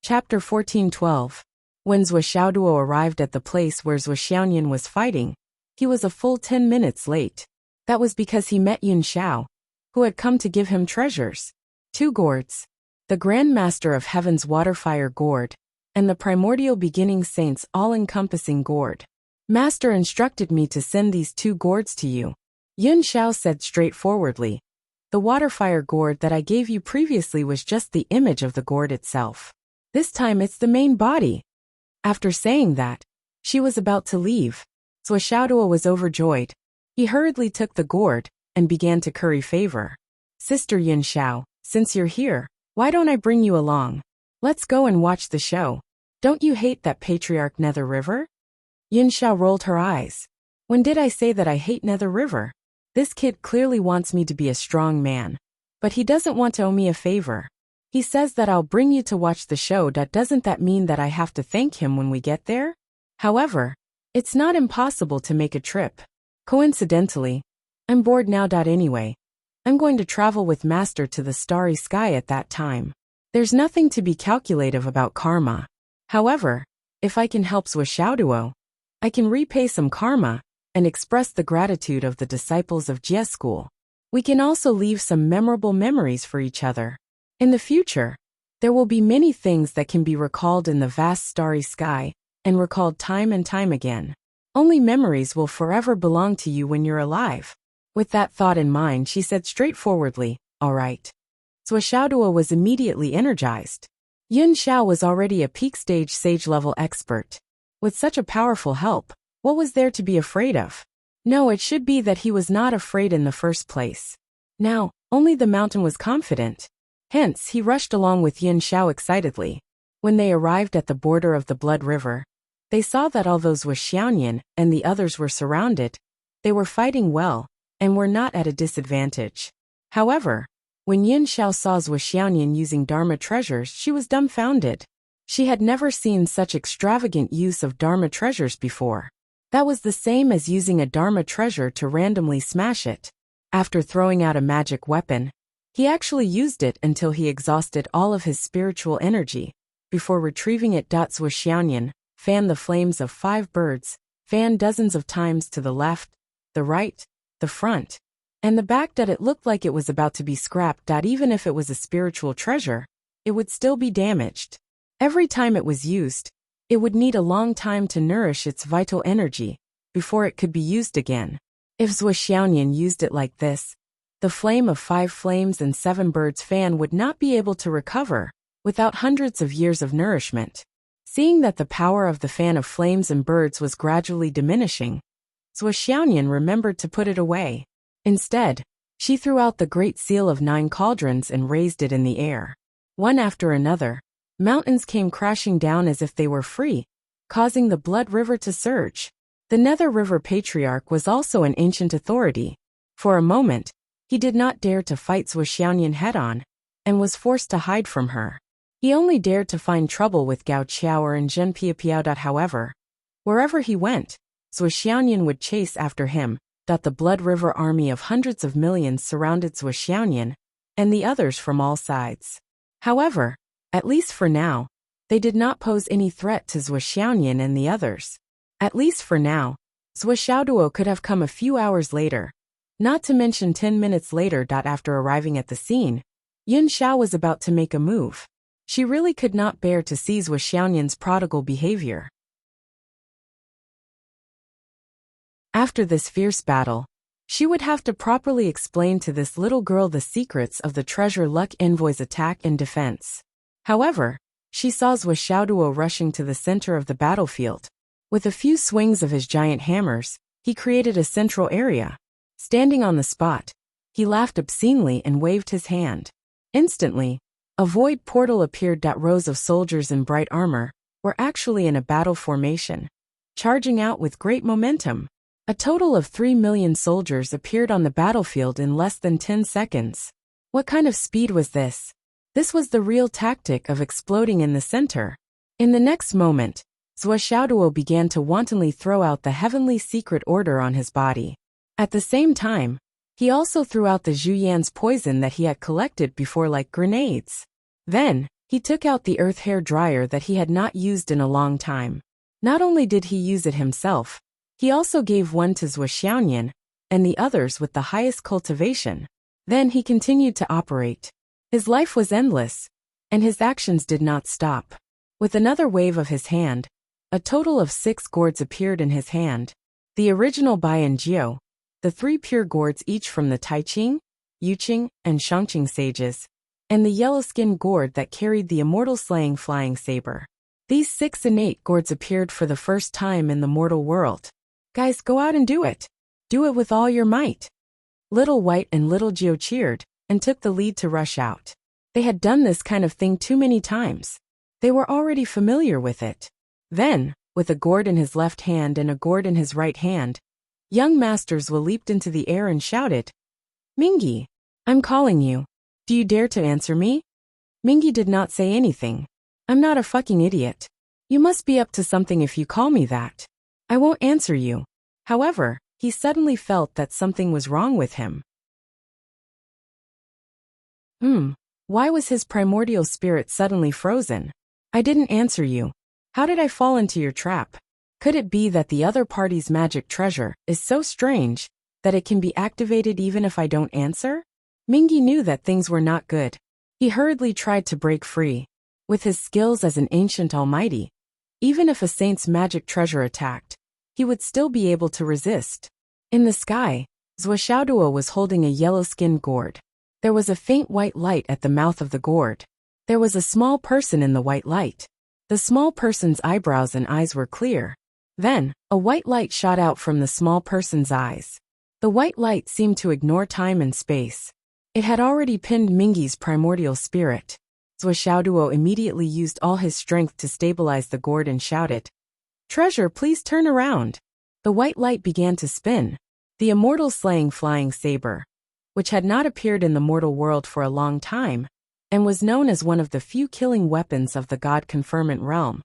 Chapter 14:12. When Zhuo Xiaoduo arrived at the place where Zhuo Xiaoyan was fighting, he was a full 10 minutes late. That was because he met Yun Xiao, who had come to give him treasures. 2 gourds. The Grand Master of Heaven's Waterfire gourd, and the Primordial Beginning Saint's all-encompassing gourd. "Master instructed me to send these 2 gourds to you," Yun Xiao said straightforwardly. "The Waterfire gourd that I gave you previously was just the image of the gourd itself. This time it's the main body." After saying that, she was about to leave. Zhuo Xiaoduo was overjoyed. He hurriedly took the gourd and began to curry favor. "Sister Yun Xiao, since you're here, why don't I bring you along? Let's go and watch the show. Don't you hate that patriarch Nether River?" Yun Xiao rolled her eyes. "When did I say that I hate Nether River? This kid clearly wants me to be a strong man. But he doesn't want to owe me a favor. He says that I'll bring you to watch the show. Doesn't that mean that I have to thank him when we get there? However, it's not impossible to make a trip. Coincidentally, I'm bored now. Anyway, I'm going to travel with Master to the starry sky at that time. There's nothing to be calculative about karma. However, if I can help Zhuo Xiaoduo, I can repay some karma and express the gratitude of the disciples of Jie School. We can also leave some memorable memories for each other. In the future, there will be many things that can be recalled in the vast starry sky, and recalled time and time again. Only memories will forever belong to you when you're alive." With that thought in mind, she said straightforwardly, "All right." Zhuo Xiaoduo was immediately energized. Yun Xiao was already a peak stage sage-level expert. With such a powerful help, what was there to be afraid of? No, it should be that he was not afraid in the first place. Now, only the mountain was confident. Hence, he rushed along with Yun Xiao excitedly. When they arrived at the border of the Blood River, they saw that although Zhuo Xiaoyan and the others were surrounded, they were fighting well and were not at a disadvantage. However, when Yun Xiao saw Zhuo Xiaoyan using Dharma treasures, she was dumbfounded. She had never seen such extravagant use of Dharma treasures before. That was the same as using a Dharma treasure to randomly smash it. After throwing out a magic weapon, he actually used it until he exhausted all of his spiritual energy. Before retrieving it, Zhuo Xiaoyan fanned the flames of 5 birds, fanned dozens of times to the left, the right, the front, and the back. It looked like it was about to be scrapped. Even if it was a spiritual treasure, it would still be damaged. Every time it was used, it would need a long time to nourish its vital energy before it could be used again. If Zhuo Xiaoyan used it like this, The flame of 5 flames and 7 birds fan would not be able to recover without hundreds of years of nourishment. Seeing that the power of the fan of flames and birds was gradually diminishing, Zhuoxiaoyan remembered to put it away. Instead, she threw out the great seal of 9 cauldrons and raised it in the air. One after another, mountains came crashing down as if they were free, causing the blood river to surge. The Nether River Patriarch was also an ancient authority. For a moment, he did not dare to fight Zhuoxiaoyan head-on, and was forced to hide from her. He only dared to find trouble with Gao Qiao and Zhen Piapiao. However, wherever he went, Zhuoxiaoyan would chase after him. The Blood River army of hundreds of millions surrounded Zhuoxiaoyan and the others from all sides. However, at least for now, they did not pose any threat to Zhuoxiaoyan and the others. At least for now, Zhuoxiaoduo could have come a few hours later, not to mention 10 minutes later. After arriving at the scene, Yun Xiao was about to make a move. She really could not bear to see Zhuoxiaoyan's prodigal behavior. After this fierce battle, she would have to properly explain to this little girl the secrets of the Treasure Luck Envoy's attack and defense. However, she saw Zhuoxiaoduo rushing to the center of the battlefield. With a few swings of his giant hammers, he created a central area. Standing on the spot, he laughed obscenely and waved his hand. Instantly, a void portal appeared. Rows of soldiers in bright armor were actually in a battle formation, charging out with great momentum. A total of 3 million soldiers appeared on the battlefield in less than 10 seconds. What kind of speed was this? This was the real tactic of exploding in the center. In the next moment, Zhuoxiaoduo began to wantonly throw out the heavenly secret order on his body. At the same time, he also threw out the Zhuyan's poison that he had collected before like grenades. Then, he took out the earth hair dryer that he had not used in a long time. Not only did he use it himself, he also gave one to Zhuoxiaoyan, and the others with the highest cultivation. Then he continued to operate. His life was endless, and his actions did not stop. With another wave of his hand, a total of 6 gourds appeared in his hand. The original Bai and Jiu, the 3 pure gourds each from the Taiqing, Yuqing, and Shangqing sages, and the yellow-skinned gourd that carried the immortal slaying flying saber. These 6 innate gourds appeared for the first time in the mortal world. Guys, go out and do it. Do it with all your might. Little White and Little Jiu cheered, and took the lead to rush out. They had done this kind of thing too many times. They were already familiar with it. Then, with a gourd in his left hand and a gourd in his right hand, young Master Zhuo leaped into the air and shouted, "Mingyi, I'm calling you. Do you dare to answer me?" Mingyi did not say anything. "I'm not a fucking idiot. You must be up to something if you call me that. I won't answer you." However, he suddenly felt that something was wrong with him. Why was his primordial spirit suddenly frozen? I didn't answer you. How did I fall into your trap? Could it be that the other party's magic treasure is so strange that it can be activated even if I don't answer? Mingyi knew that things were not good. He hurriedly tried to break free. With his skills as an ancient almighty, even if a saint's magic treasure attacked, he would still be able to resist. In the sky, Zhuoxiaoduo was holding a yellow-skinned gourd. There was a faint white light at the mouth of the gourd. There was a small person in the white light. The small person's eyebrows and eyes were clear. Then, a white light shot out from the small person's eyes. The white light seemed to ignore time and space. It had already pinned Mingyi's primordial spirit. Zhuoxiaoduo immediately used all his strength to stabilize the gourd and shouted, "Treasure, please turn around." The white light began to spin. The immortal slaying flying saber, which had not appeared in the mortal world for a long time, and was known as one of the few killing weapons of the God-conferment realm,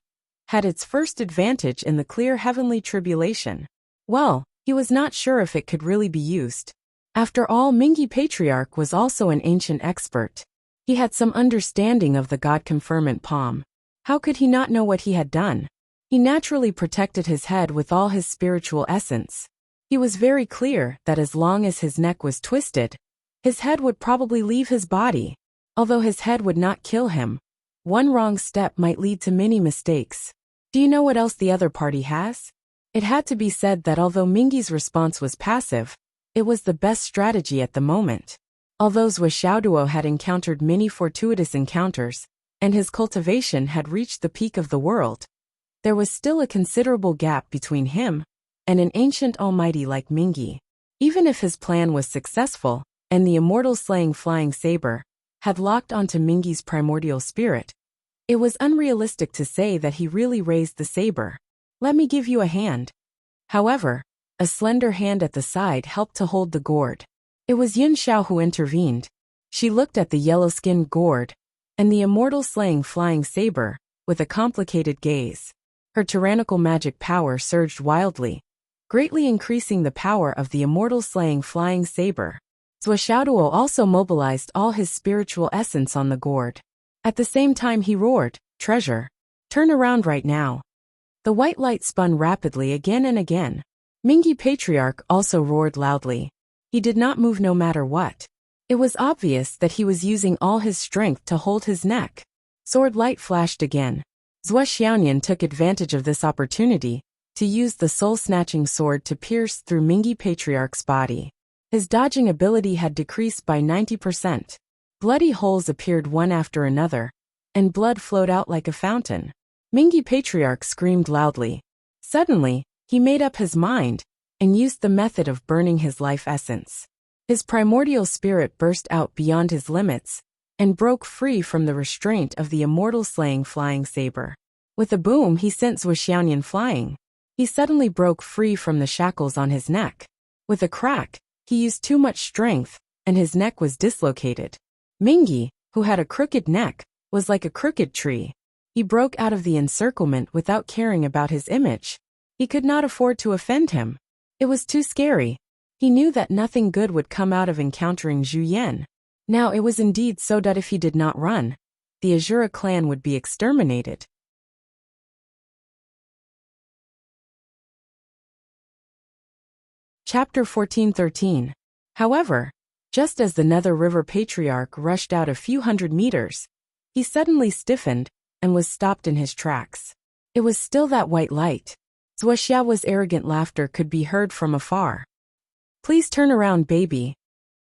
had its first advantage in the clear heavenly tribulation. Well, he was not sure if it could really be used. After all, Mingyi Patriarch was also an ancient expert. He had some understanding of the God-conferment palm. How could he not know what he had done? He naturally protected his head with all his spiritual essence. He was very clear that as long as his neck was twisted, his head would probably leave his body. Although his head would not kill him, one wrong step might lead to many mistakes. Do you know what else the other party has? It had to be said that although Mingyi's response was passive, it was the best strategy at the moment. Although Xiaoduo had encountered many fortuitous encounters, and his cultivation had reached the peak of the world, there was still a considerable gap between him and an ancient almighty like Mingyi. Even if his plan was successful, and the immortal slaying flying saber had locked onto Mingyi's primordial spirit, it was unrealistic to say that he really raised the saber. Let me give you a hand. However, a slender hand at the side helped to hold the gourd. It was Yin Xiao who intervened. She looked at the yellow-skinned gourd and the immortal slaying flying saber with a complicated gaze. Her tyrannical magic power surged wildly, greatly increasing the power of the immortal slaying flying saber. Xiaoduo also mobilized all his spiritual essence on the gourd. At the same time he roared, "Treasure! Turn around right now!" The white light spun rapidly again and again. Mingyi Patriarch also roared loudly. He did not move no matter what. It was obvious that he was using all his strength to hold his neck. Sword light flashed again. Xiaoyan took advantage of this opportunity to use the soul-snatching sword to pierce through Mingyi Patriarch's body. His dodging ability had decreased by 90%. Bloody holes appeared one after another, and blood flowed out like a fountain. Mingyi Patriarch screamed loudly. Suddenly, he made up his mind and used the method of burning his life essence. His primordial spirit burst out beyond his limits and broke free from the restraint of the immortal slaying flying saber. With a boom, he sent Xiaoyan flying. He suddenly broke free from the shackles on his neck. With a crack, he used too much strength, and his neck was dislocated. Mingyi, who had a crooked neck, was like a crooked tree. He broke out of the encirclement without caring about his image. He could not afford to offend him. It was too scary. He knew that nothing good would come out of encountering Zhu Yan. Now it was indeed so that if he did not run, the Azura clan would be exterminated. Chapter 14:13. However, just as the Nether River Patriarch rushed out a few hundred meters, he suddenly stiffened and was stopped in his tracks. It was still that white light. Xiao's arrogant laughter could be heard from afar. "Please turn around, baby."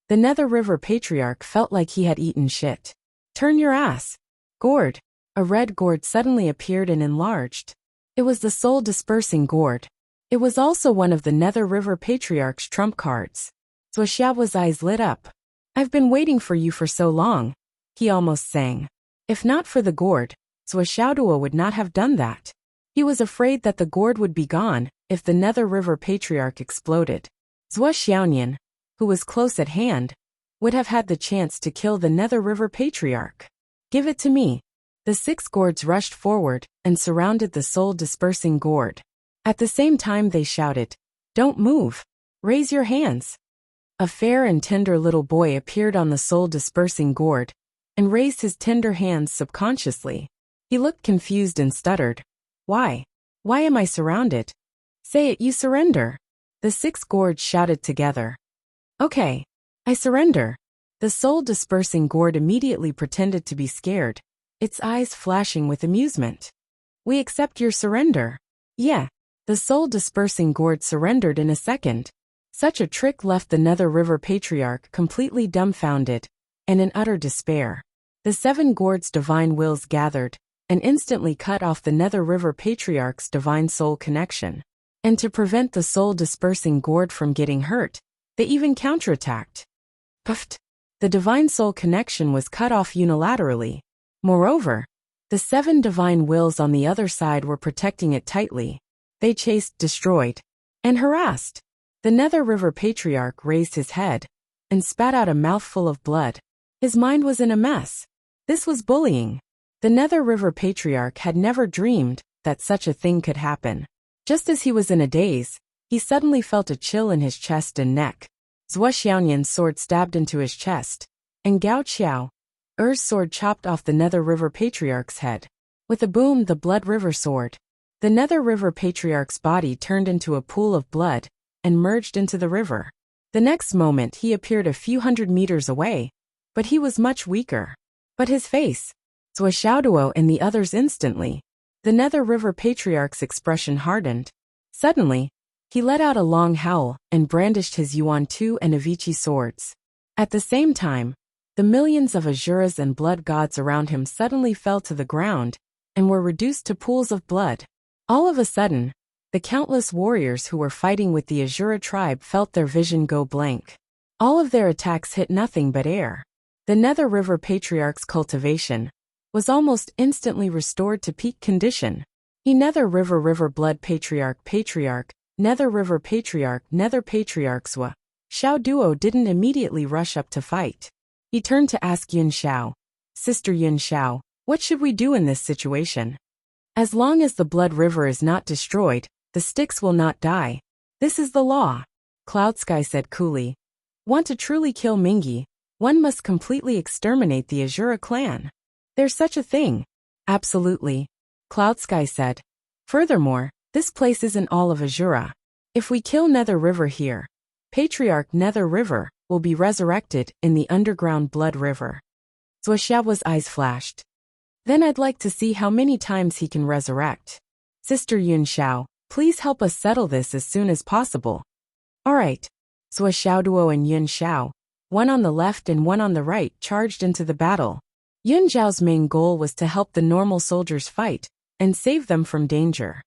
The Nether River Patriarch felt like he had eaten shit. "Turn your ass." Gourd. A red gourd suddenly appeared and enlarged. It was the soul-dispersing gourd. It was also one of the Nether River Patriarch's trump cards. Xiao's eyes lit up. "I've been waiting for you for so long," he almost sang. If not for the gourd, Xiaoduo would not have done that. He was afraid that the gourd would be gone if the Nether River Patriarch exploded. Xiaoyan, who was close at hand, would have had the chance to kill the Nether River Patriarch. "Give it to me." The 6 gourds rushed forward and surrounded the soul-dispersing gourd. At the same time they shouted, "Don't move. Raise your hands." A fair and tender little boy appeared on the soul-dispersing gourd and raised his tender hands subconsciously. He looked confused and stuttered, "Why? Why am I surrounded?" "Say it, you surrender." The 6 gourds shouted together. "Okay, I surrender." The soul-dispersing gourd immediately pretended to be scared, its eyes flashing with amusement. "We accept your surrender." "Yeah." The soul-dispersing gourd surrendered in a second. Such a trick left the Nether River Patriarch completely dumbfounded and in utter despair. The 7 gourds' divine wills gathered and instantly cut off the Nether River Patriarch's divine soul connection. And to prevent the soul-dispersing gourd from getting hurt, they even counterattacked. Puffed! The divine soul connection was cut off unilaterally. Moreover, the 7 divine wills on the other side were protecting it tightly. They chased, destroyed, and harassed. The Nether River Patriarch raised his head and spat out a mouthful of blood. His mind was in a mess. This was bullying. The Nether River Patriarch had never dreamed that such a thing could happen. Just as he was in a daze, he suddenly felt a chill in his chest and neck. Xiaoyan's sword stabbed into his chest, and Gao Xiao's sword chopped off the Nether River Patriarch's head. With a boom, the Blood River sword. The Nether River Patriarch's body turned into a pool of blood and merged into the river. The next moment he appeared a few hundred meters away, but he was much weaker. But his face, Xiaoduo and the others instantly. The Nether River Patriarch's expression hardened. Suddenly, he let out a long howl and brandished his Yuan Tu and Avici swords. At the same time, the millions of Asuras and blood gods around him suddenly fell to the ground and were reduced to pools of blood. All of a sudden, the countless warriors who were fighting with the Asura tribe felt their vision go blank. All of their attacks hit nothing but air. The Nether River Patriarch's cultivation was almost instantly restored to peak condition. Nether River Blood Patriarch Nether River Patriarch Nether Patriarch Zhua Xiao duo didn't immediately rush up to fight. He turned to ask Yun Xiao, Sister Yun Xiao, what should we do in this situation? As long as the blood river is not destroyed, the sticks will not die. This is the law. Cloud Sky said coolly. Want to truly kill Mingi, one must completely exterminate the Asura clan. There's such a thing. Absolutely. Cloud Sky said. Furthermore, this place isn't all of Asura. If we kill Nether River here, Patriarch Nether River will be resurrected in the underground blood river. Zuoxiao's eyes flashed. Then I'd like to see how many times he can resurrect. Sister Yun Xiao, please help us settle this as soon as possible. Alright. Zuo Xiaoduo and Yun Xiao, one on the left and one on the right, charged into the battle. Yun Xiao's main goal was to help the normal soldiers fight and save them from danger.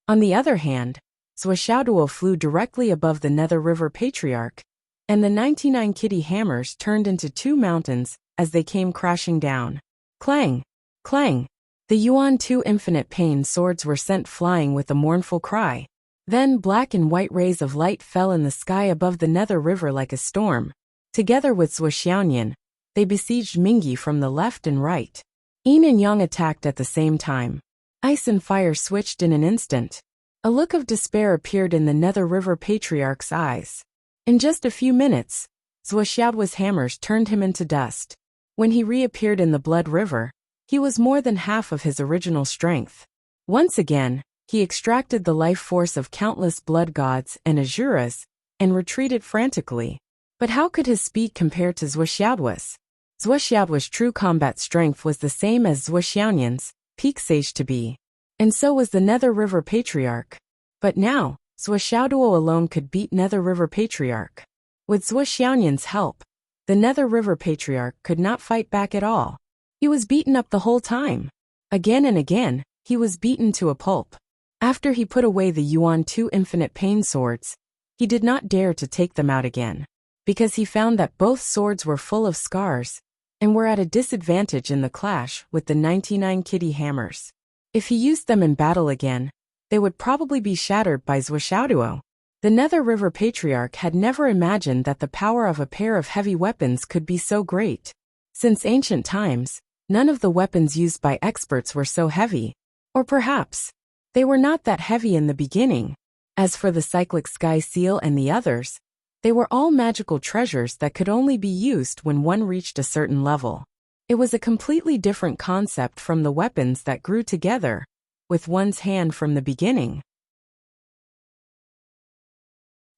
On the other hand, Zuo Xiaoduo flew directly above the Nether River Patriarch, and the 99 kitty hammers turned into 2 mountains as they came crashing down. Clang! Clang! The Yuan 2 infinite pain swords were sent flying with a mournful cry. Then black and white rays of light fell in the sky above the Nether River like a storm. Together with Zuo Xiaonian, they besieged Mingi from the left and right. Yin and Yang attacked at the same time. Ice and fire switched in an instant. A look of despair appeared in the Nether River Patriarch's eyes. In just a few minutes, Zuo Xiaoduo's hammers turned him into dust. When he reappeared in the Blood River, he was more than half of his original strength. Once again, he extracted the life force of countless blood gods and Asuras, and retreated frantically. But how could his speed compare to Zuo Xiaoduo's? Zuo Xiaoduo's true combat strength was the same as Zuo Xiaonian's peak sage to be. And so was the Nether River Patriarch. But now, Zuo Xiaoduo alone could beat Nether River Patriarch. With Zuo Xiaonian's help, the Nether River Patriarch could not fight back at all. He was beaten up the whole time. Again and again, he was beaten to a pulp. After he put away the Yuan 2 infinite pain swords, he did not dare to take them out again, because he found that both swords were full of scars, and were at a disadvantage in the clash with the 99 kitty hammers. If he used them in battle again, they would probably be shattered by Zuo Xiaoduo. The Nether River Patriarch had never imagined that the power of a pair of heavy weapons could be so great. Since ancient times, none of the weapons used by experts were so heavy. Or perhaps, they were not that heavy in the beginning. As for the cyclic sky seal and the others, they were all magical treasures that could only be used when one reached a certain level. It was a completely different concept from the weapons that grew together with one's hand from the beginning.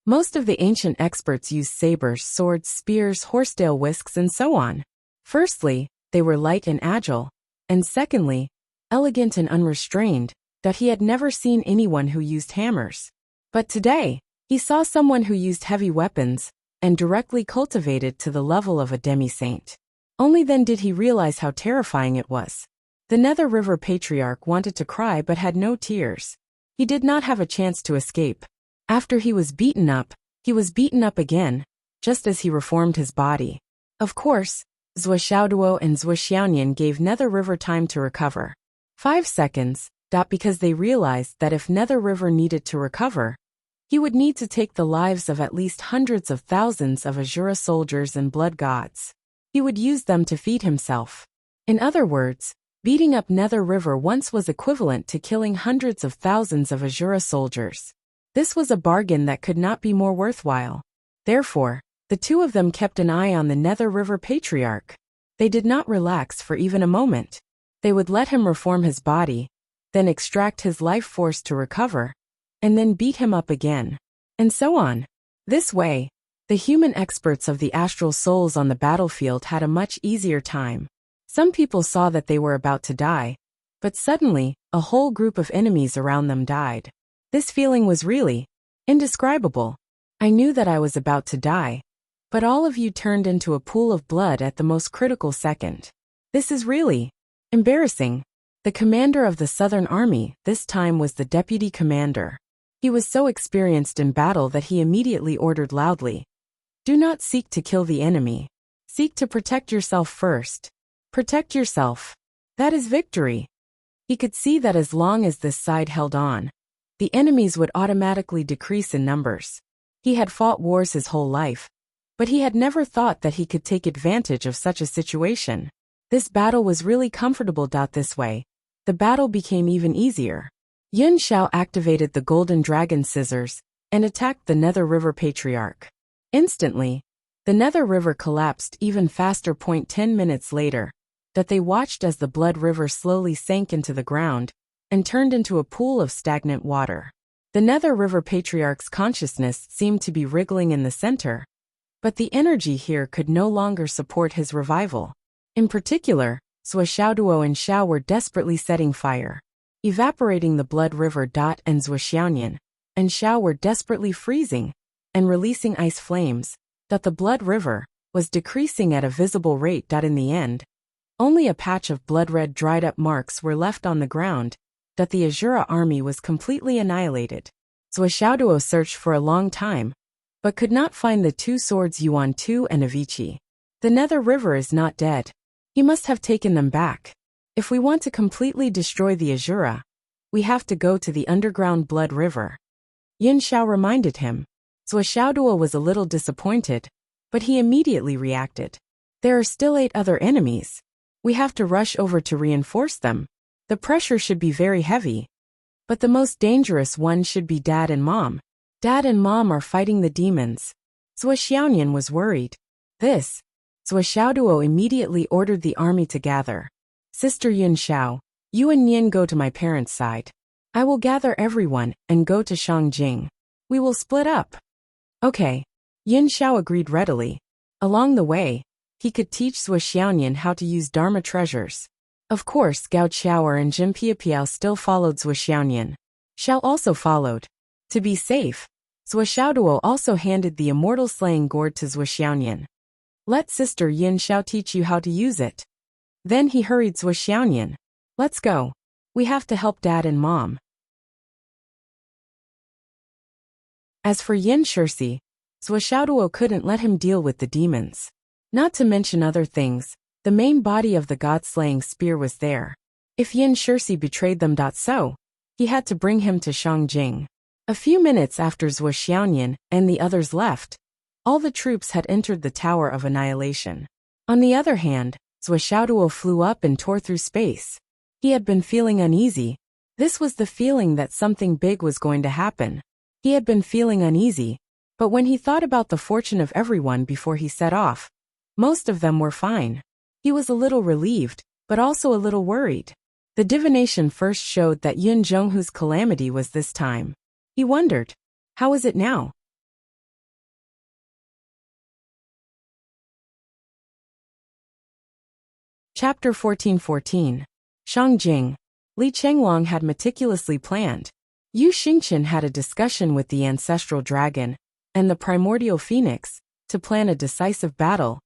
Most of the ancient experts used sabers, swords, spears, horsetail whisks, and so on. Firstly, they were light and agile, and secondly, elegant and unrestrained, that he had never seen anyone who used hammers. But today, he saw someone who used heavy weapons and directly cultivated to the level of a demi-saint. Only then did he realize how terrifying it was. The Nether River Patriarch wanted to cry but had no tears. He did not have a chance to escape. After he was beaten up again, just as he reformed his body. Of course, Zuo Xiaoduo and Zuo Xiaonian gave Nether River time to recover. 5 seconds, because they realized that if Nether River needed to recover, he would need to take the lives of at least hundreds of thousands of Asura soldiers and blood gods. He would use them to feed himself. In other words, beating up Nether River once was equivalent to killing hundreds of thousands of Asura soldiers. This was a bargain that could not be more worthwhile. Therefore, the two of them kept an eye on the Nether River Patriarch. They did not relax for even a moment. They would let him reform his body, then extract his life force to recover, and then beat him up again. And so on. This way, the human experts of the astral souls on the battlefield had a much easier time. Some people saw that they were about to die, but suddenly, a whole group of enemies around them died. This feeling was really indescribable. I knew that I was about to die. But all of you turned into a pool of blood at the most critical second. This is really embarrassing. The commander of the Southern Army this time was the deputy commander. He was so experienced in battle that he immediately ordered loudly, "Do not seek to kill the enemy. Seek to protect yourself first. Protect yourself. That is victory." He could see that as long as this side held on, the enemies would automatically decrease in numbers. He had fought wars his whole life, but he had never thought that he could take advantage of such a situation. This battle was really comfortable. This way, the battle became even easier. Yun Shao activated the Golden Dragon Scissors and attacked the Nether River Patriarch. Instantly, the Nether River collapsed even faster. 10 minutes later, that they watched as the Blood River slowly sank into the ground and turned into a pool of stagnant water. The Nether River Patriarch's consciousness seemed to be wriggling in the center, but the energy here could no longer support his revival. In particular, Sua Xiaoduo and Xiao were desperately setting fire, evaporating the Blood River. And Zhou Xiaoyan and Xiao were desperately freezing and releasing ice flames. The Blood River was decreasing at a visible rate. In the end, only a patch of blood-red dried-up marks were left on the ground. The Azura army was completely annihilated. Sua Xiaoduo searched for a long time, but could not find the two swords Yuan Tu and Avicii. The Nether River is not dead. He must have taken them back. If we want to completely destroy the Azura, we have to go to the underground Blood River. Yin Xiao reminded him. Sua Xiaoduo was a little disappointed, but he immediately reacted. There are still 8 other enemies. We have to rush over to reinforce them. The pressure should be very heavy. But the most dangerous one should be Dad and Mom. Dad and Mom are fighting the demons. Sua Xiaoyan was worried. Sua Xiaoduo immediately ordered the army to gather. Sister Yun Xiao, you and Yin go to my parents' side. I will gather everyone and go to Shangjing. We will split up. Okay. Yin Xiao agreed readily. Along the way, he could teach Sua Xiaoyan how to use Dharma treasures. Of course, Gao Qiaoer and Jin Piapiao still followed Sua Xiaoyan. Xiao also followed. To be safe, Sua Xiaoduo also handed the immortal slaying gourd to Sua Xiaoyan. Let Sister Yin Xiao teach you how to use it. Then he hurried Sua Xiaoyan. Let's go. We have to help Dad and Mom. As for Yin Shirsi, Sua Xiaoduo couldn't let him deal with the demons. Not to mention other things, the main body of the god-slaying spear was there. If Yin Shirsi betrayed them. So, he had to bring him to Shangjing. A few minutes after Sua Xiaoyan and the others left, all the troops had entered the Tower of Annihilation. On the other hand, Sua Xiaoduo flew up and tore through space. He had been feeling uneasy. This was the feeling that something big was going to happen. He had been feeling uneasy, but when he thought about the fortune of everyone before he set off, most of them were fine. He was a little relieved, but also a little worried. The divination first showed that Yun Zhonghu's calamity was this time. He wondered, how is it now? Chapter 1414. Shangjing. Li Chenglong had meticulously planned. Yu Xingqian had a discussion with the ancestral dragon and the primordial phoenix to plan a decisive battle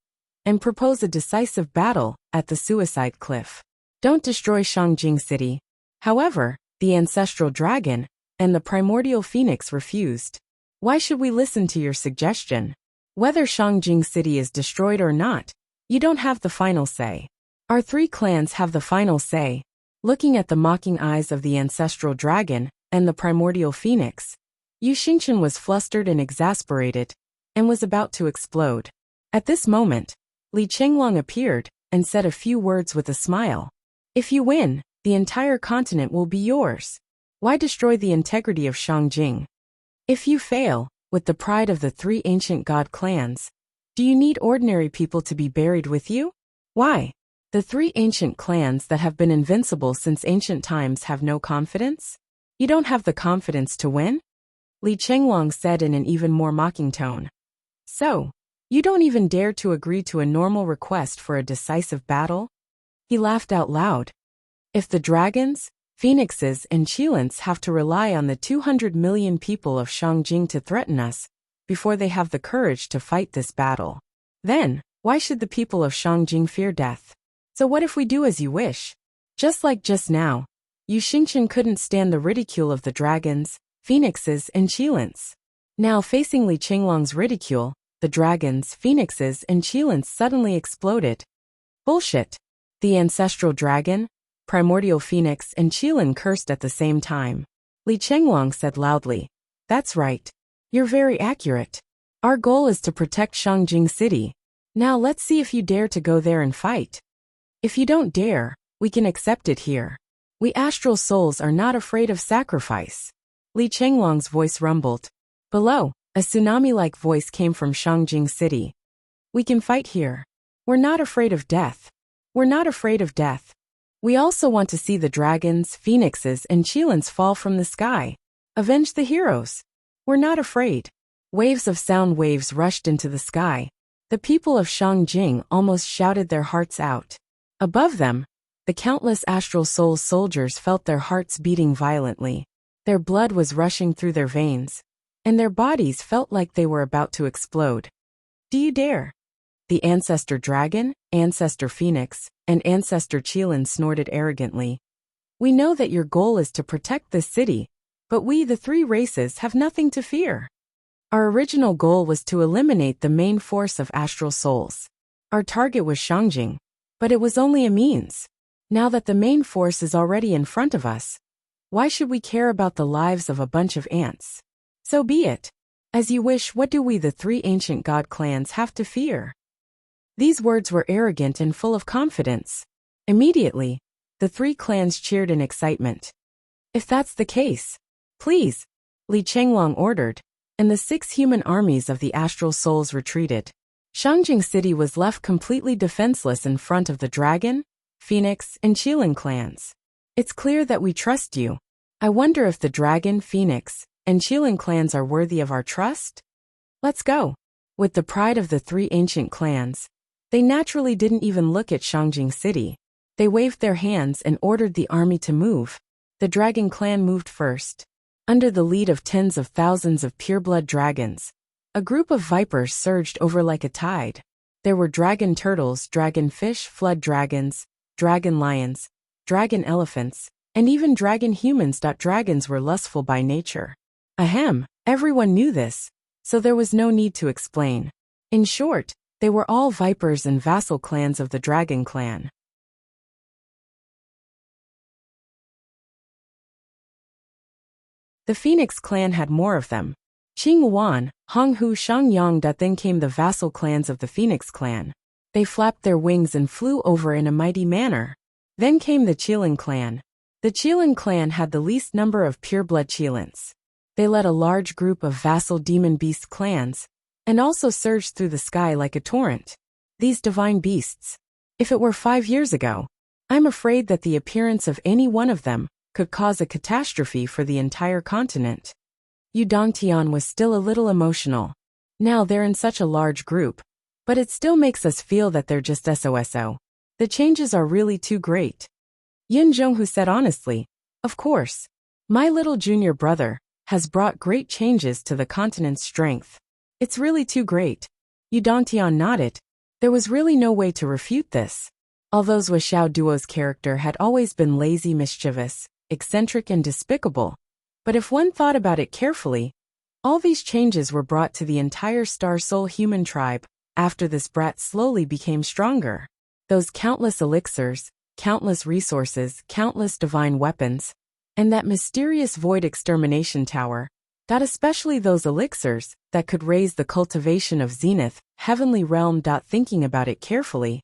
and propose a decisive battle at the suicide cliff. Don't destroy Shangjing City. However, the ancestral dragon and the primordial phoenix refused. Why should we listen to your suggestion? Whether Shangjing City is destroyed or not, you don't have the final say. Our 3 clans have the final say. Looking at the mocking eyes of the ancestral dragon and the primordial phoenix, Yu Xingqian was flustered and exasperated, and was about to explode. At this moment, Li Chenglong appeared and said a few words with a smile. If you win, the entire continent will be yours. Why destroy the integrity of Shangjing? If you fail, with the pride of the 3 ancient god clans, do you need ordinary people to be buried with you? Why? The 3 ancient clans that have been invincible since ancient times have no confidence? You don't have the confidence to win? Li Chenglong said in an even more mocking tone. So, you don't even dare to agree to a normal request for a decisive battle? He laughed out loud. If the dragons, phoenixes and Qilins have to rely on the 200 million people of Shangjing to threaten us, before they have the courage to fight this battle. Then, why should the people of Shangjing fear death? So what if we do as you wish? Just like just now, Yu Xingchen couldn't stand the ridicule of the dragons, phoenixes, and qilins. Now facing Li Qinglong's ridicule, the dragons, phoenixes, and qilins suddenly exploded. Bullshit! The ancestral dragon, primordial phoenix, and qilin cursed at the same time. Li Qinglong said loudly, "That's right. You're very accurate. Our goal is to protect Shangjing City. Now let's see if you dare to go there and fight. If you don't dare, we can accept it here. We astral souls are not afraid of sacrifice." Li Qinglong's voice rumbled. Below, a tsunami-like voice came from Shangjing City. "We can fight here. We're not afraid of death. We're not afraid of death. We also want to see the dragons, phoenixes, and qilins fall from the sky. Avenge the heroes. We're not afraid." Waves of sound waves rushed into the sky. The people of Shangjing almost shouted their hearts out. Above them, the countless astral soul soldiers felt their hearts beating violently. Their blood was rushing through their veins, and their bodies felt like they were about to explode. "Do you dare?" The ancestor dragon, ancestor phoenix, and ancestor qilin snorted arrogantly. "We know that your goal is to protect this city, but we, the three races, have nothing to fear. Our original goal was to eliminate the main force of astral souls. Our target was Shangjing, but it was only a means. Now that the main force is already in front of us, why should we care about the lives of a bunch of ants? So be it. As you wish, what do we, the three ancient god clans, have to fear?" These words were arrogant and full of confidence. Immediately, the three clans cheered in excitement. "If that's the case, please," Li Qinglong ordered, and the 6 human armies of the astral souls retreated. Shangjing City was left completely defenseless in front of the dragon, phoenix, and qilin clans. "It's clear that we trust you. I wonder if the dragon, phoenix, and qilin clans are worthy of our trust? Let's go." With the pride of the 3 ancient clans, they naturally didn't even look at Shangjing City. They waved their hands and ordered the army to move. The dragon clan moved first. Under the lead of tens of thousands of pureblood dragons, a group of vipers surged over like a tide. There were dragon turtles, dragon fish, flood dragons, dragon lions, dragon elephants, and even dragon humans. Dragons were lustful by nature. Ahem, everyone knew this, so there was no need to explain. In short, they were all vipers and vassal clans of the dragon clan. The phoenix clan had more of them. Qing Wan, Honghu, Shangyang. Then came the vassal clans of the phoenix clan. They flapped their wings and flew over in a mighty manner. Then came the qilin clan. The qilin clan had the least number of pureblood qilins. They led a large group of vassal demon beast clans, and also surged through the sky like a torrent. These divine beasts. If it were 5 years ago, I'm afraid that the appearance of any one of them could cause a catastrophe for the entire continent. Yu Dongtian was still a little emotional. Now they're in such a large group, but it still makes us feel that they're just SOSO. The changes are really too great. Yin Zhonghu said honestly, "Of course, my little junior brother has brought great changes to the continent's strength. It's really too great." Yu Dongtian nodded. There was really no way to refute this. Although Zuoxiao Duo's character had always been lazy, mischievous, eccentric, and despicable, but if one thought about it carefully, all these changes were brought to the entire Star Soul human tribe after this brat slowly became stronger. Those countless elixirs, countless resources, countless divine weapons, and that mysterious void extermination tower, especially those elixirs that could raise the cultivation of Zenith, heavenly realm. Thinking about it carefully,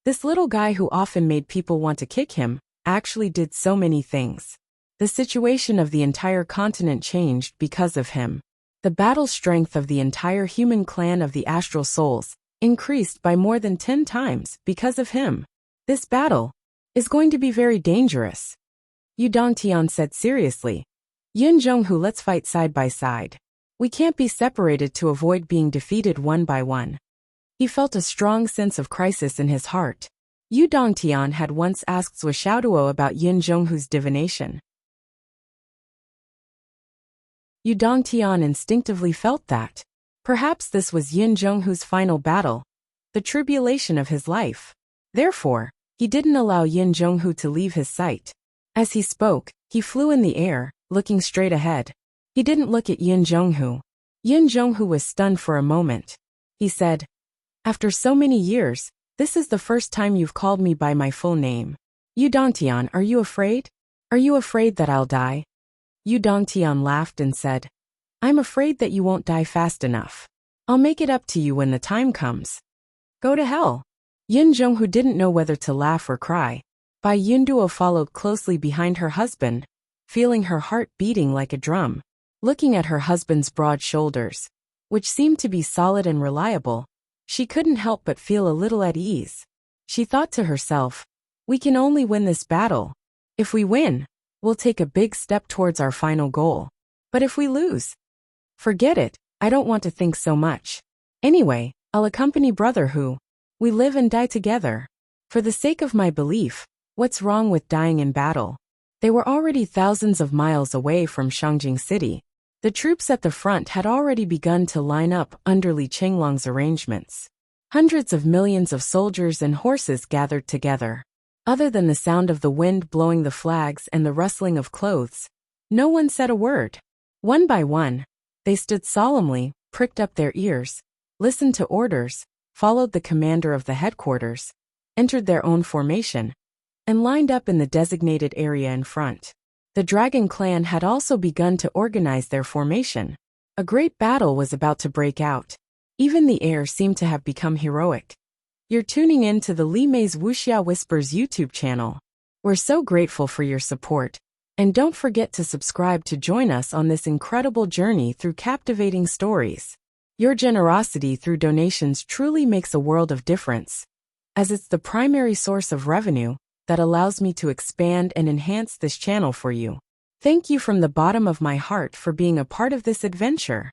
this little guy who often made people want to kick him actually did so many things. The situation of the entire continent changed because of him. The battle strength of the entire human clan of the astral souls increased by more than 10 times because of him. This battle is going to be very dangerous. Yu Dongtian said seriously. Yin Zhonghu, let's fight side by side. We can't be separated to avoid being defeated one by one. He felt a strong sense of crisis in his heart. Yu Dongtian had once asked Zuoxiao Duo about Yin Zhonghu's divination. Yu Dongtian instinctively felt that Perhaps this was Yin Zhonghu's final battle, the tribulation of his life. Therefore, he didn't allow Yin Zhonghu to leave his sight. As he spoke, he flew in the air, looking straight ahead. He didn't look at Yin Zhonghu. Yin Zhonghu was stunned for a moment. He said, "After so many years, this is the first time you've called me by my full name. Yu Dongtian, are you afraid? Are you afraid that I'll die?" Yu Dongtian laughed and said, "I'm afraid that you won't die fast enough. I'll make it up to you when the time comes." Go to hell. Yin Zhonghu didn't know whether to laugh or cry. Bai Yunduo followed closely behind her husband, feeling her heart beating like a drum. Looking at her husband's broad shoulders, which seemed to be solid and reliable, she couldn't help but feel a little at ease. She thought to herself, "We can only win this battle. If we win, we'll take a big step towards our final goal. But if we lose, forget it, I don't want to think so much. Anyway, I'll accompany Brother Hu. We live and die together. For the sake of my belief, what's wrong with dying in battle?" They were already thousands of miles away from Shangjing City. The troops at the front had already begun to line up under Li Qinglong's arrangements. Hundreds of millions of soldiers and horses gathered together. Other than the sound of the wind blowing the flags and the rustling of clothes, no one said a word. One by one, they stood solemnly, pricked up their ears, listened to orders, followed the commander of the headquarters, entered their own formation, and lined up in the designated area in front. The Dragon Clan had also begun to organize their formation. A great battle was about to break out. Even the air seemed to have become heroic. You're tuning in to the Li Mei's Wuxia Whispers YouTube channel. We're so grateful for your support. And don't forget to subscribe to join us on this incredible journey through captivating stories. Your generosity through donations truly makes a world of difference, as it's the primary source of revenue that allows me to expand and enhance this channel for you. Thank you from the bottom of my heart for being a part of this adventure.